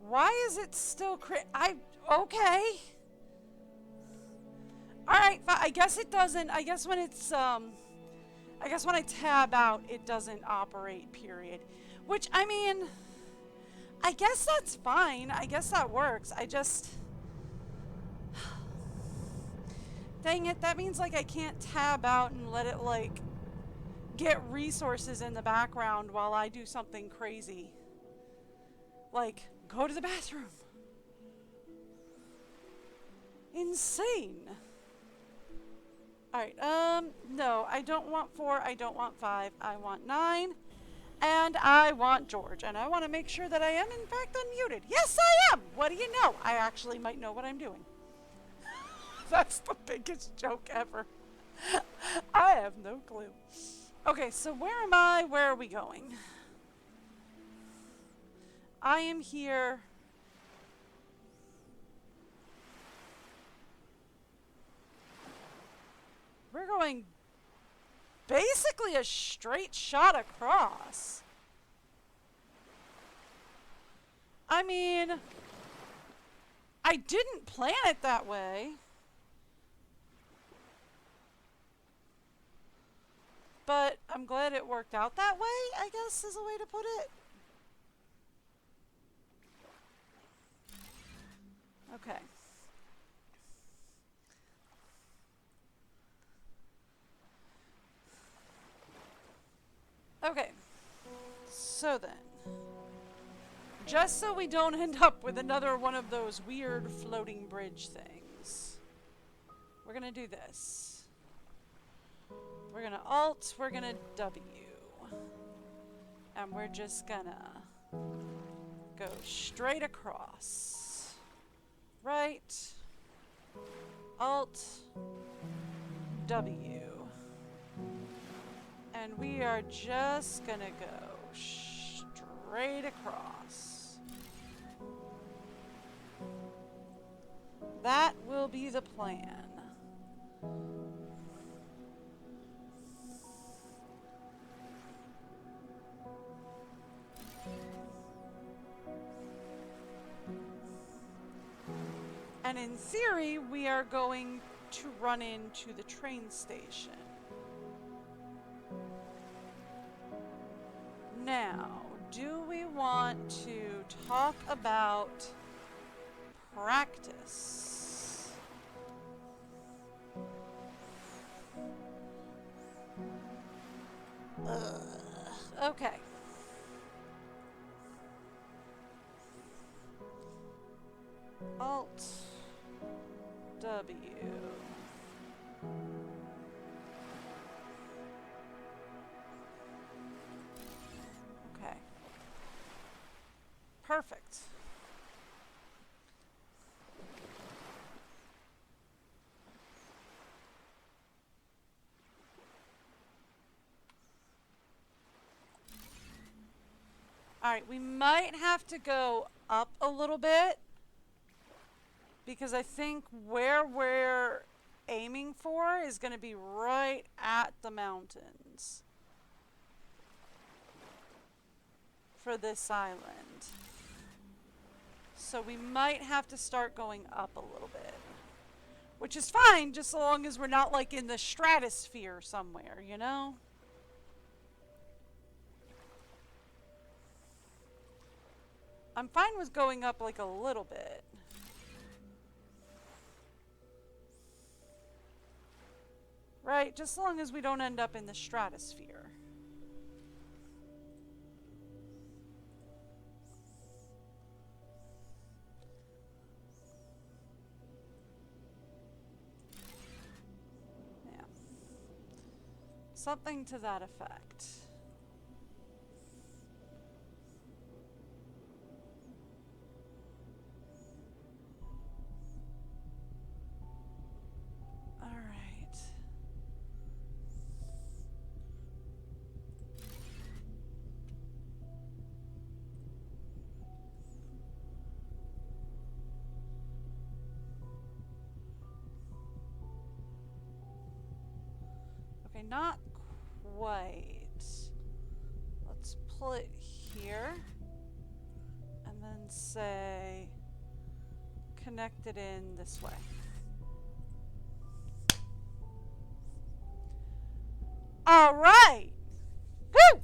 Why is it still okay. Alright, I guess it doesn't. I guess when it's, I guess when I tab out, it doesn't operate, period. Which, I mean, I guess that's fine. I guess that works. I just... Dang it, that means, like, I can't tab out and let it, like, get resources in the background while I do something crazy. Like, go to the bathroom. Insane. Alright, no, I don't want 4, I don't want 5, I want 9, and I want George, and I want to make sure that I am, in fact, unmuted. Yes, I am! What do you know? I actually might know what I'm doing. That's the biggest joke ever. I have no clue. Okay, so where am I? Where are we going? I am here. We're going basically a straight shot across. I mean, I didn't plan it that way. But I'm glad it worked out that way, I guess is a way to put it. Okay. Okay. So then, just so we don't end up with another one of those weird floating bridge things, we're gonna do this. We're gonna Alt, we're gonna W. And we're just gonna go straight across. Right. Alt. W. And we are just gonna go straight across. That will be the plan. And in theory, we are going to run into the train station. Now, do we want to talk about practice? Okay. Alt W. Okay. Perfect. All right, we might have to go up a little bit Because I think where we're aiming for is going to be right at the mountains for this island. So we might have to start going up a little bit. Which is fine, just so long as we're not like in the stratosphere somewhere, you know? I'm fine with going up like a little bit. Right, just as long as we don't end up in the stratosphere. Yeah. Something to that effect. Okay, not quite. Let's pull it here. And then say, connect it in this way. All right. Woo!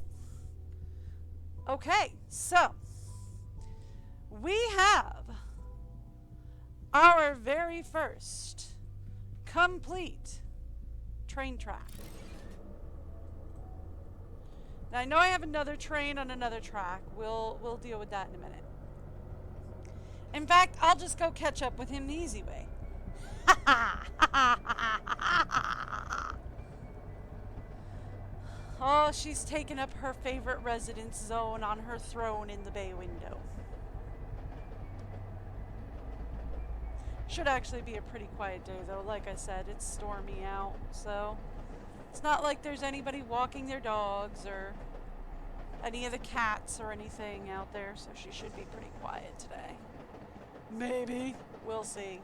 Okay, so we have our very first complete train track. Now I know I have another train on another track. We'll deal with that in a minute. In fact, I'll just go catch up with him the easy way. Oh, she's taken up her favorite residence zone on her throne in the bay window. Should actually be a pretty quiet day though. Like I said, it's stormy out, so it's not like there's anybody walking their dogs or any of the cats or anything out there, so she should be pretty quiet today. Maybe. We'll see.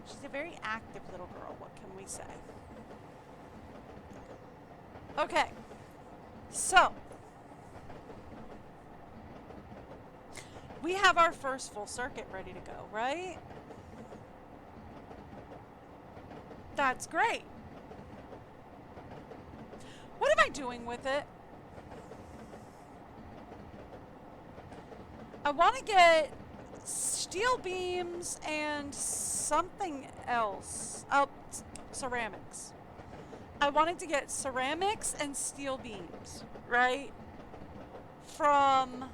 She's a very active little girl, what can we say? Okay. So, we have our first full circuit ready to go, right? That's great. What am I doing with it? I want to get steel beams and something else. Oh, ceramics. I wanted to get ceramics and steel beams, right? From,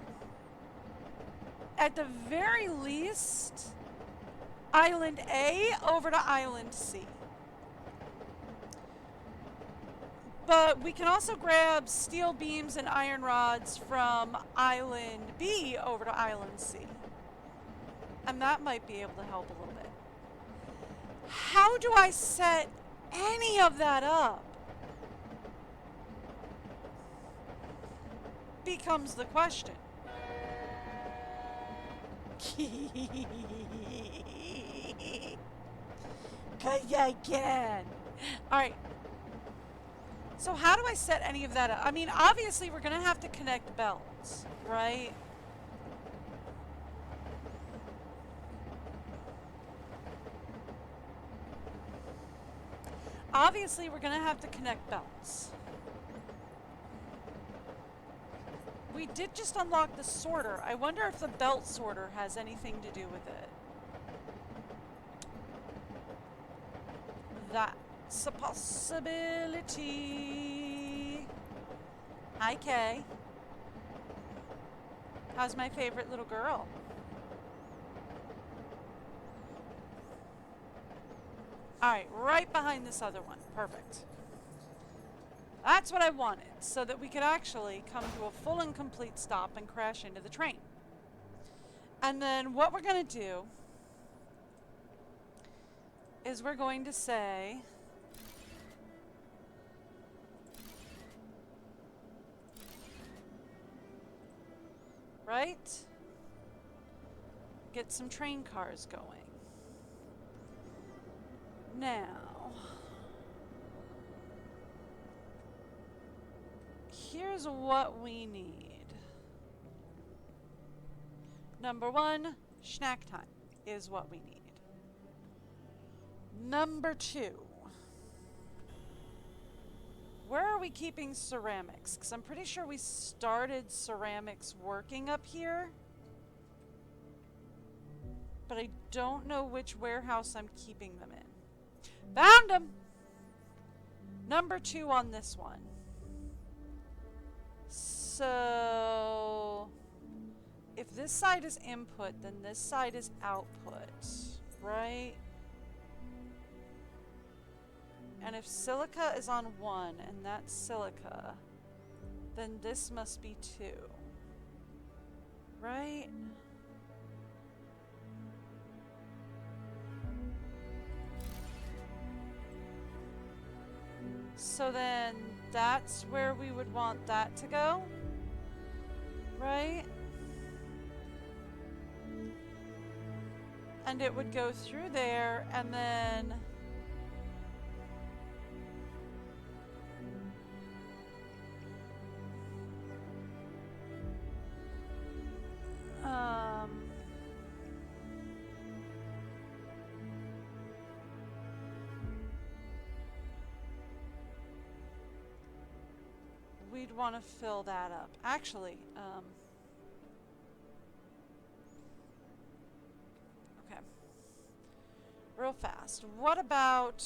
at the very least, Island A over to Island C. But we can also grab steel beams and iron rods from Island B over to Island C. And that might be able to help a little bit. How do I set any of that up? Becomes the question. Again. Alright. So how do I set any of that up? I mean, obviously we're going to have to connect belts, right? Obviously we're going to have to connect belts. We did just unlock the sorter. I wonder if the belt sorter has anything to do with it. That's a possibility. Hi, Kay. How's my favorite little girl? Alright, right behind this other one. Perfect. That's what I wanted, so that we could actually come to a full and complete stop and crash into the train. And then what we're going to do is we're going to say, right? get some train cars going. Now, here's what we need. Number one, snack time is what we need. Number two, where are we keeping ceramics? Because I'm pretty sure we started ceramics working up here. But I don't know which warehouse I'm keeping them in. Found them! Number two on this one. So, if this side is input, then this side is output, right? And if silica is on 1 and that's silica, then this must be 2, right? So then that's where we would want that to go, right? And it would go through there and then we'd want to fill that up. Actually, okay. Real fast. What about...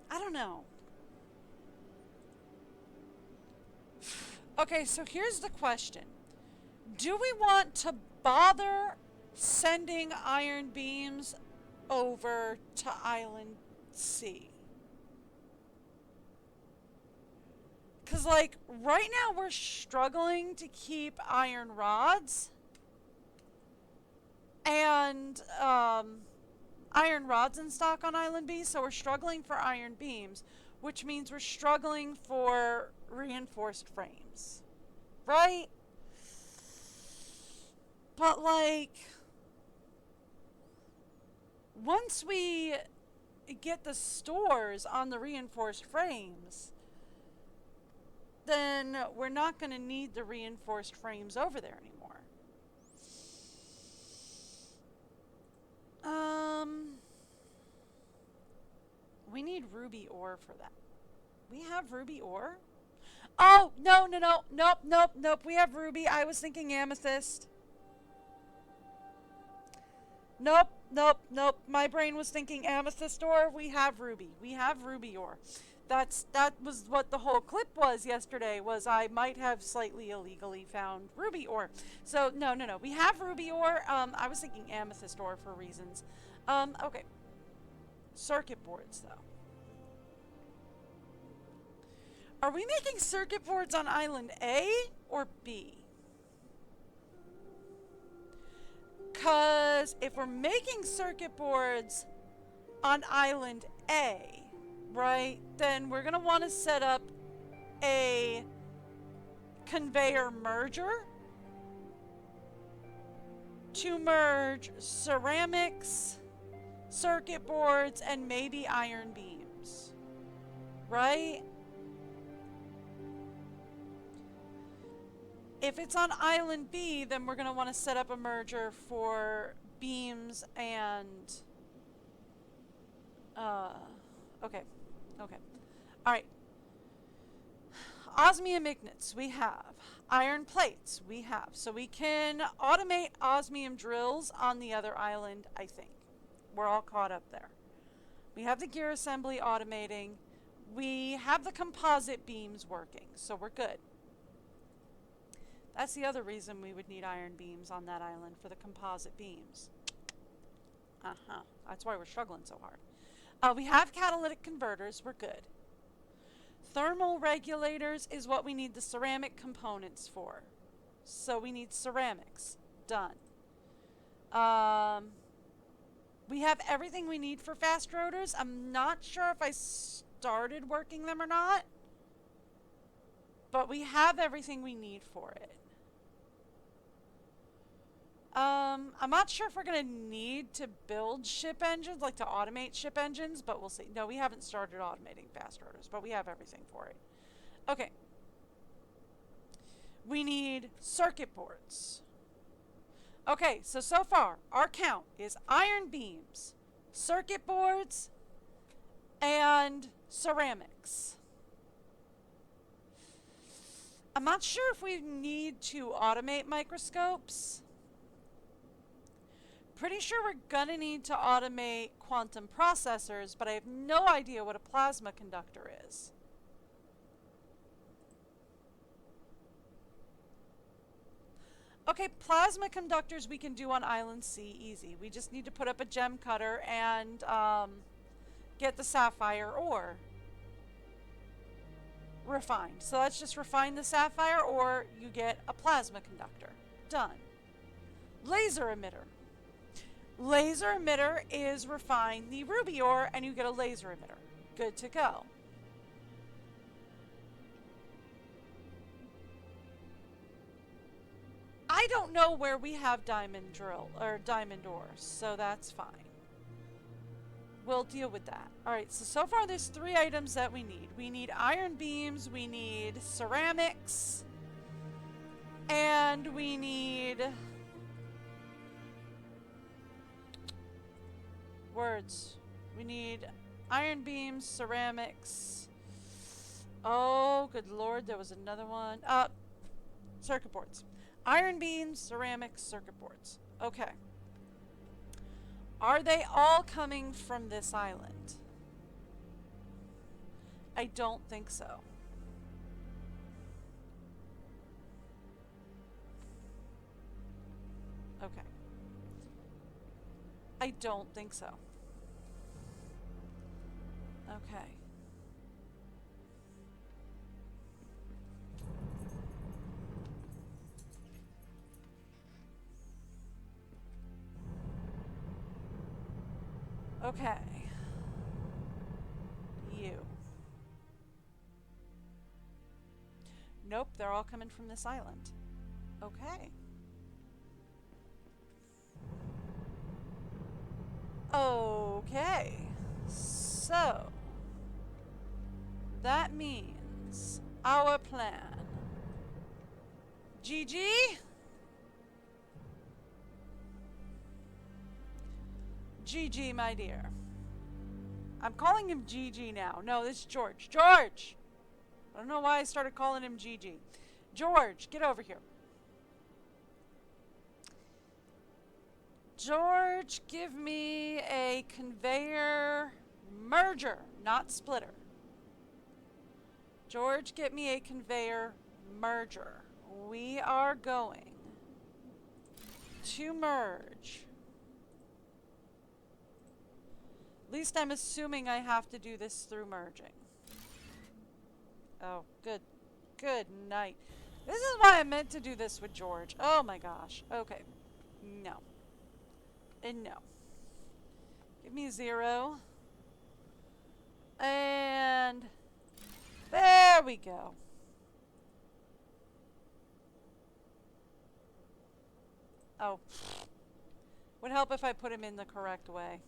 I don't know. Okay, so here's the question. Do we want to bother sending iron beams over to Island C? Because, like, right now we're struggling to keep iron rods. And, iron rods in stock on Island B, so we're struggling for iron beams, which means we're struggling for reinforced frames. Right? But, like, once we get the stores on the reinforced frames, then we're not going to need the reinforced frames over there anymore. We need ruby ore for that. We have ruby ore? Oh, no. Nope. We have ruby. I was thinking amethyst. Nope. My brain was thinking amethyst ore. We have ruby. We have ruby ore. That was what the whole clip was yesterday, was I might have slightly illegally found ruby ore. So, no. We have ruby ore. I was thinking amethyst ore for reasons. Okay. Circuit boards, though. Are we making circuit boards on Island A or B? Because if we're making circuit boards on Island A, right, then we're going to want to set up a conveyor merger to merge ceramics, circuit boards, and maybe iron beams, right? If it's on Island B, then we're going to want to set up a merger for beams and... Okay. Alright. Osmium magnets, we have. Iron plates, we have. So we can automate osmium drills on the other island, I think. We're all caught up there. We have the gear assembly automating. We have the composite beams working, so we're good. That's the other reason we would need iron beams on that island, for the composite beams. That's why we're struggling so hard. We have catalytic converters. We're good. Thermal regulators is what we need the ceramic components for. So we need ceramics. Done. We have everything we need for fast rotors. I'm not sure if I started working them or not. But we have everything we need for it. I'm not sure if we're going to need to build ship engines, like to automate ship engines, but we'll see. No, we haven't started automating fast rotors, but we have everything for it. Okay. We need circuit boards. Okay, so far, our count is iron beams, circuit boards, and ceramics. I'm not sure if we need to automate microscopes. Pretty sure we're gonna need to automate quantum processors, but I have no idea what a plasma conductor is. Okay, plasma conductors we can do on Island C easy. We just need to put up a gem cutter and get the sapphire ore refined. So let's just refine the sapphire ore, you get a plasma conductor. Done. Laser emitter. Laser emitter is refine the ruby ore and you get a laser emitter. Good to go. I don't know where we have diamond drill or diamond ore, so that's fine. We'll deal with that. Alright, so far there's 3 items that we need. We need iron beams, we need ceramics, and we need words. We need iron beams, ceramics. Oh, good lord, there was another one. Circuit boards. Iron beams, ceramics, circuit boards. Okay. Are they all coming from this island? I don't think so. Okay. I don't think so. Okay. Okay. You. Nope, they're all coming from this island. Okay. Okay. So, that means our plan. GG? GG, my dear. I'm calling him GG now. No, this is George. George! I don't know why I started calling him GG. George, get over here. George, give me a conveyor merger, not splitter. George, get me a conveyor merger. We are going to merge. At least I'm assuming I have to do this through merging. Oh, good. Good night. This is why I meant to do this with George. Oh my gosh. Okay. No. And no. Give me 0. And there we go. Oh. Would help if I put him in the correct way.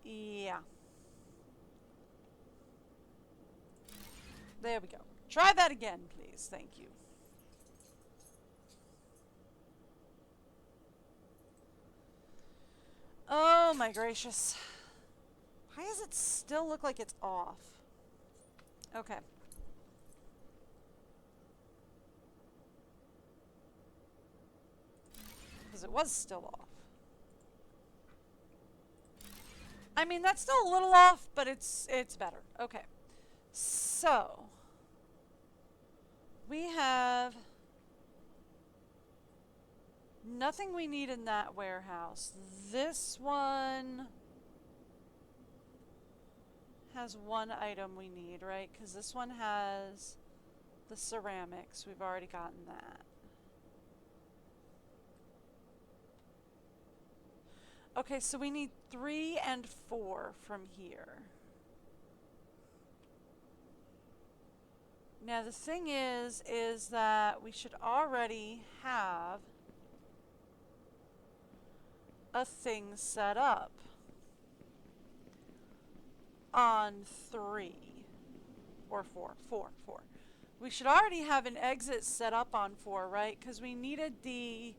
Yeah. There we go. Try that again, please. Thank you. Oh my gracious. Why does it still look like it's off? Okay. Because it was still off. I mean, that's still a little off, but it's better. Okay. So, we have nothing we need in that warehouse. This one has one item we need, right? Because this one has the ceramics. We've already gotten that. Okay, so we need 3 and 4 from here. Now the thing is that we should already have a thing set up on 3 or 4. We should already have an exit set up on 4, right? Because we needed the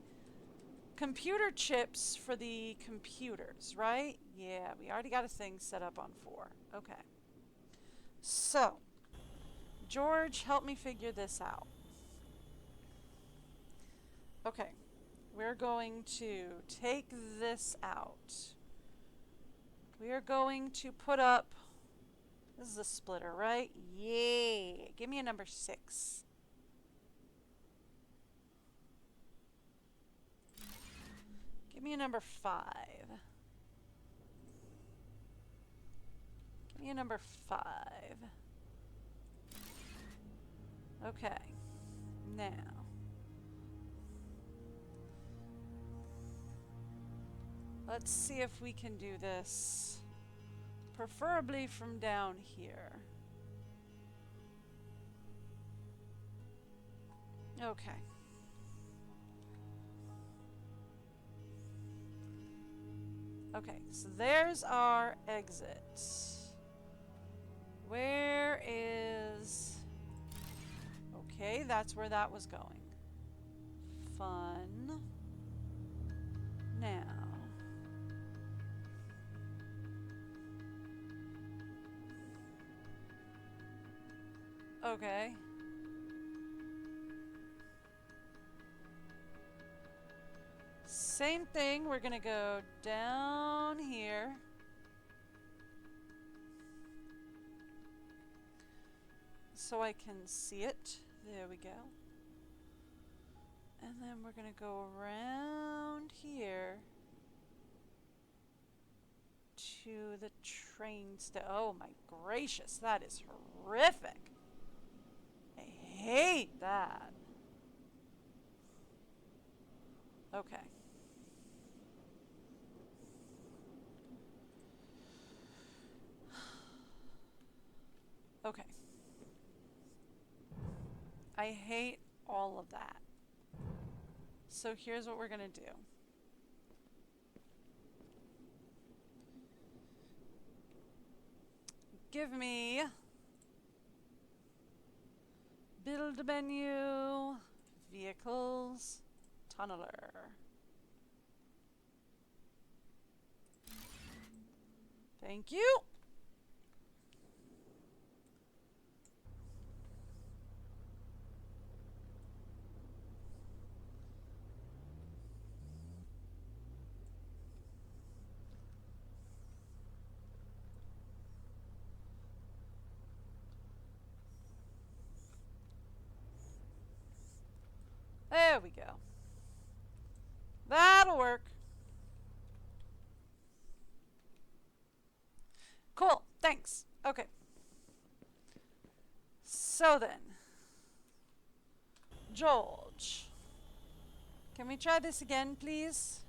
computer chips for the computers, right? Yeah, we already got a thing set up on 4. Okay. So, George, help me figure this out. Okay. We're going to take this out. We are going to put up, this is a splitter, right? Yay! Give me a number 6. Give me a number 5. Give me a number 5. Okay. Now. Let's see if we can do this. Preferably from down here. Okay. Okay, so there's our exit. Where is... Okay, that's where that was going. Fun. Now. Okay. Same thing, we're gonna go down here. So I can see it. There we go. And then we're gonna go around here to the train station. Oh my gracious, that is horrific. I hate that. Okay. Okay. I hate all of that. So here's what we're gonna do. Give me build menu, vehicles, tunneler. Thank you. There we go. That'll work. Cool, thanks. Okay. So then, George, can we try this again, please?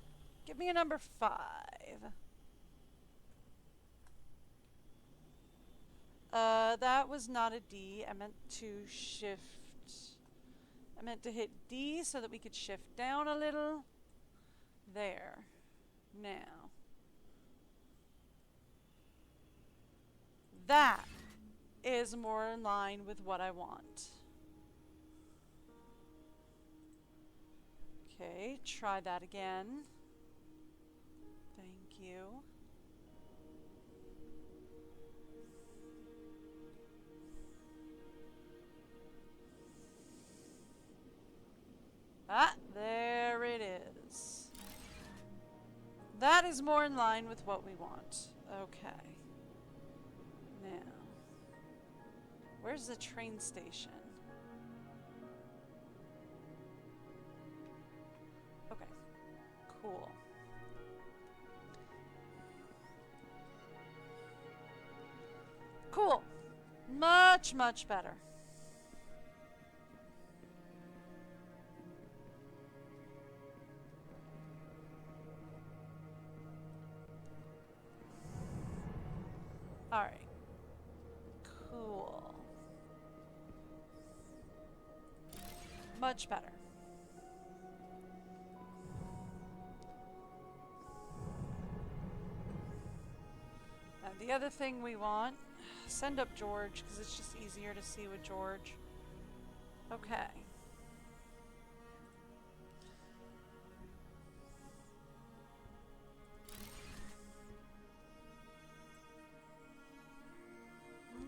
Give me a number 5. That was not a D. I meant to shift. I meant to hit D so that we could shift down a little. There. Now. That is more in line with what I want. Okay, try that again. Thank you. Ah, there it is. That is more in line with what we want. Okay. Now, where's the train station? Okay, cool. Cool. Much, much better. All right. Cool. Much better. And the other thing we want, send up George, because it's just easier to see with George. Okay.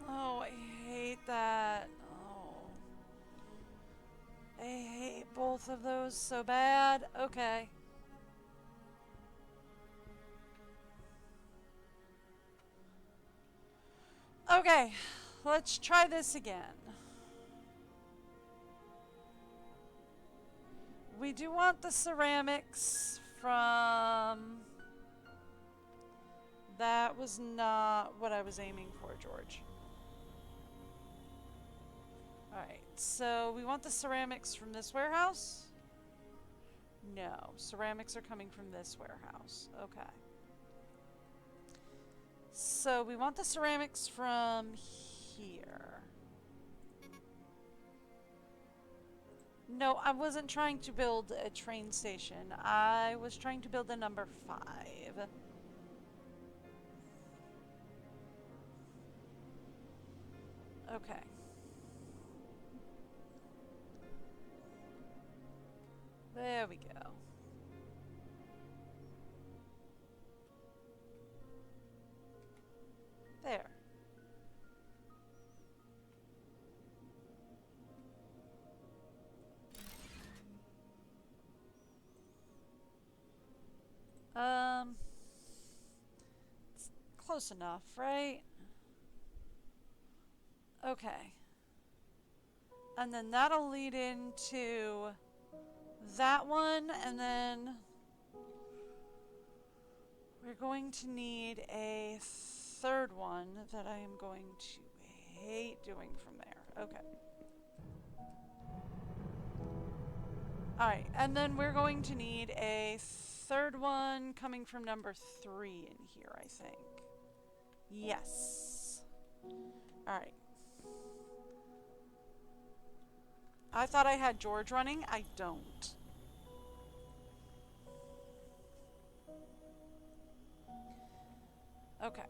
Oh, I hate that. Oh. I hate both of those so bad. Okay. Okay, let's try this again. We do want the ceramics from... That was not what I was aiming for, George. Alright, so we want the ceramics from this warehouse? No, ceramics are coming from this warehouse. Okay. So we want the ceramics from here. No, I wasn't trying to build a train station. I was trying to build a number 5. Okay. There we go. There. It's close enough, right? Okay. And then that'll lead into that one, and then we're going to need a third one that I am going to hate doing from there. Okay. Alright, and then we're going to need a third one coming from number 3 in here, I think. Yes. Alright. I thought I had George running. I don't. Okay.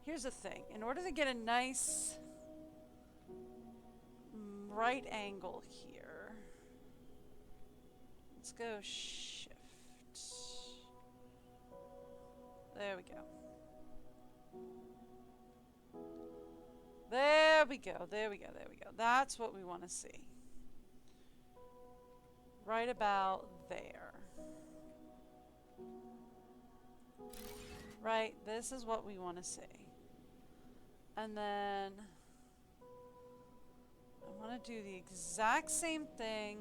Here's the thing. In order to get a nice right angle here, let's go shift. There we go. There we go, there we go, there we go. That's what we want to see. Right about there. Right, this is what we want to see. And then I want to do the exact same thing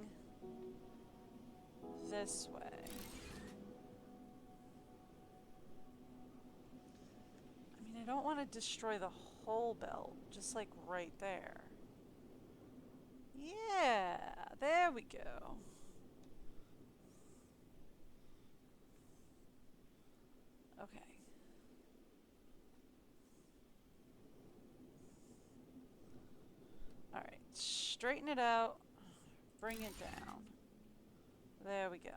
this way. I mean, I don't want to destroy the whole belt, just like right there. Yeah, there we go. Okay. Alright, straighten it out, bring it down. There we go.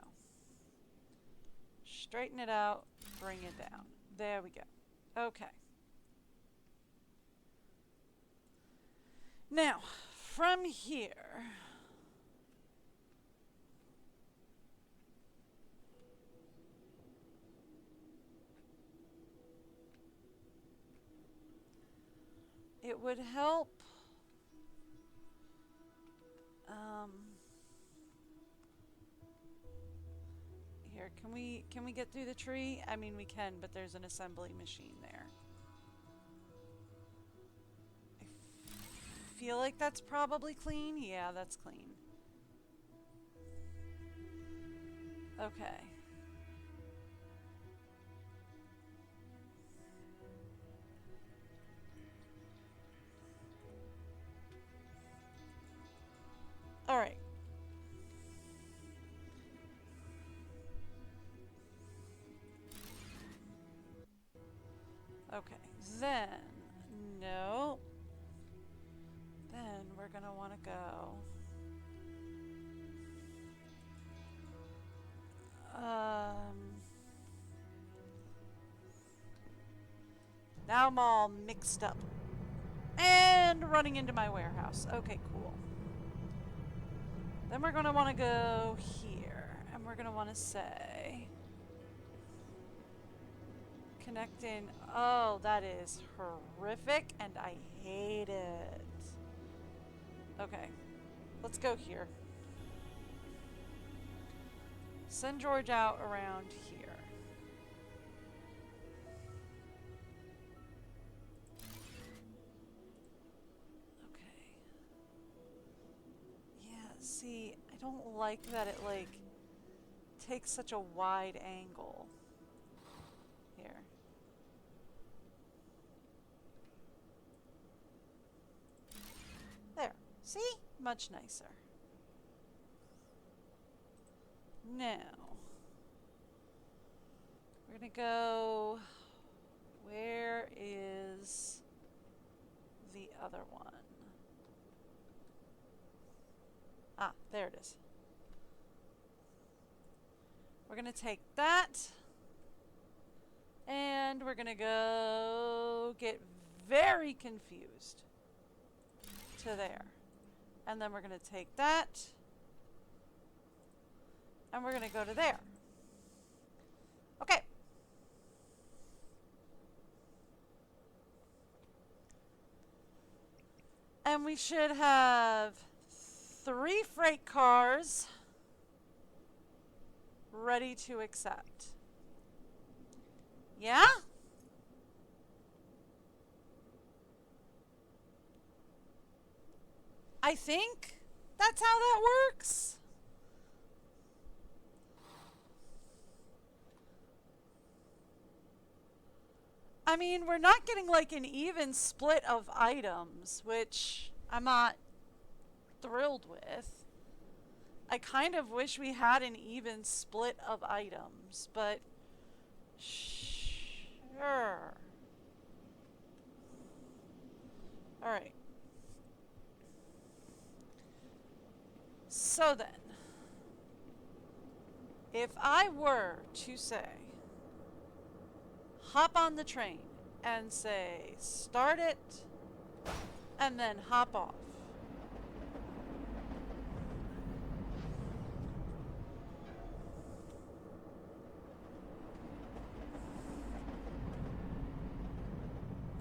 Straighten it out, bring it down. There we go. Okay. Now, from here, it would help. Here, can we get through the tree? I mean, we can, but there's an assembly machine there. I feel like that's probably clean. Yeah, that's clean. Okay. All right. Okay, then No. Then we're gonna want to go. Now I'm all mixed up. And running into my warehouse. Okay, cool. Then we're gonna want to go here. And we're gonna want to say... Connecting. Oh, that is horrific, and I hate it. Okay, let's go here. Send George out around here. Okay. Yeah, see, I don't like that it, like, takes such a wide angle. Here. There. See? Much nicer. Now, we're gonna go... Where is the other one? Ah, there it is. We're gonna take that, and we're gonna go get very confused to there. And then we're gonna take that, and we're gonna go to there. Okay. And we should have 3 freight cars ready to accept. Yeah? I think that's how that works. I mean, we're not getting like an even split of items, which I'm not thrilled with. I kind of wish we had an even split of items, but sure. All right. So then, if I were to say, hop on the train and say, start it, and then hop off.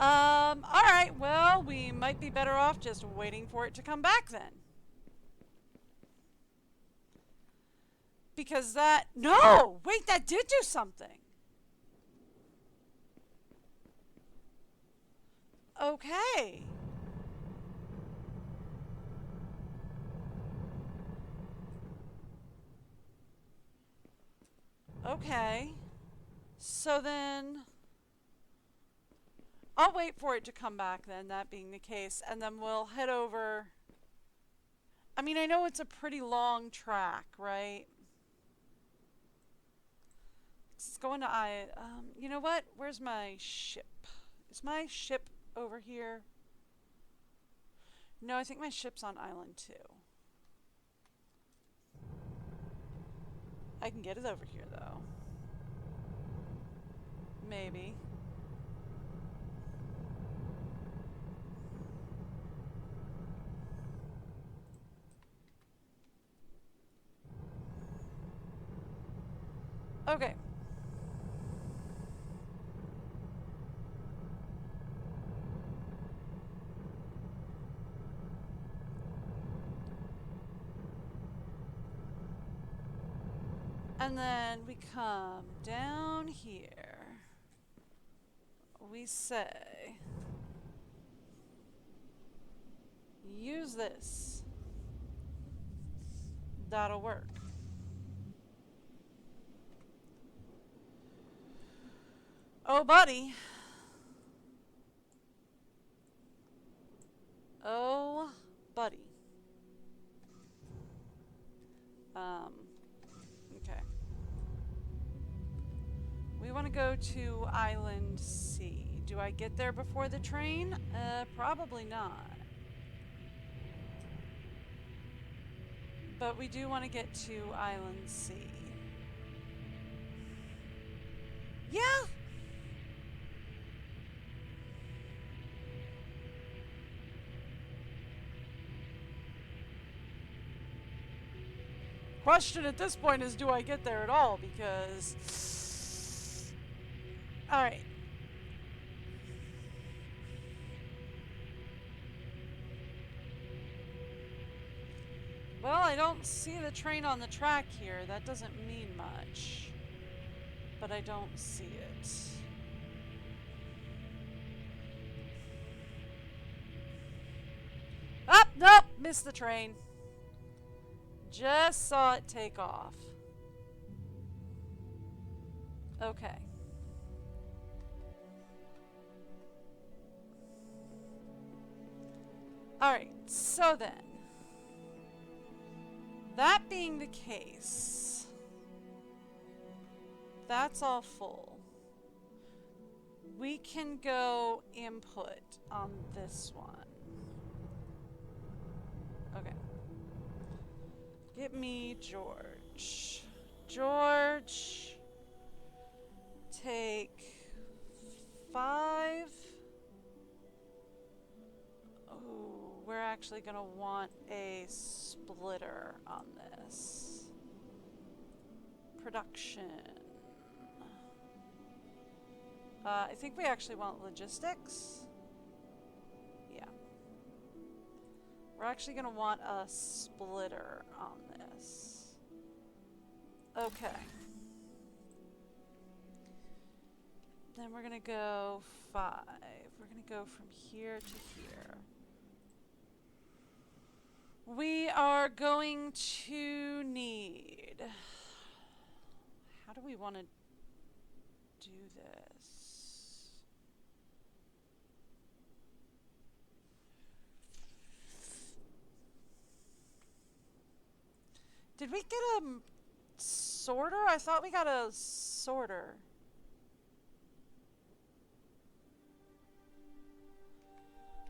Alright, well, we might be better off just waiting for it to come back then. Because that... No! Wait, that did do something! Okay. Okay. So then... I'll wait for it to come back then, that being the case, and then we'll head over... I mean, I know it's a pretty long track, right? It's going to you know what? Where's my ship? Is my ship over here? No, I think my ship's on Island 2. I can get it over here, though. Maybe. Okay. And then we come down here. We say, use this. That'll work. Oh, buddy. Oh, buddy. Okay. We want to go to Island C. Do I get there before the train? Probably not. But we do want to get to Island C. Yeah! Question at this point is, do I get there at all? Because... Alright. Well, I don't see the train on the track here. That doesn't mean much. But I don't see it. Up! Nope! Missed the train. Just saw it take off. Okay. Alright, so then. That being the case, that's all full. We can go input on this one. Okay. Get me George. George, take 5. Oh, we're actually gonna want a splitter on this. Production. I think we actually want logistics. Yeah. We're actually gonna want a splitter on this. Okay. Then we're gonna go 5. We're gonna go from here to here. We are going to need... How do we want to do this? Did we get a sorter? I thought we got a sorter.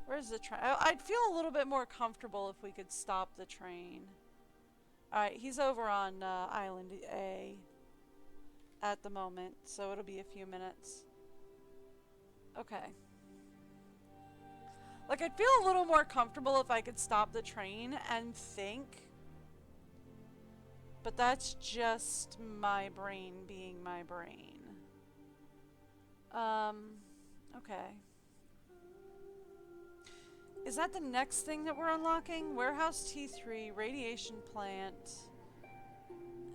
Where's the train? I'd feel a little bit more comfortable if we could stop the train. Alright, he's over on Island A at the moment, so it'll be a few minutes. Okay. Like, I'd feel a little more comfortable if I could stop the train and think. But that's just my brain being my brain. Okay. Is that the next thing that we're unlocking? Warehouse T3, radiation plant,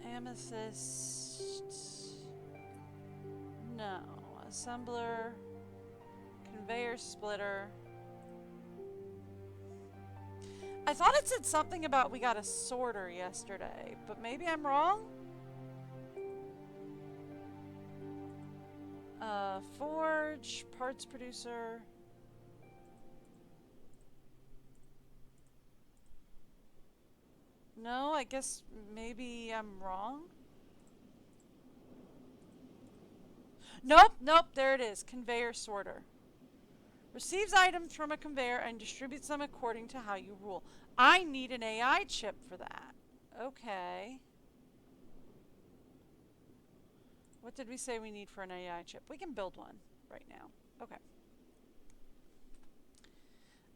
amethyst. No. Assembler, conveyor splitter. I thought it said something about we got a sorter yesterday, but maybe I'm wrong? Forge, parts producer. No, I guess maybe I'm wrong. Nope, nope, there it is. Conveyor sorter. Receives items from a conveyor and distributes them according to how you rule. I need an AI chip for that. Okay. What did we say we need for an AI chip? We can build one right now. Okay.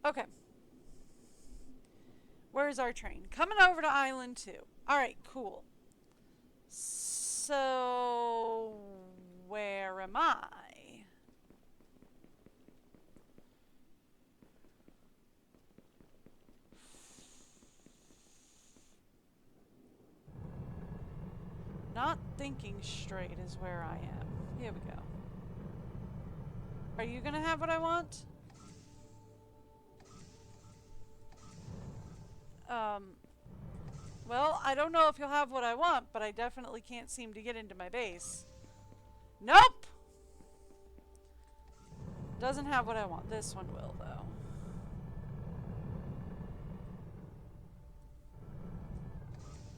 Okay. Where's our train? Coming over to Island 2. Alright, cool. So, where am I? Not thinking straight is where I am. Here we go. Are you gonna have what I want? Well, I don't know if you'll have what I want, but I definitely can't seem to get into my base. Nope! Doesn't have what I want. This one will,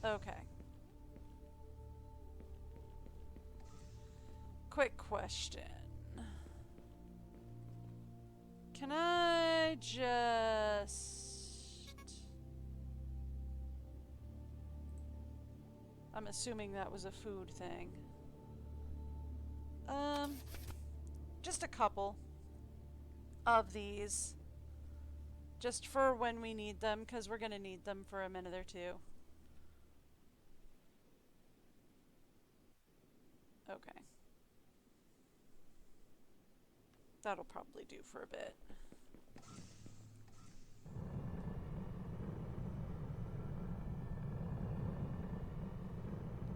though. Okay. Quick question. Can I just... I'm assuming that was a food thing. Just a couple of these. Just for when we need them, because we're going to need them for a minute or two. Okay. That'll probably do for a bit.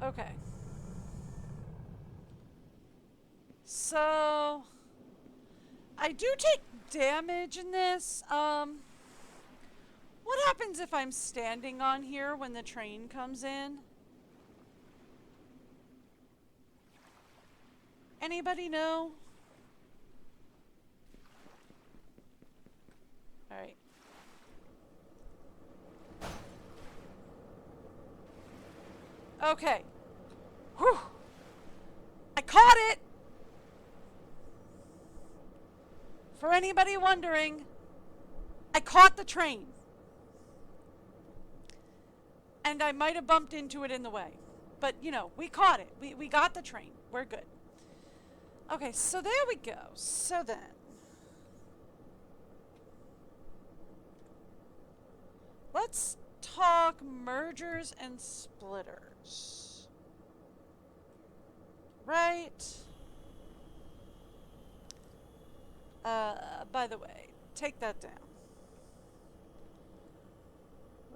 Okay. So, I do take damage in this. What happens if I'm standing on here when the train comes in? Anybody know? Alright. Okay. Whew. I caught it! For anybody wondering, I caught the train. And I might have bumped into it in the way. But, you know, we caught it. We got the train. We're good. Okay, so there we go. So then. Let's talk mergers and splitters. Right? By the way, take that down.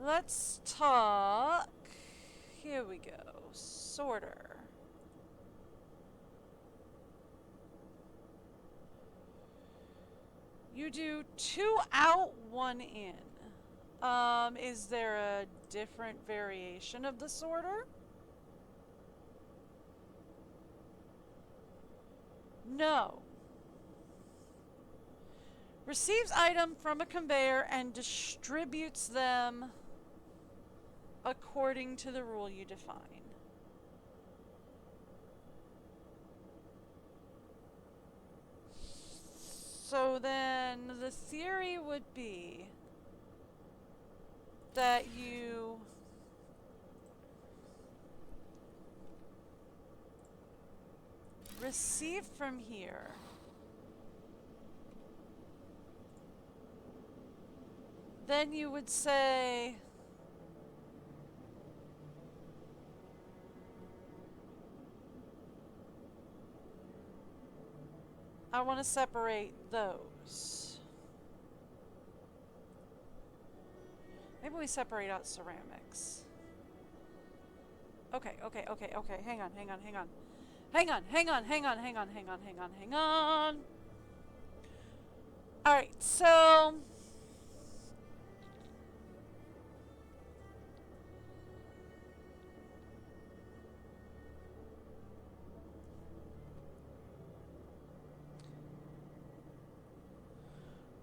Let's talk. Here we go. Sorter. You do 2 out, 1 in. Is there a different variation of the sorter? No. Receives item from a conveyor and distributes them according to the rule you define. So then the theory would be that you receive from here. Then you would say I want to separate those. Maybe we separate out ceramics. Okay. Hang on. Alright, so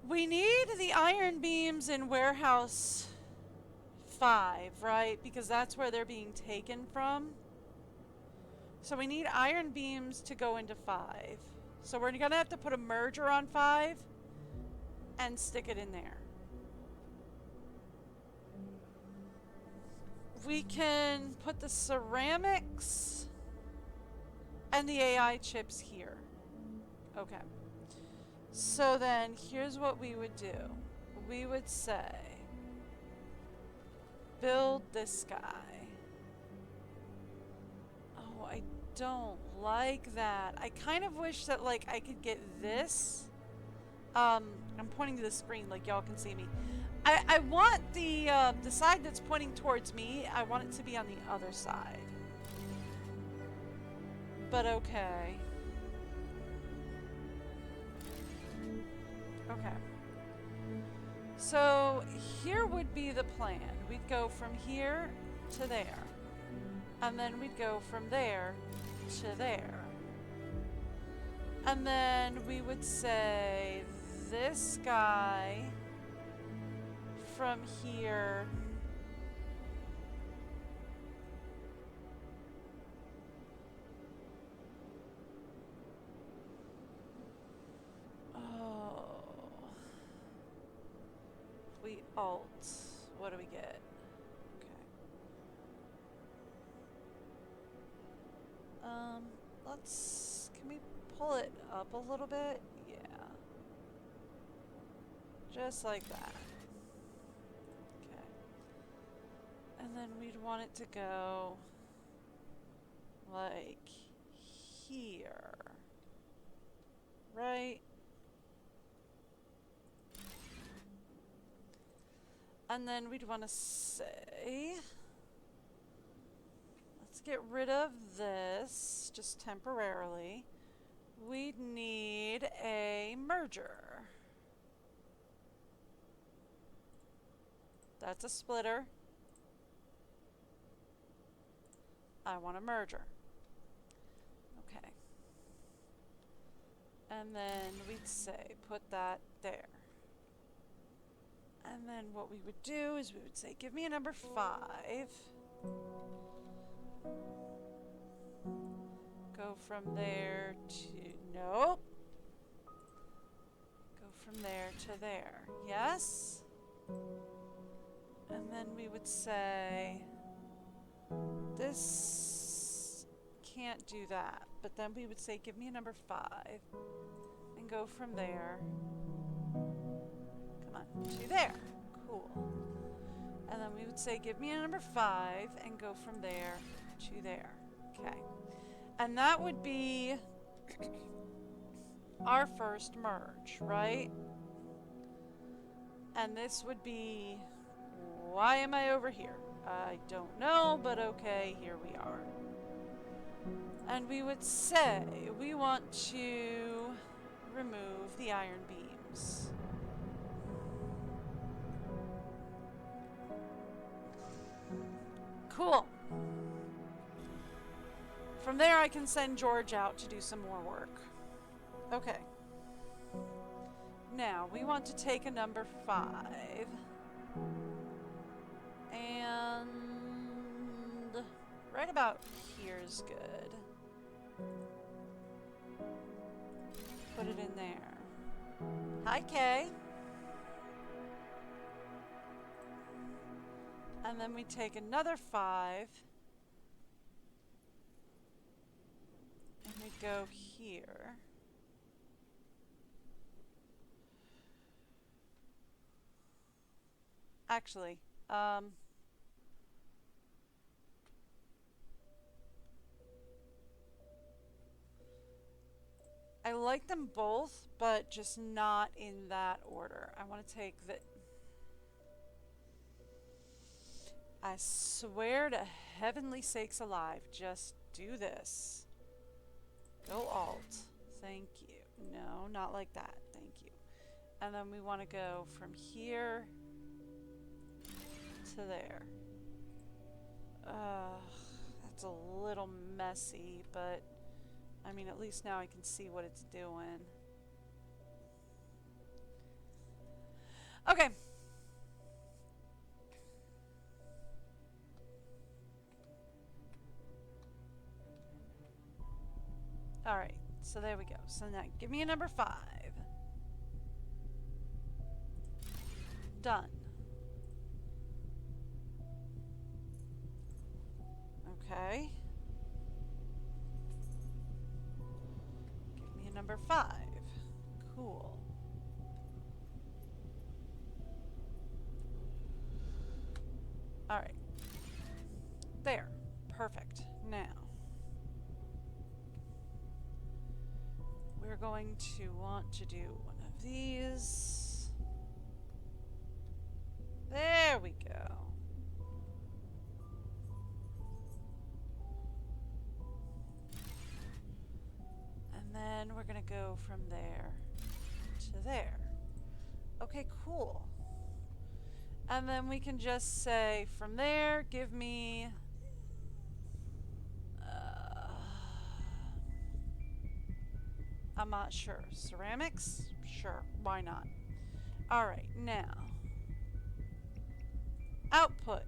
we need the iron beams in warehouse 5, right? Because that's where they're being taken from. So we need iron beams to go into 5. So we're gonna have to put a merger on 5 and stick it in there. We can put the ceramics and the AI chips here. Okay. So then here's what we would do. We would say, build this guy. Oh, I don't like that. I kind of wish that like I could get this. I'm pointing to the screen like y'all can see me. I want the side that's pointing towards me, I want it to be on the other side. But okay. Okay. So here would be the plan. We'd go from here to there. And then we'd go from there to there. And then we would say this guy from here Alt. What do we get? Okay. Can we pull it up a little bit? Yeah. Just like that. Okay. And then we'd want it to go like here. Right? And then we'd want to say, let's get rid of this just temporarily. We'd need a merger. That's a splitter. I want a merger. Okay. And then we'd say, put that there. And then what we would do is we would say, give me a number 5. Go from there to, nope. Go from there to there. Yes? And then we would say, this can't do that. But then we would say, give me a number 5. And go from there. Come on, to there. Cool. And then we would say, give me a number 5. And go from there to there. Okay. And that would be our first merge, right? And this would be, why am I over here? I don't know, but okay, here we are. And we would say we want to remove the iron beams. Cool. From there, I can send George out to do some more work. Okay. Now, we want to take a number 5. And right about here is good. Put it in there. Hi, Kay. And then we take another 5. And we go here. Actually, I like them both, but just not in that order. I want to take the... I swear to heavenly sakes alive, just do this. Go Alt. Thank you. No, not like that. Thank you. And then we want to go from here to there. That's a little messy, but I mean, at least now I can see what it's doing. Okay. All right, so there we go. So now give me a number 5. Done. Okay. Give me a number 5. Cool. All right. There. Perfect. Now, we're going to want to do one of these. There we go. And then we're going to go from there to there. Okay, cool. And then we can just say from there, give me... I'm not sure. Ceramics? Sure, why not? Alright, now. Output.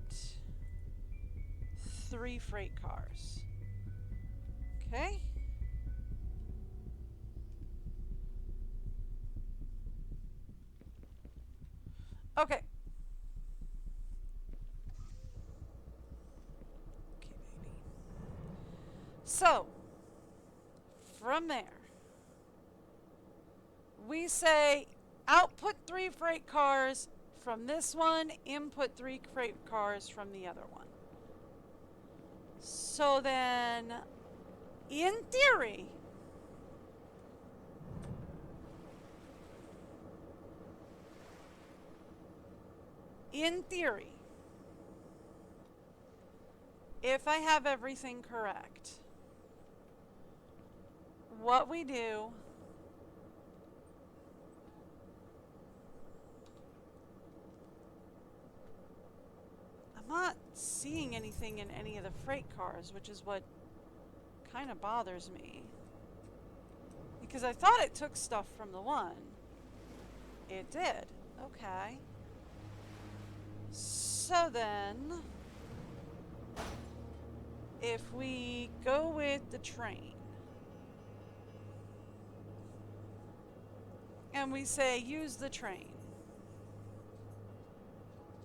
3 freight cars. Okay. Okay. So, from there, we say output 3 freight cars from this one, input 3 freight cars from the other one. So then, in theory, if I have everything correct, what we do I'm not seeing anything in any of the freight cars, which is what kind of bothers me. Because I thought it took stuff from the one. It did. Okay. So then, if we go with the train, and we say use the train.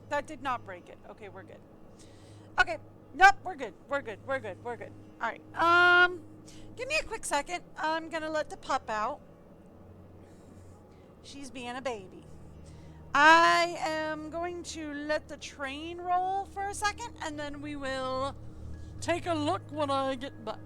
That did not break it. Okay, we're good. Okay, nope, we're good. We're good. We're good. We're good. All right. Give me a quick second. I'm gonna let the pup out. She's being a baby. I am going to let the train roll for a second, and then we will take a look when I get back.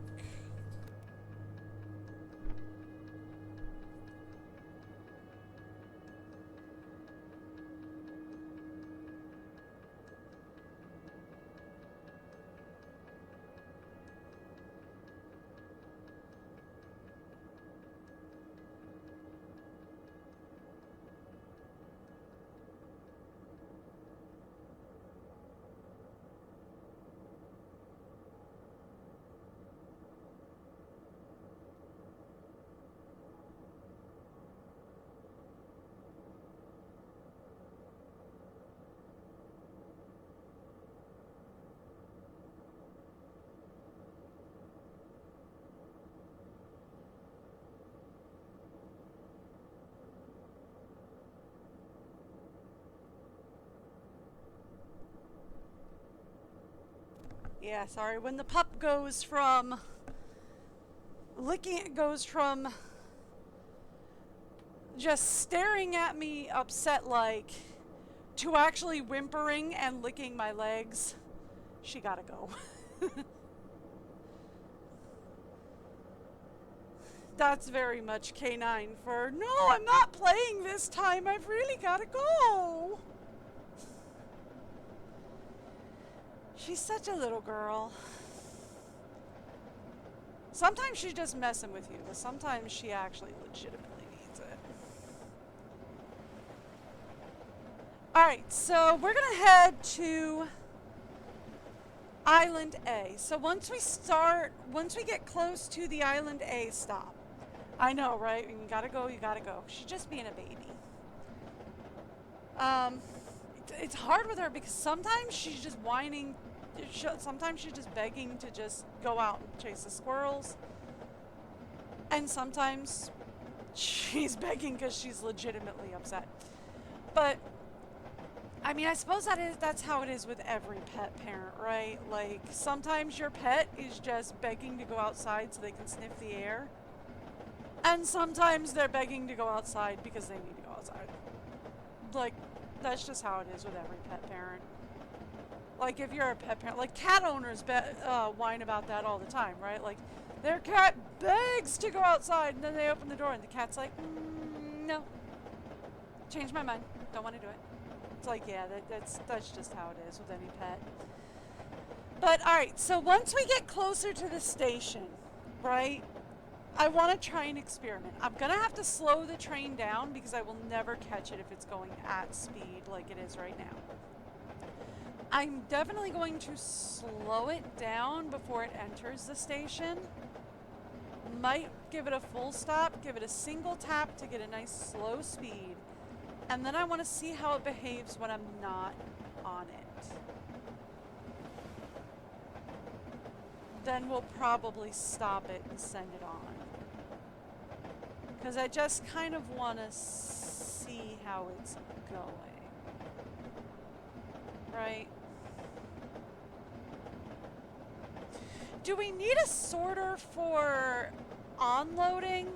Yeah, sorry. When the pup goes from licking, it goes from just staring at me upset like to actually whimpering and licking my legs. She gotta go. That's very much canine for, no, I'm not playing this time. I've really gotta go. She's such a little girl. Sometimes she's just messing with you, but sometimes she actually legitimately needs it. Alright, so we're gonna head to Island A. So once we get close to the Island A stop. I know, right? You gotta go, you gotta go. She's just being a baby. It's hard with her because sometimes she's just whining. Sometimes she's just begging to just go out and chase the squirrels. And sometimes she's begging because she's legitimately upset. But, I mean, I suppose that's how it is with every pet parent, right? Like, sometimes your pet is just begging to go outside so they can sniff the air. And sometimes they're begging to go outside because they need to go outside. Like, that's just how it is with every pet parent. Like, if you're a pet parent, like cat owners whine about that all the time, right? Like, their cat begs to go outside, and then they open the door, and the cat's like, no. Change my mind. Don't want to do it. It's like, yeah, that's just how it is with any pet. But, alright, so once we get closer to the station, right, I want to try an experiment. I'm going to have to slow the train down because I will never catch it if it's going at speed like it is right now. I'm definitely going to slow it down before it enters the station. Might give it a full stop, give it a single tap to get a nice slow speed. And then I want to see how it behaves when I'm not on it. Then we'll probably stop it and send it on. Because I just kind of want to see how it's going. Right? Do we need a sorter for onloading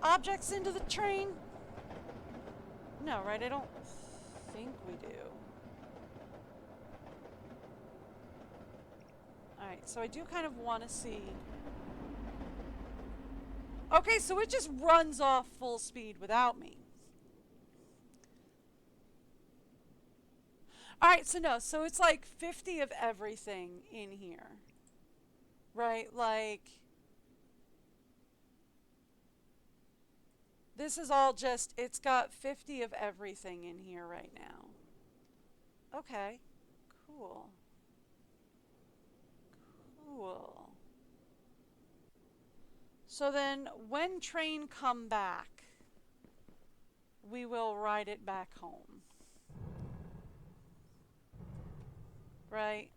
objects into the train? No, right? I don't think we do. Alright, so I do kind of want to see. Okay, so it just runs off full speed without me. Alright, so no, so it's like 50 of everything in here. Right? Like, this is all just, it's got 50 of everything in here right now. Okay, cool. Cool. So then, when train come back, we will ride it back home. Right?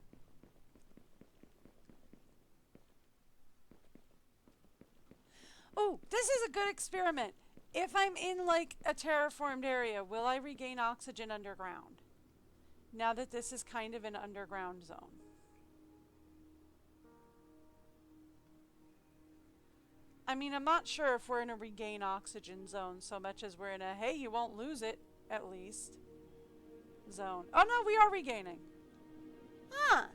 Oh, this is a good experiment. If I'm in like a terraformed area, will I regain oxygen underground? Now that this is kind of an underground zone. I mean, I'm not sure if we're in a regain oxygen zone so much as we're in a, hey, you won't lose it, at least, zone. Oh no, we are regaining. Huh.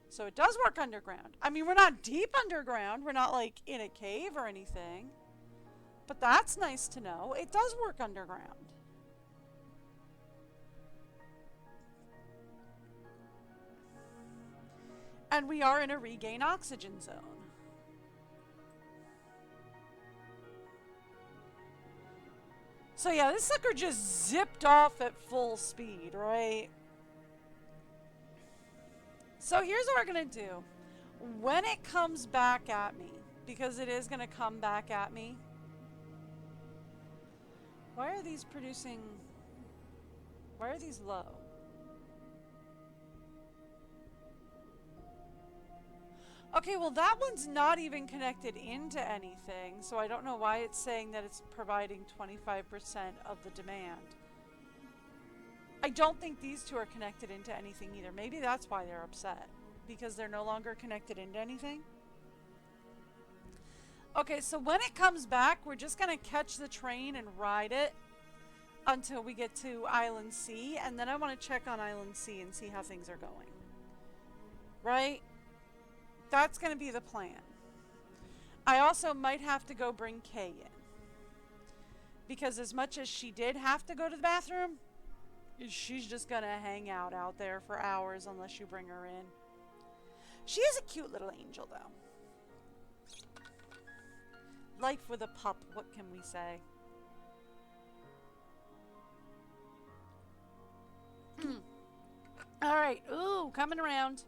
So it does work underground. I mean, we're not deep underground. We're not like in a cave or anything. But that's nice to know. It does work underground. And we are in a regain oxygen zone. So yeah, this sucker just zipped off at full speed, right? So here's what we're going to do. When it comes back at me, because it is going to come back at me. Why are these producing... Why are these low? Okay, well that one's not even connected into anything, so I don't know why it's saying that it's providing 25% of the demand. I don't think these two are connected into anything either. Maybe that's why they're upset. Because they're no longer connected into anything. Okay, so when it comes back, we're just going to catch the train and ride it until we get to Island C. And then I want to check on Island C and see how things are going. Right? That's going to be the plan. I also might have to go bring Kay in. Because as much as she did have to go to the bathroom, she's just going to hang out there for hours unless you bring her in. She is a cute little angel, though. Life with a pup, what can we say? Alright, ooh, coming around.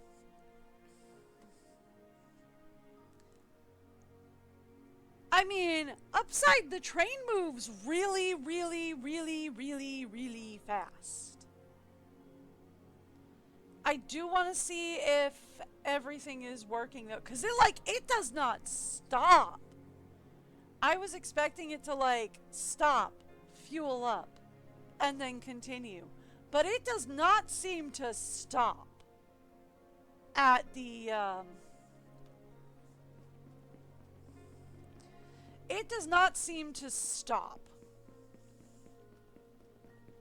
I mean, upside the train moves really, really, really, really, really fast. I do want to see if everything is working though, because it does not stop. I was expecting it to like stop, fuel up, and then continue. But it does not seem to stop at the, it does not seem to stop.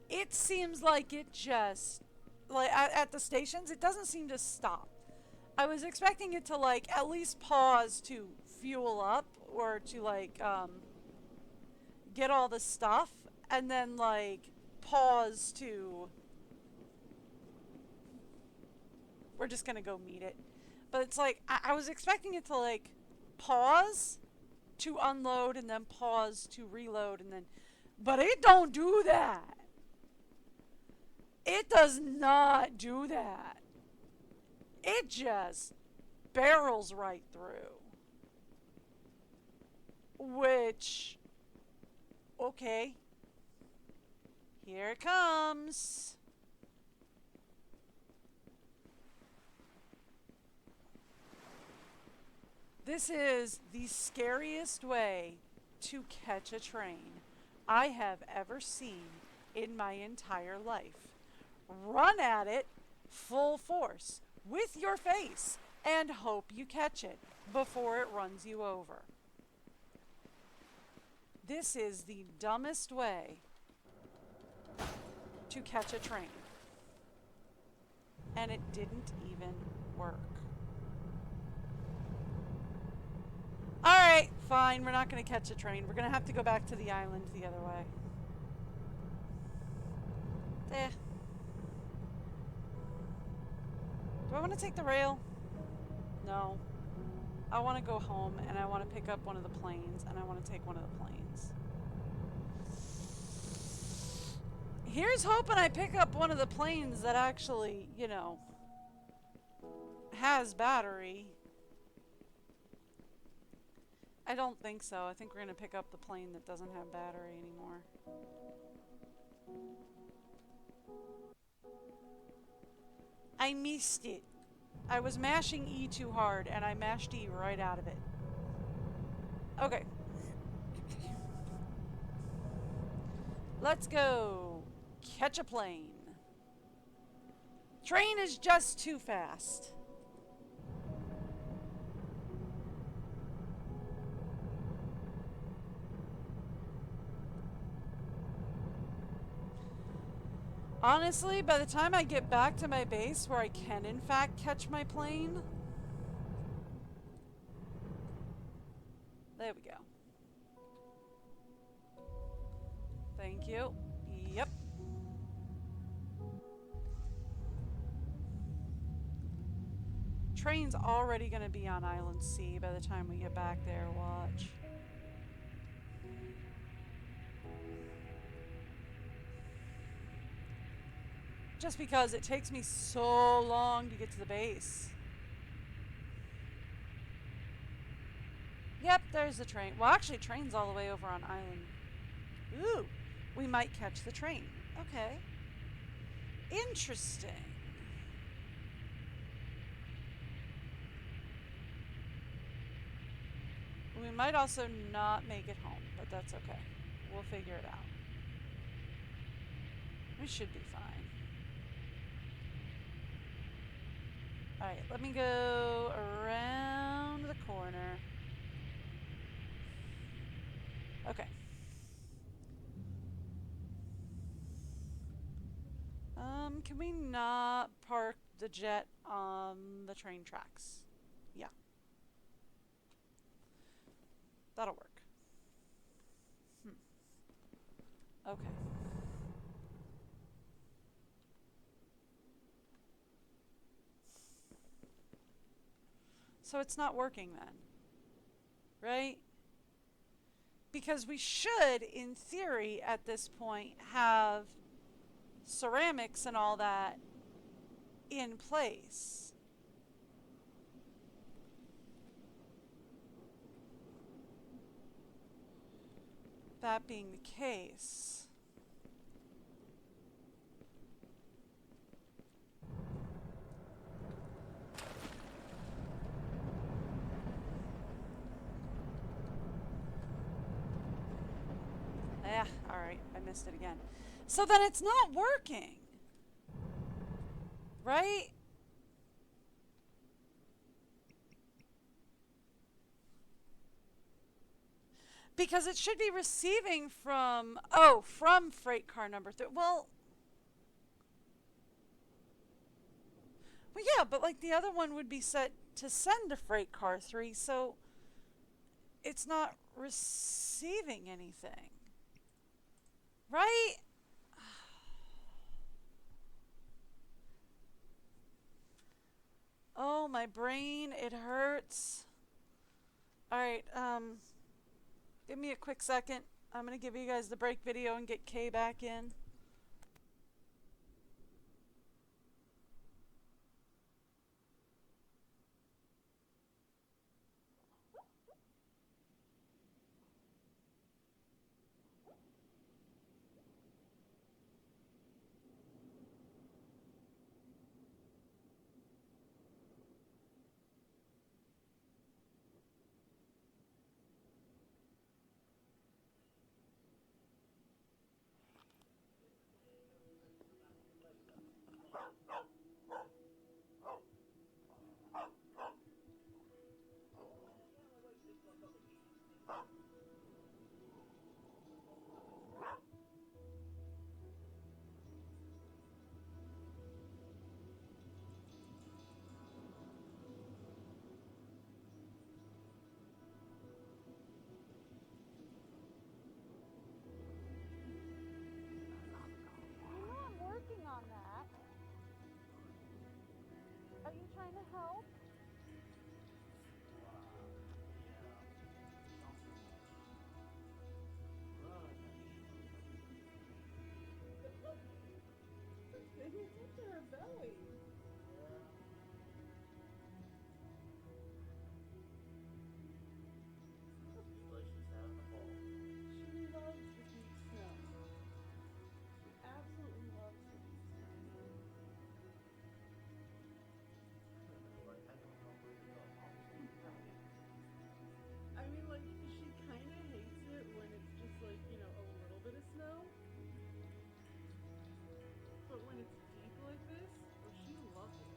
It seems like it just, like at the stations, it doesn't seem to stop. I was expecting it to like at least pause to fuel up or to like get all the stuff and then like pause to, we're just gonna go meet it. But it's like, I was expecting it to like pause to unload and then pause to reload and then, but it don't do that. It does not do that. It just barrels right through. Which, okay. Here it comes. This is the scariest way to catch a train I have ever seen in my entire life. Run at it full force. with your face and hope you catch it before it runs you over. This is the dumbest way to catch a train. And it didn't even work. Alright, fine, we're not going to catch a train. We're going to have to go back to the island the other way. Do I want to take the rail? No. I want to go home and I want to pick up one of the planes and I want to take one of the planes. Here's hoping I pick up one of the planes that actually, you know, has battery. I don't think so. I think we're going to pick up the plane that doesn't have battery anymore. I missed it. I was mashing E too hard and I mashed E right out of it. Okay. Let's go. Catch a plane. Train is just too fast. Honestly, by the time I get back to my base where I can in fact catch my plane. There we go. Thank you. Yep. Train's already going to be on Island C by the time we get back there. Watch. Just because it takes me so long to get to the base. Yep, there's the train. Well, actually, train's all the way over on Island. Ooh, we might catch the train. Okay. Interesting. We might also not make it home, but that's okay. We'll figure it out. We should be fine. Alright, let me go around the corner. Okay. Can we not park the jet on the train tracks? Yeah. That'll work. Okay. So it's not working then, right? Because we should, in theory, at this point, have ceramics and all that in place. That being the case, alright, I missed it again. So then it's not working, right? Because it should be receiving from, from freight car number 3. Well, yeah, but like the other one would be set to send to freight car 3, so it's not receiving anything. Right? Oh, my brain, it hurts. Alright, give me a quick second. I'm going to give you guys the break video and get Kay back in. kind of help? Maybe it's up to her belly. She loves the deep snow. She absolutely loves the deep snow. I mean, like, she kind of hates it when it's just like, you know, a little bit of snow. But when it's deep like this, oh, she loves it.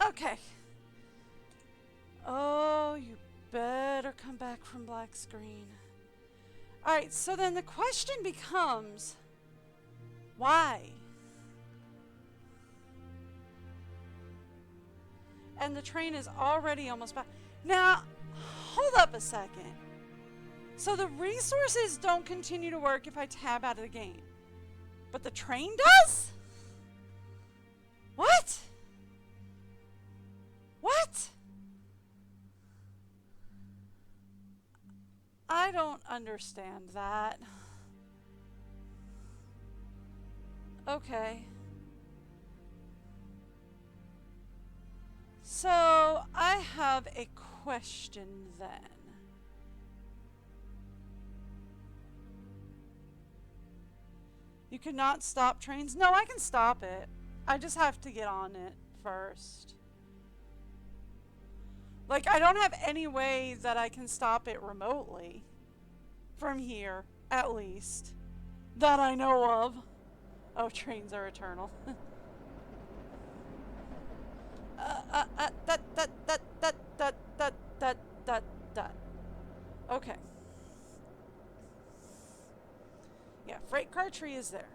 Okay. Oh, you better come back from black screen. Alright, so then the question becomes, why? And the train is already almost back. Now, hold up a second. So the resources don't continue to work if I tab out of the game. But the train does? What? What? I don't understand that. Okay. So, I have a question then. You cannot stop trains? No, I can stop it. I just have to get on it first. Like, I don't have any way that I can stop it remotely. From here, at least. That I know of. Oh, trains are eternal. Okay. Yeah, freight car tree is there.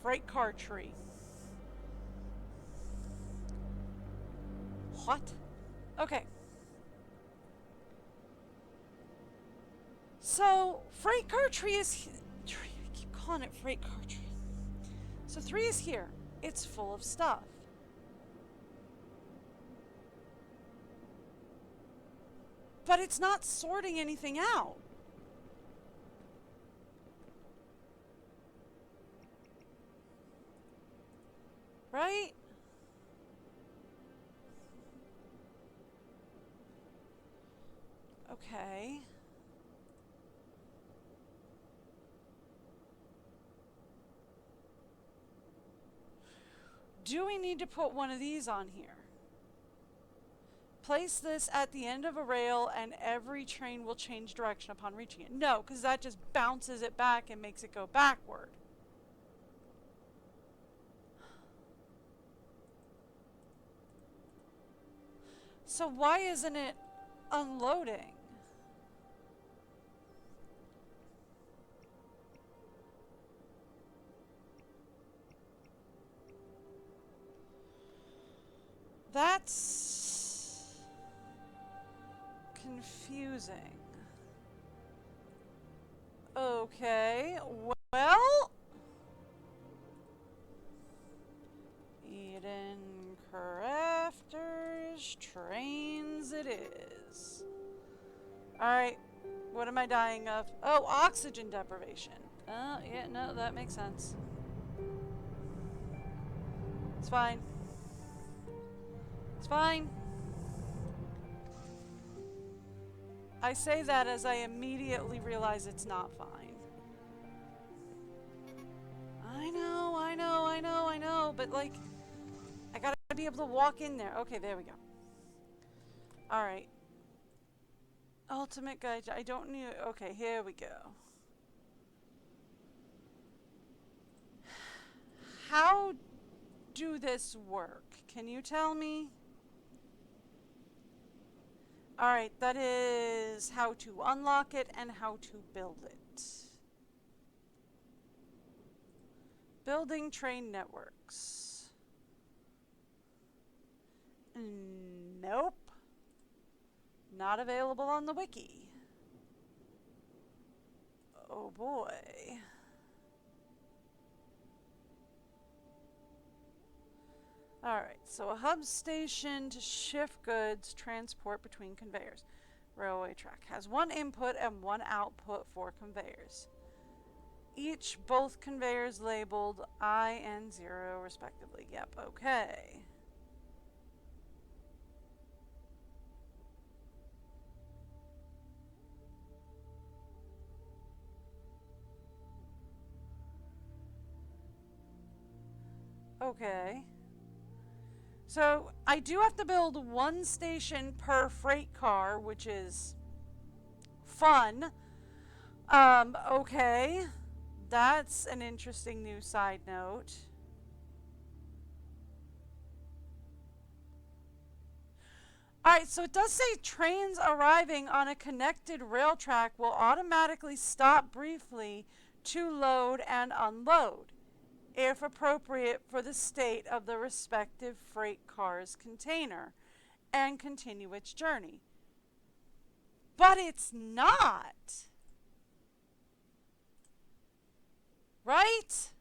Freight car tree. What? Okay. So, freight car tree is... I keep calling it freight car tree. So 3 is here. It's full of stuff. But it's not sorting anything out. Right? Okay. Do we need to put one of these on here? Place this at the end of a rail and every train will change direction upon reaching it. No, because that just bounces it back and makes it go backward. So why isn't it unloading? That's confusing. Okay, well... Eden Crafters Trains it is. Alright, what am I dying of? Oh, oxygen deprivation. Oh, yeah, no, that makes sense. It's fine. It's fine. I say that as I immediately realize it's not fine. I know, but like, I gotta be able to walk in there. Okay, there we go. Alright. Ultimate guide, I don't need, okay, here we go. How do this work? Can you tell me? Alright, that is how to unlock it and how to build it. Building train networks. Nope. Not available on the wiki. Oh boy. Alright, so a hub station to shift goods transport between conveyors. Railway track has one input and one output for conveyors. Both conveyors labeled I and 0 respectively. Yep, okay. Okay. So, I do have to build one station per freight car, which is fun. Okay. That's an interesting new side note. Alright, so it does say trains arriving on a connected rail track will automatically stop briefly to load and unload, if appropriate for the state of the respective freight car's container, and continue its journey. But it's not! Right?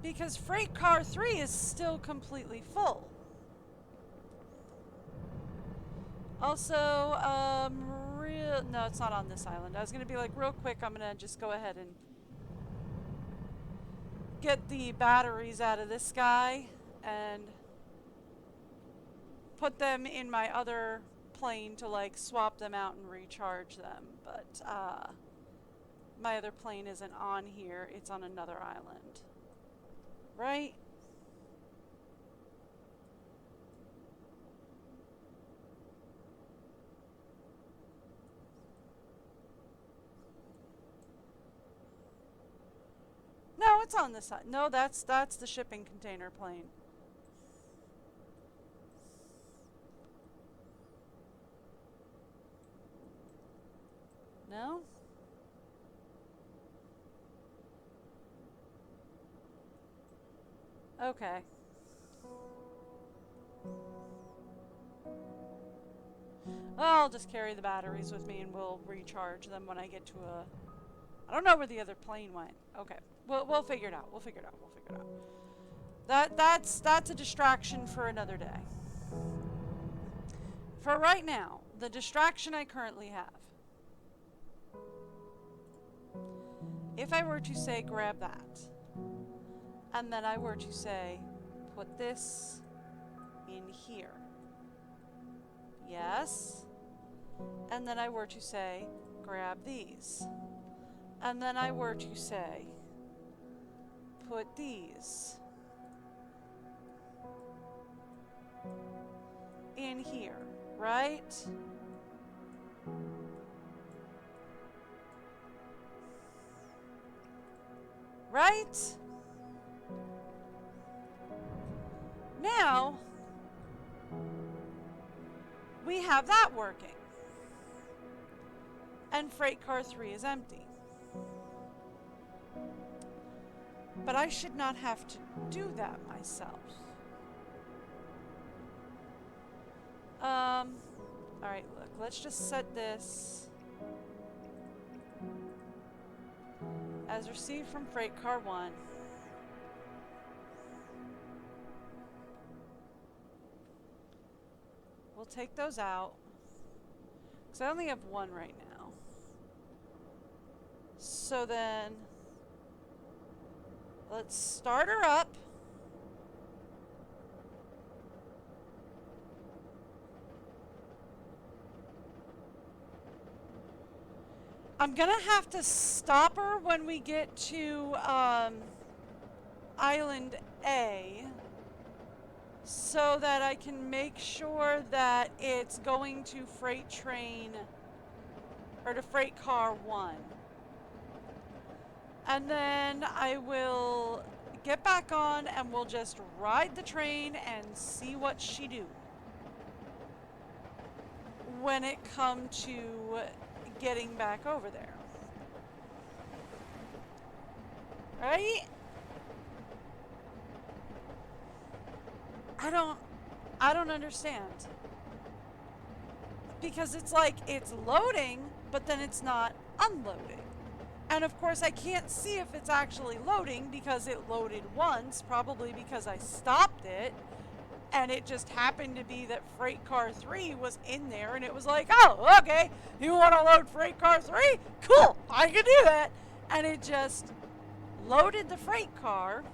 Because Freight Car 3 is still completely full. Also, no, it's not on this island. I was gonna be like, real quick, I'm gonna just go ahead and get the batteries out of this guy and put them in my other plane to like swap them out and recharge them. But my other plane isn't on here, it's on another island. Right? No, it's on this side. No, that's the shipping container plane. No? Okay. I'll just carry the batteries with me and we'll recharge them when I get to a... I don't know where the other plane went. Okay. We'll figure it out. We'll figure it out. That's a distraction for another day. For right now, the distraction I currently have. If I were to say grab that, and then I were to say put this in here. Yes. And then I were to say grab these. And then I were to say put these in here, right? Right? Now, we have that working. And Freight Car 3 is empty. But I should not have to do that myself. Alright, look, let's just set this as received from Freight Car 1. We'll take those out, because I only have one right now. So then, let's start her up. I'm gonna have to stop her when we get to Island A, so that I can make sure that it's going to Freight Train, or to Freight Car 1. And then I will get back on and we'll just ride the train and see what she do when it come to getting back over there. Right? I don't understand. Because it's like it's loading, but then it's not unloading. And of course I can't see if it's actually loading because it loaded once, probably because I stopped it. And it just happened to be that Freight Car 3 was in there, and it was like, oh, okay, you want to load Freight Car 3? Cool, I can do that. And it just loaded the freight car.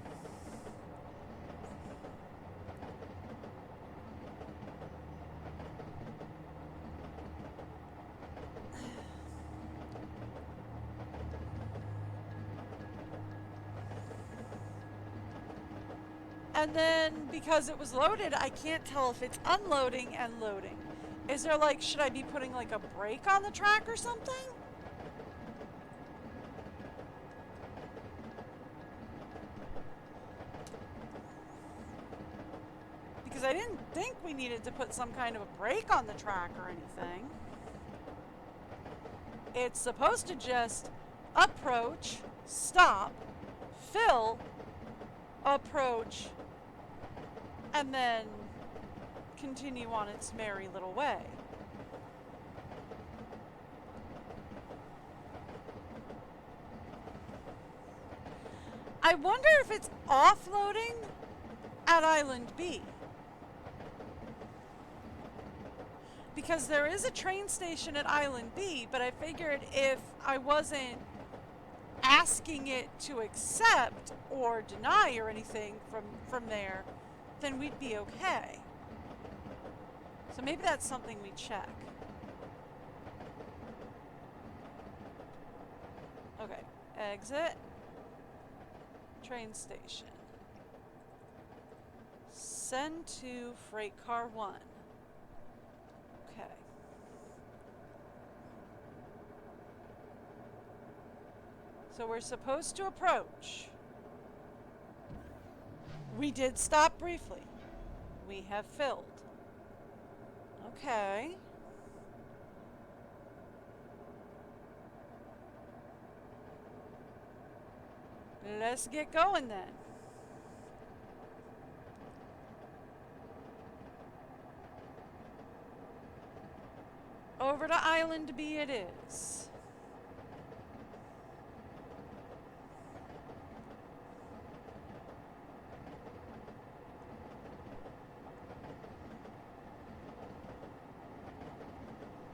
And then, because it was loaded, I can't tell if it's unloading and loading. Is there like, should I be putting like a brake on the track or something? Because I didn't think we needed to put some kind of a brake on the track or anything. It's supposed to just approach, stop, fill, approach, and then continue on its merry little way. I wonder if it's offloading at Island B. Because there is a train station at Island B, but I figured if I wasn't asking it to accept or deny or anything from there, then we'd be okay. So maybe that's something we check. Okay, exit. Train station. Send to Freight Car 1. Okay. So we're supposed to approach. We did stop briefly. We have filled. Okay. Let's get going then. Over to Island B it is.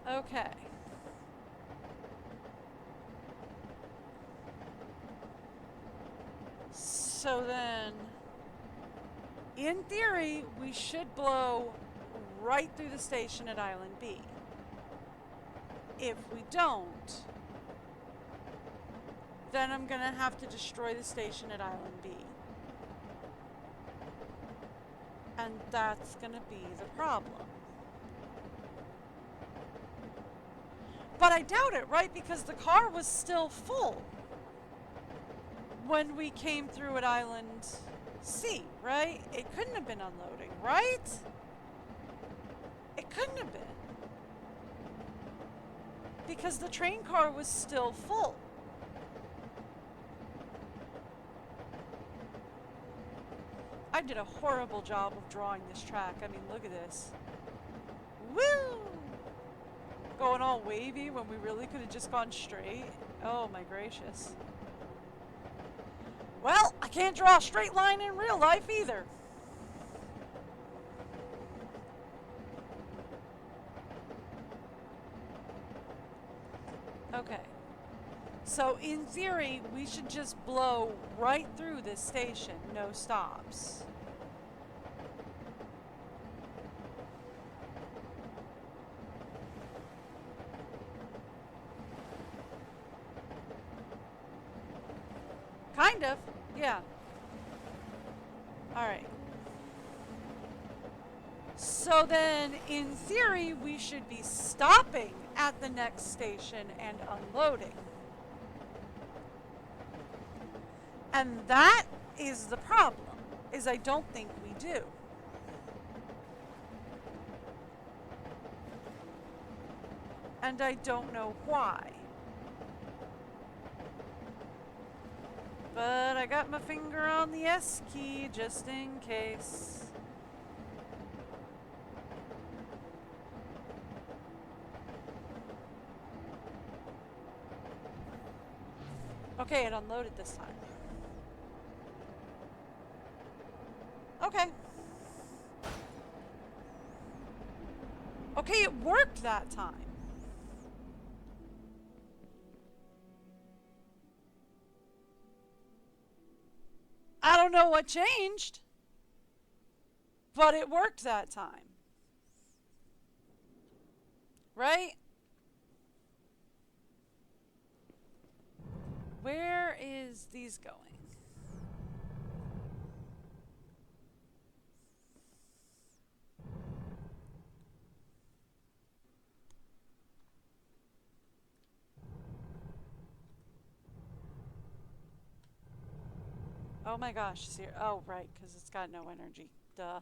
Okay. So then, in theory, we should blow right through the station at Island B. If we don't, then I'm gonna have to destroy the station at Island B. And that's gonna be the problem. But I doubt it, right? Because the car was still full when we came through at Island C, right? It couldn't have been unloading, right? It couldn't have been. Because the train car was still full. did a horrible job of drawing this track. I mean, look at this. Woo! Going all wavy when we really could have just gone straight. Oh my gracious. Well, I can't draw a straight line in real life either. Okay. So in theory, we should just blow right through this station, no stops. Kind of, yeah. Alright. So then, in theory, we should be stopping at the next station and unloading. And that is the problem, is I don't think we do. And I don't know why. But I got my finger on the S key just in case. Okay, it unloaded this time. Okay. Okay, it worked that time. I don't know what changed, but it worked that time. Right? Where is these going? Oh my gosh, oh right, because it's got no energy. Duh.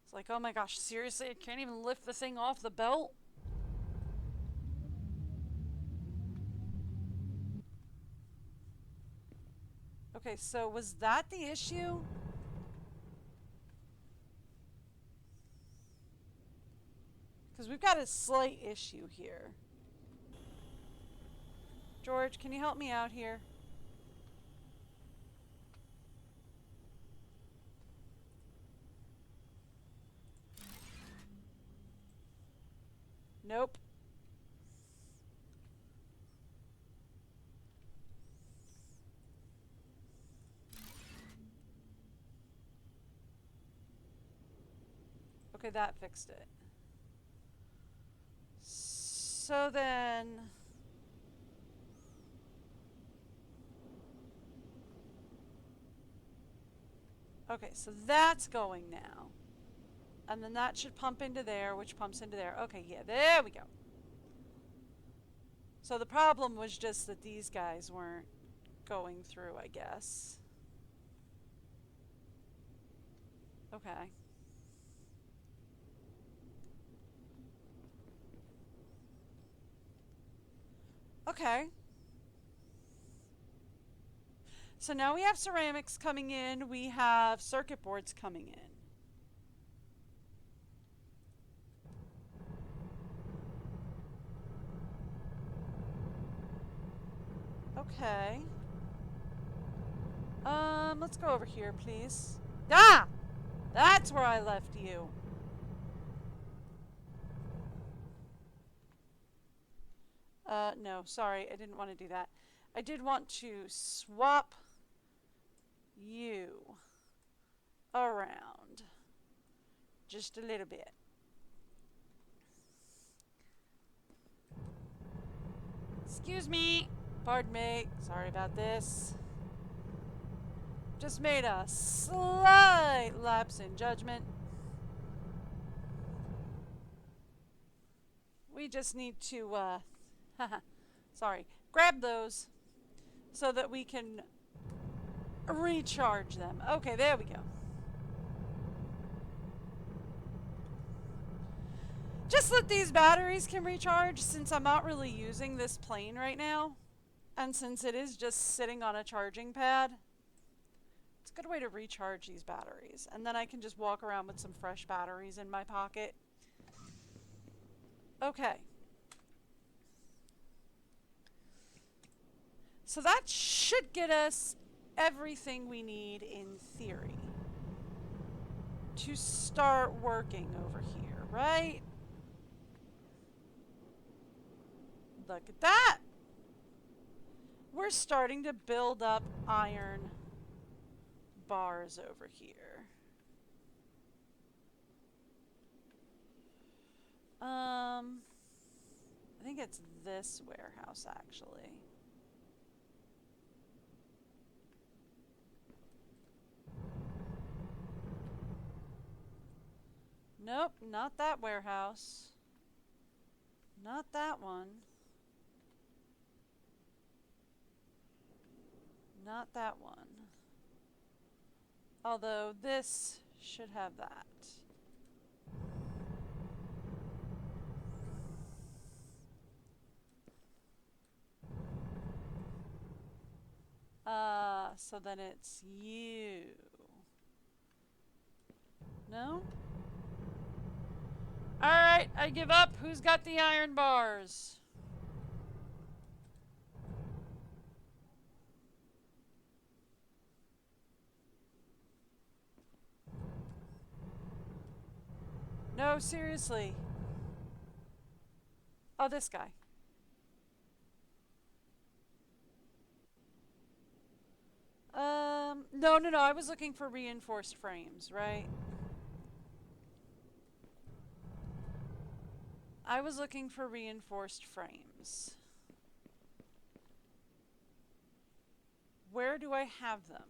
It's like, oh my gosh, seriously? I can't even lift the thing off the belt? Okay, so was that the issue? Because we've got a slight issue here. George, can you help me out here? Nope. Okay, that fixed it. So then... Okay, so that's going now. And then that should pump into there, which pumps into there. Okay, yeah, there we go. So the problem was just that these guys weren't going through, I guess. Okay. Okay. So now we have ceramics coming in, we have circuit boards coming in. Okay. Let's go over here, please. Ah! That's where I left you. No, sorry, I didn't want to do that. I did want to swap you around just a little bit. Excuse me. Pardon me. Sorry about this. Just made a slight lapse in judgment. We just need to, sorry, grab those so that we can recharge them. Okay, there we go. Just that these batteries can recharge since I'm not really using this plane right now. And since it is just sitting on a charging pad, it's Good way to recharge these batteries. And then I can just walk around with some fresh batteries in my pocket. Okay. So that should get us everything we need in theory to start working over here, right? Look at that. We're starting to build up iron bars over here. I think it's this warehouse actually. Nope, not that warehouse. Not that one. Not that one. Although this should have that. So then it's you. No? Alright, I give up. Who's got the iron bars? No, seriously. Oh, this guy. No, I was looking for reinforced frames, right? I was looking for reinforced frames. Where do I have them?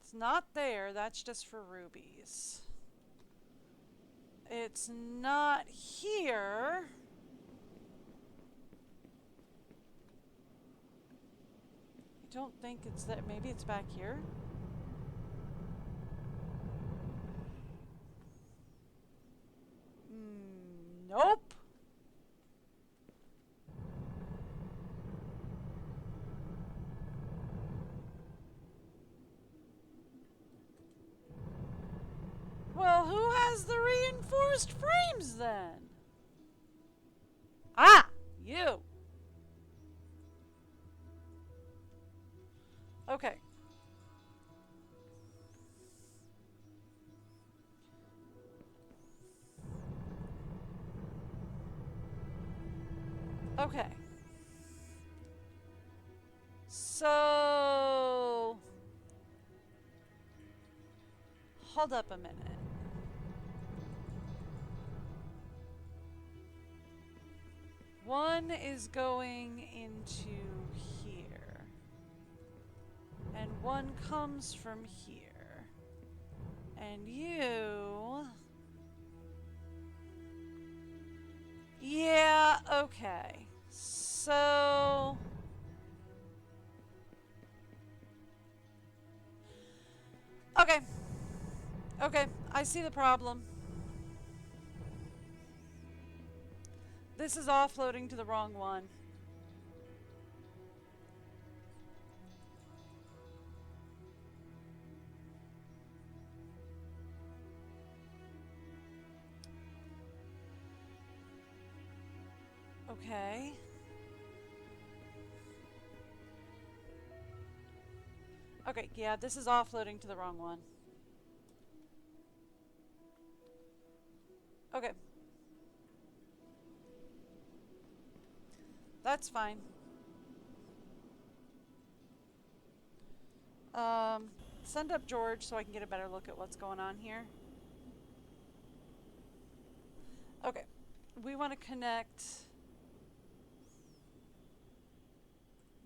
It's not there, that's just for rubies. It's not here. I don't think it's that. Maybe it's back here. Nope. Well, who has the reinforced frames then? Ah, you. Okay. Okay. So, hold up a minute. One is going into here. And one comes from here. And you... Yeah, okay. So... Okay. Okay, I see the problem. This is offloading to the wrong one. Okay. Okay, yeah, this is offloading to the wrong one. Okay. That's fine. Send up George so I can get a better look at what's going on here. Okay. We want to connect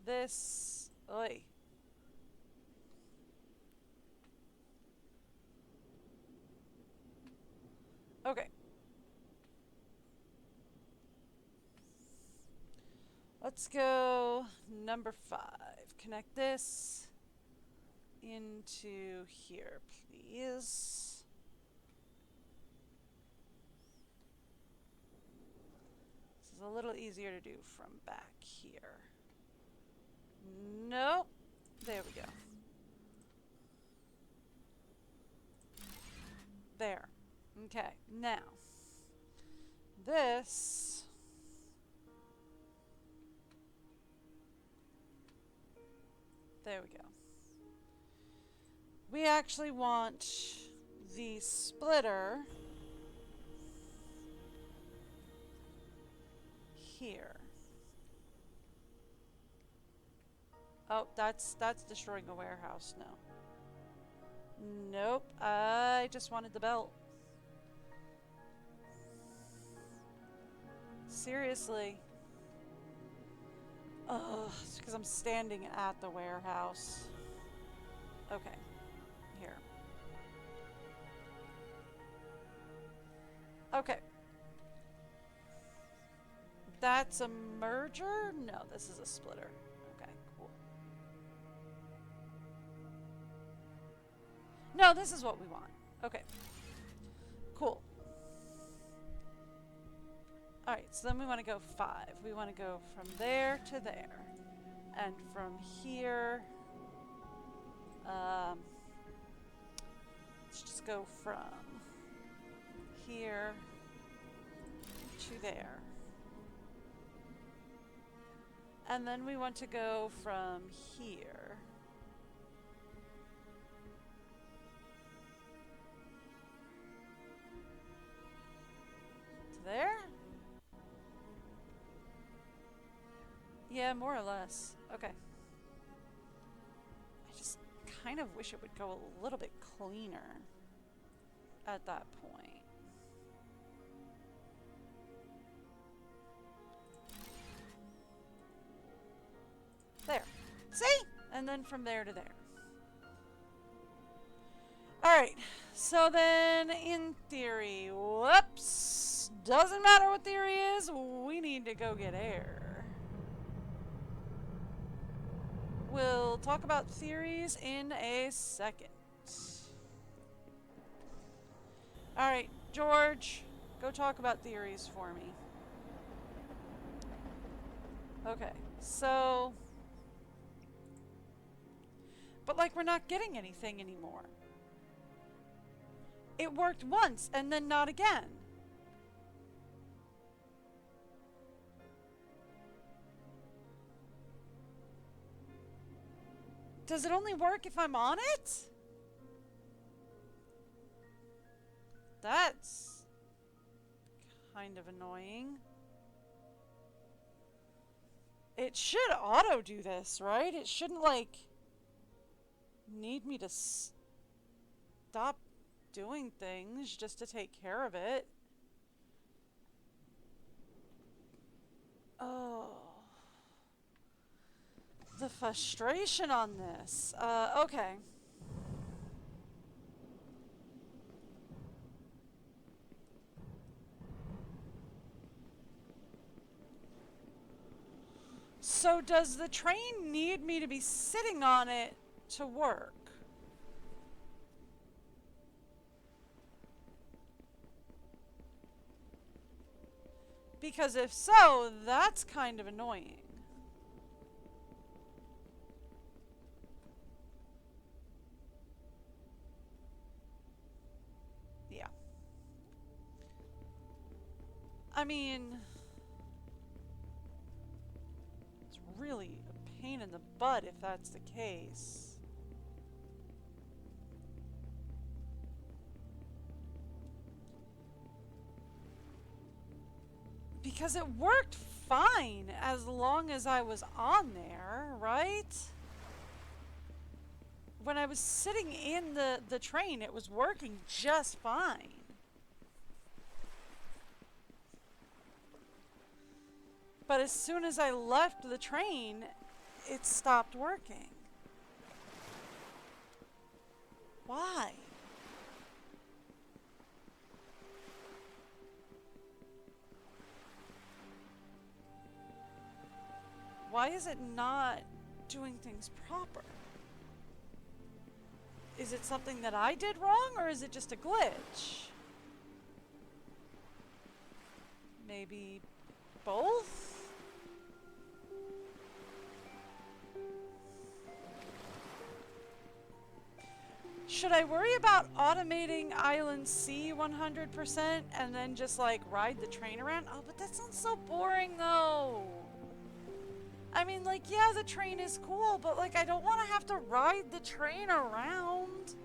this. Oi. Okay. Let's go number 5. Connect this into here, please. is a little easier to do from back here. Nope. There we go. There. Okay, now. This... There we go. We actually want the splitter here. Oh, that's destroying a warehouse now. Nope, I just wanted the belt. Seriously. Ugh, it's because I'm standing at the warehouse. Okay, here. Okay. That's a merger? No, this is a splitter. Okay, cool. No, this is what we want. Okay. Cool. Alright, so then we want to go 5. We want to go from there to there. And from here... let's just go from here to there. And then we want to go from here to there? Yeah, more or less. Okay. I just kind of wish it would go a little bit cleaner at that point. There. See? And then from there to there. Alright. So then, in theory, whoops. Doesn't matter what theory is, we need to go get air. We'll talk about theories in a second. Alright, George, go talk about theories for me. Okay, so... But like, we're not getting anything anymore. It worked once, and then not again. Does it only work if I'm on it? That's kind of annoying. It should auto do this, right? It shouldn't, like, need me to stop doing things just to take care of it. Oh. The frustration on this. Okay. So does the train need me to be sitting on it to work? Because if so, that's kind of annoying. Yeah. I mean, it's really a pain in the butt if that's the case. Because it worked fine as long as I was on there, right? When I was sitting in the train, it was working just fine. But as soon as I left the train, it stopped working. Why? Why is it not doing things proper? Is it something that I did wrong, or is it just a glitch? Maybe both? Should I worry about automating Island C 100% and then just like ride the train around? Oh, but that sounds so boring though. I mean, like, yeah, the train is cool, but like I don't want to have to ride the train around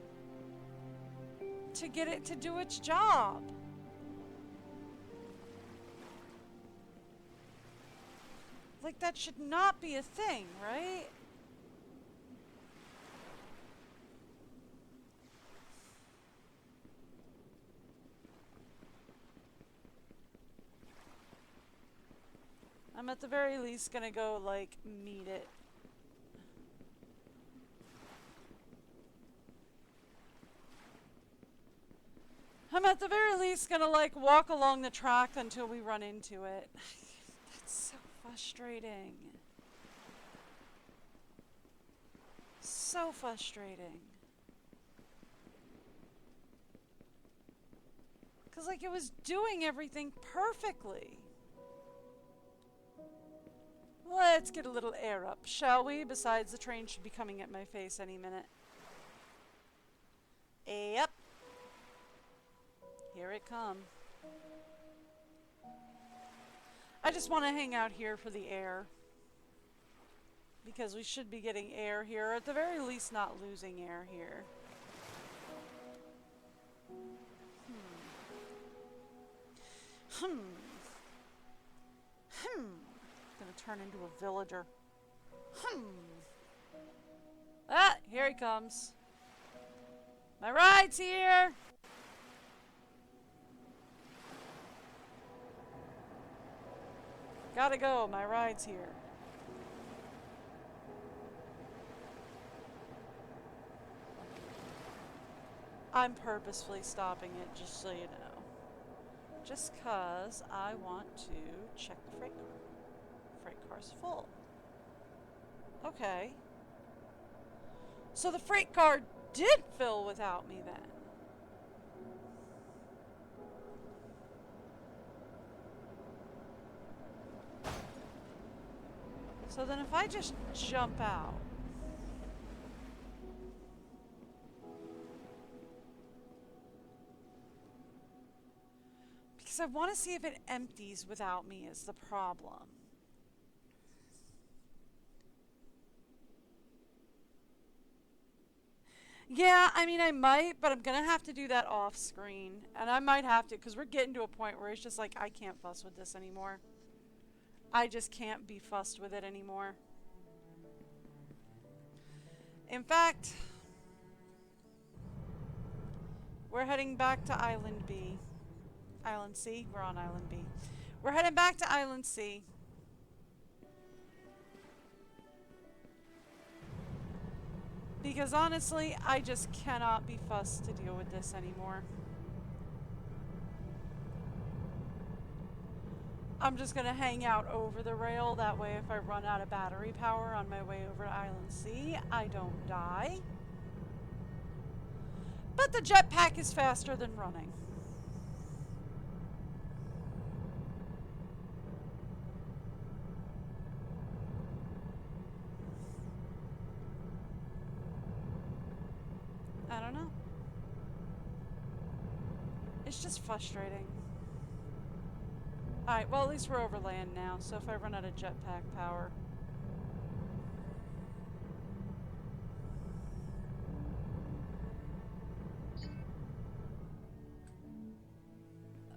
to get it to do its job. Like, that should not be a thing, right? I'm at the very least gonna go, like, meet it. I'm at the very least gonna, like, walk along the track until we run into it. That's so frustrating. So frustrating. Because, like, it was doing everything perfectly. Let's get a little air up, shall we? Besides, the train should be coming at my face any minute. Yep. Here it comes. I just want to hang out here for the air. Because we should be getting air here, or at the very least not losing air here. Gonna turn into a villager. Ah, here he comes. My ride's here! Gotta go, my ride's here. I'm purposefully stopping it, just so you know. Just 'cause I want to check the freight car. Freight car's full. Okay. So the freight car did fill without me then. So then if I just jump out. Because I want to see if it empties without me is the problem. Yeah, I mean, I might, but I'm going to have to do that off screen. And I might have to, because we're getting to a point where it's just like, I can't fuss with this anymore. I just can't be fussed with it anymore. In fact, we're heading back to Island B. Island C? We're on Island B. We're heading back to Island C. Because honestly, I just cannot be fussed to deal with this anymore. I'm just going to hang out over the rail. That way if I run out of battery power on my way over to Island C, I don't die. But the jetpack is faster than running. I don't know. It's just frustrating. Alright, well at least we're over land now, so if I run out of jetpack power.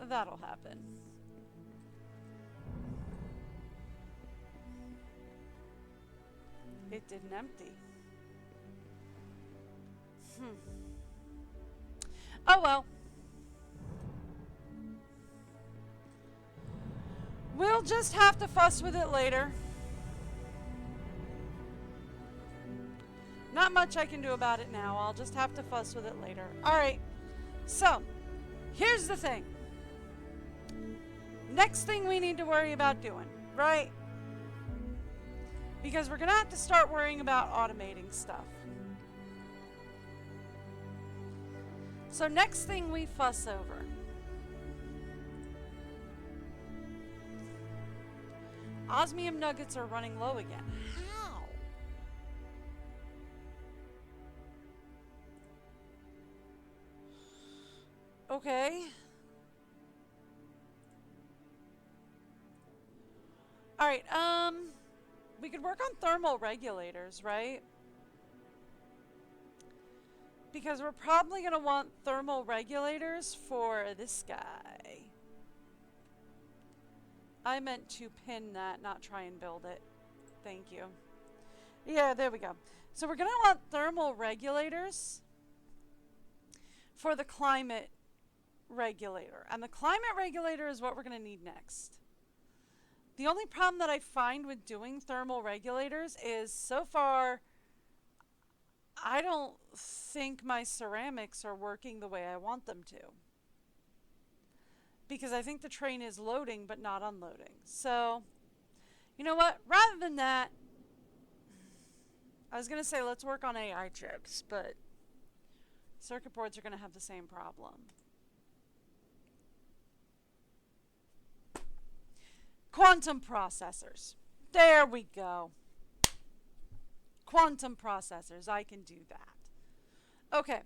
That'll happen. It didn't empty. Oh well. We'll just have to fuss with it later. Not much I can do about it now. I'll just have to fuss with it later. Alright. So, here's the thing. Next thing we need to worry about doing, right? Because we're going to have to start worrying about automating stuff. So next thing we fuss over. Osmium nuggets are running low again. How? Okay. Alright, we could work on thermal regulators, right? Because we're probably going to want thermal regulators for this guy. I meant to pin that, not try and build it. Thank you. Yeah, there we go. So we're going to want thermal regulators for the climate regulator. And the climate regulator is what we're going to need next. The only problem that I find with doing thermal regulators is so far I don't think my ceramics are working the way I want them to. Because I think the train is loading but not unloading. So, you know what? Rather than that, I was going to say let's work on AI chips, but circuit boards are going to have the same problem. Quantum processors. There we go. Quantum processors. I can do that. Okay.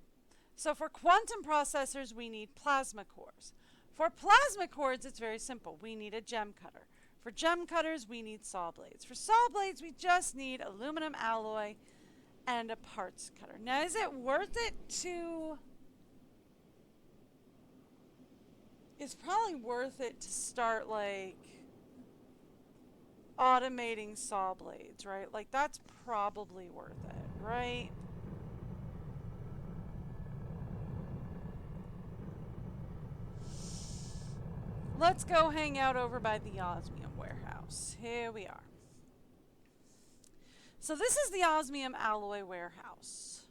So for quantum processors, we need plasma cores. For plasma cores, it's very simple. We need a gem cutter. For gem cutters, we need saw blades. For saw blades, we just need aluminum alloy and a parts cutter. Now, is it worth it to... It's probably worth it to start, like, automating saw blades, right? Like, that's probably worth it, right? Let's go hang out over by the osmium warehouse. Here we are. So this is the osmium alloy warehouse.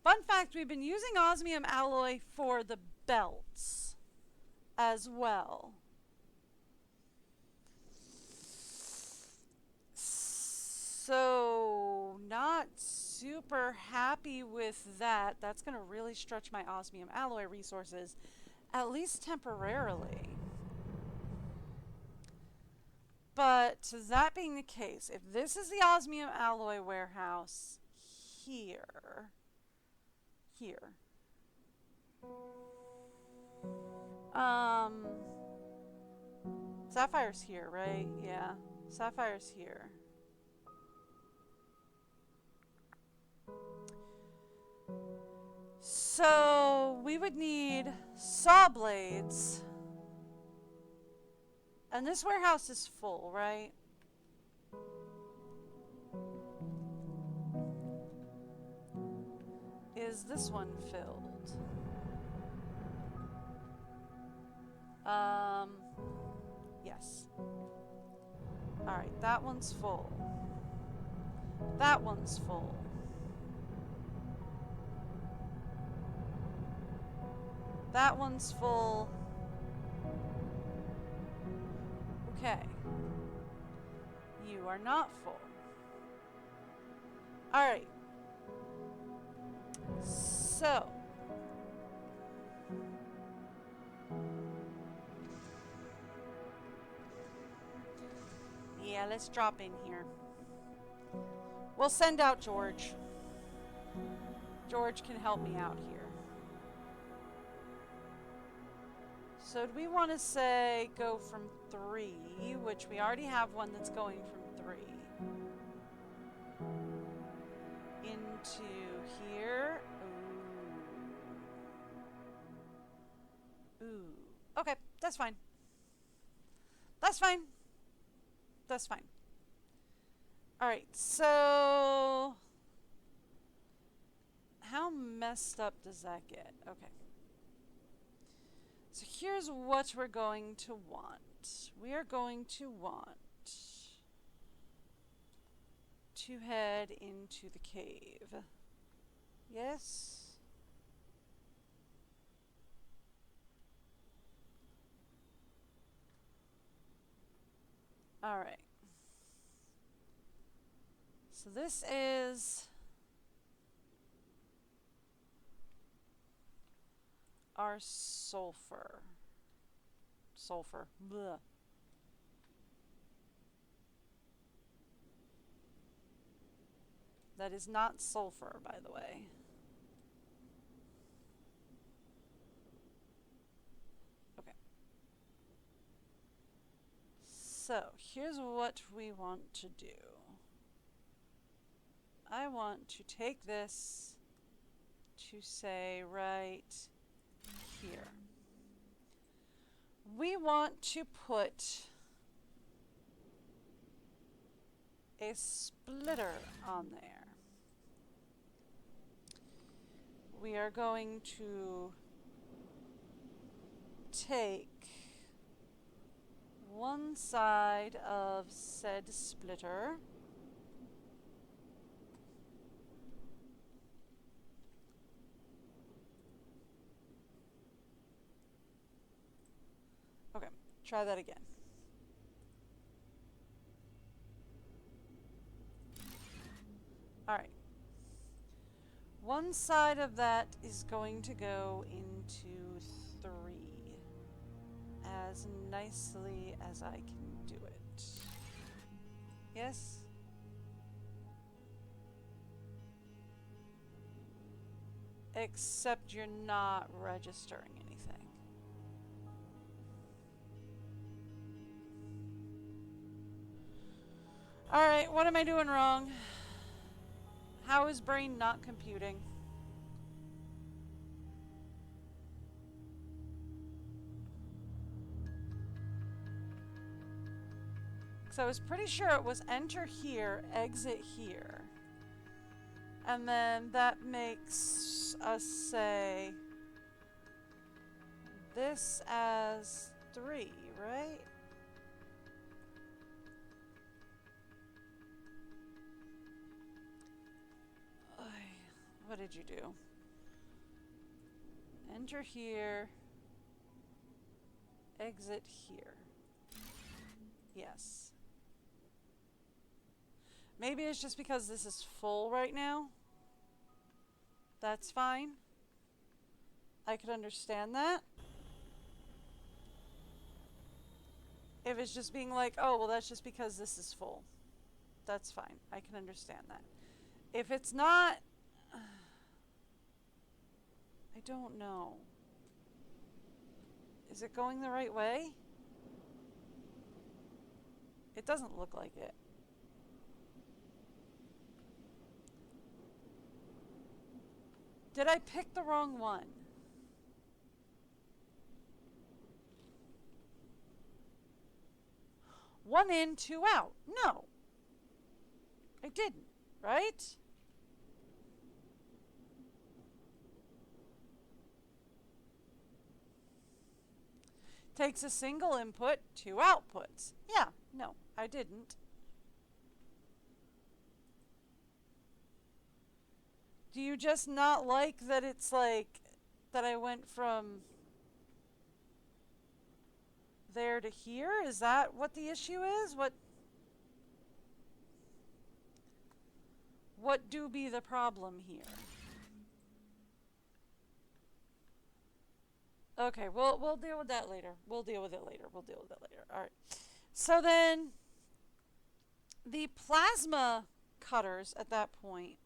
Fun fact, we've been using osmium alloy for the belts as well. So, not super happy with that. That's going to really stretch my osmium alloy resources, at least temporarily. But that being the case, if this is the osmium alloy warehouse here, Sapphire's here, right? Yeah, Sapphire's here. So we would need saw blades. And this warehouse is full, right? Is this one filled? Yes. Alright, that one's full. That one's full. That one's full. Okay. You are not full. Alright. So. Yeah, let's drop in here. We'll send out George. George can help me out here. So do we want to say go from 3, which we already have one that's going from 3, into here? Ooh. Ooh. Okay, that's fine. That's fine. That's fine. Alright, so how messed up does that get? Okay. So here's what we're going to want. We are going to want to head into the cave. Yes? Alright. So this is our sulfur. sulfur. Blech. That is not sulfur, by the way. Okay. So, here's what we want to do. I want to take this to say right here. We want to put a splitter on there. We are going to take one side of said splitter okay, try that again. Alright. One side of that is going to go into 3 as nicely as I can do it. Yes? Except you're not registering anything. Alright, what am I doing wrong? How is brain not computing? Because I was pretty sure it was enter here, exit here. And then that makes us say this as 3, right? What did you do? Enter here. Exit here. Yes. Maybe it's just because this is full right now. That's fine. I could understand that. If it's just being like, oh, well, that's just because this is full. That's fine. I can understand that. If it's not... I don't know. Is it going the right way? It doesn't look like it. Did I pick the wrong one? One in, 2 out. No. I didn't, right? Takes a single input, 2 outputs. Yeah, no, I didn't. Do you just not like that it's like, that I went from there to here? Is that what the issue is? What do be the problem here? Okay, we'll deal with that later. We'll deal with it later. All right. So then the plasma cutters at that point,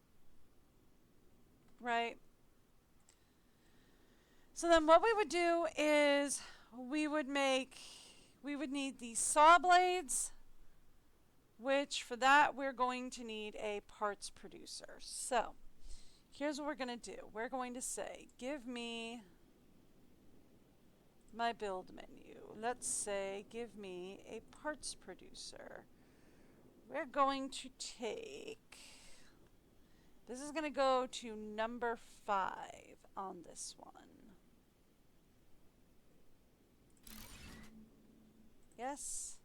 right? So then what we would do is we would need these saw blades, which for that we're going to need a parts producer. So here's what we're going to do. We're going to say, give me my build menu. Let's say, give me a parts producer. We're going to take, this is going to go to number 5 on this one. Yes.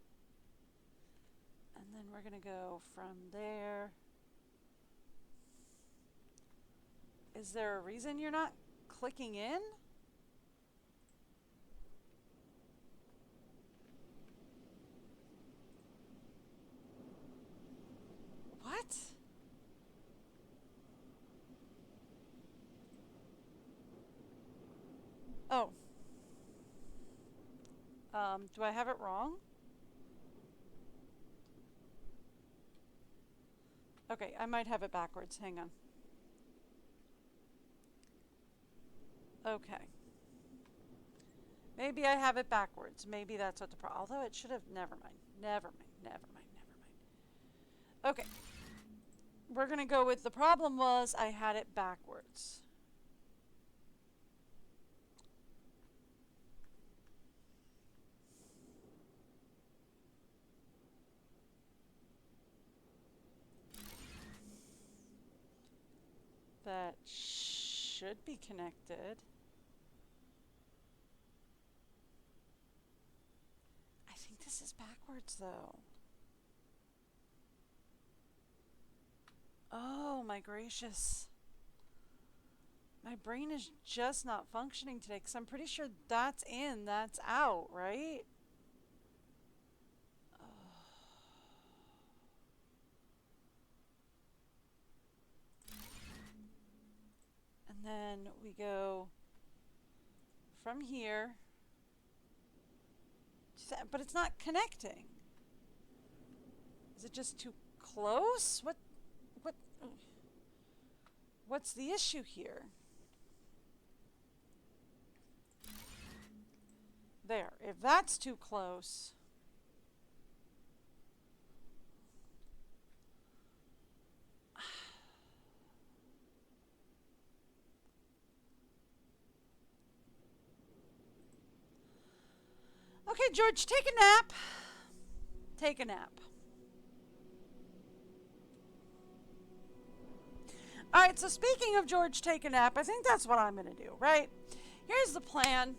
And then we're going to go from there. Is there a reason you're not clicking in? What? Oh. Do I have it wrong? Okay, I might have it backwards. Hang on. Okay. Maybe I have it backwards. Maybe that's what the problem. Although it should have. Never mind. Never mind. Never mind. Never mind. Okay. We're going to go with the problem was I had it backwards. That should be connected. I think this is backwards though. Oh my gracious. My brain is just not functioning today because I'm pretty sure that's in, that's out, right? And then we go from here, but it's not connecting. Is it just too close? What's the issue here? There, if that's too close. Okay, George, take a nap. Take a nap. Alright, so speaking of George take a nap, I think that's what I'm going to do, right? Here's the plan.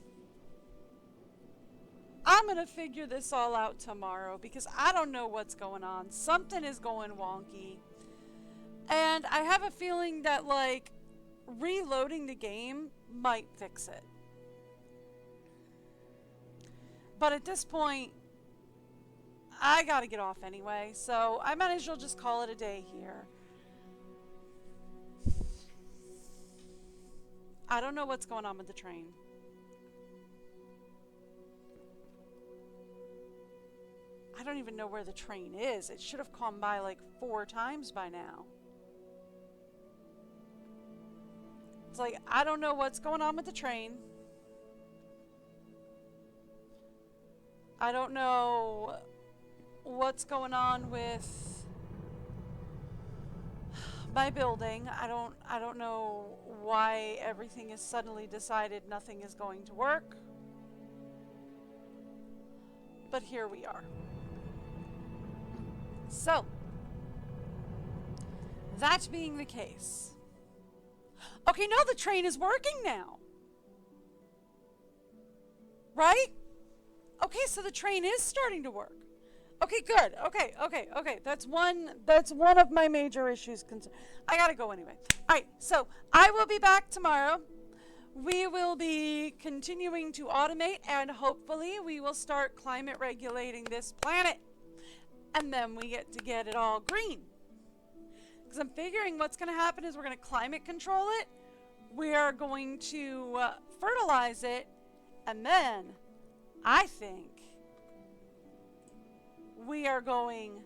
I'm going to figure this all out tomorrow because I don't know what's going on. Something is going wonky. And I have a feeling that, like, reloading the game might fix it. But at this point, I got to get off anyway, so I might as well just call it a day here. I don't know what's going on with the train. I don't even know where the train is. It should have come by like 4 times by now. It's like, I don't know what's going on with the train. I don't know what's going on with my building. I don't know why everything is suddenly decided nothing is going to work. But here we are. So, that being the case. Okay, no, the train is working now. Right? Okay, so the train is starting to work. Okay, good. Okay. That's one of my major issues. I gotta go anyway. Alright, so I will be back tomorrow. We will be continuing to automate and hopefully we will start climate regulating this planet. And then we get it all green. Because I'm figuring what's going to happen is we're going to climate control it. We are going to fertilize it. And then I think we are going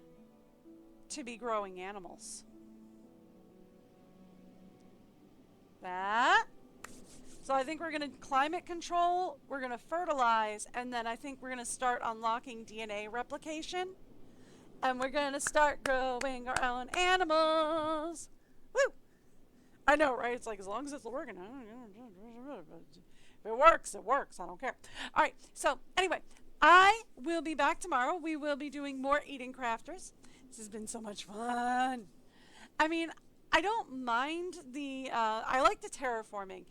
to be growing animals. That. So I think we're going to climate control, we're going to fertilize, and then I think we're going to start unlocking DNA replication. And we're going to start growing our own animals. Woo! I know, right? It's like, as long as it's working. If it works, it works. I don't care. All right. So, anyway, I will be back tomorrow. We will be doing more Eating Crafters. This has been so much fun. I mean, I don't mind the, I like the terraforming.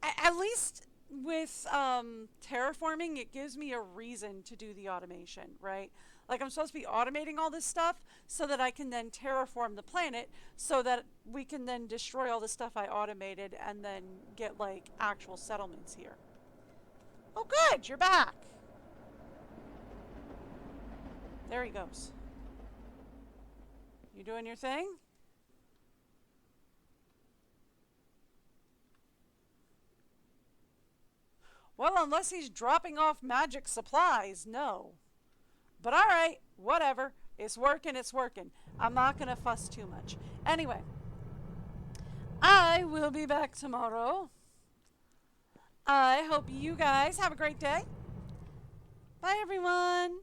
At least with terraforming, it gives me a reason to do the automation, right? Like, I'm supposed to be automating all this stuff so that I can then terraform the planet so that we can then destroy all the stuff I automated and then get, like, actual settlements here. Oh, good, you're back. There he goes. You doing your thing? Well, unless he's dropping off magic supplies, no. But alright, whatever. It's working, it's working. I'm not going to fuss too much. Anyway, I will be back tomorrow. I hope you guys have a great day. Bye, everyone.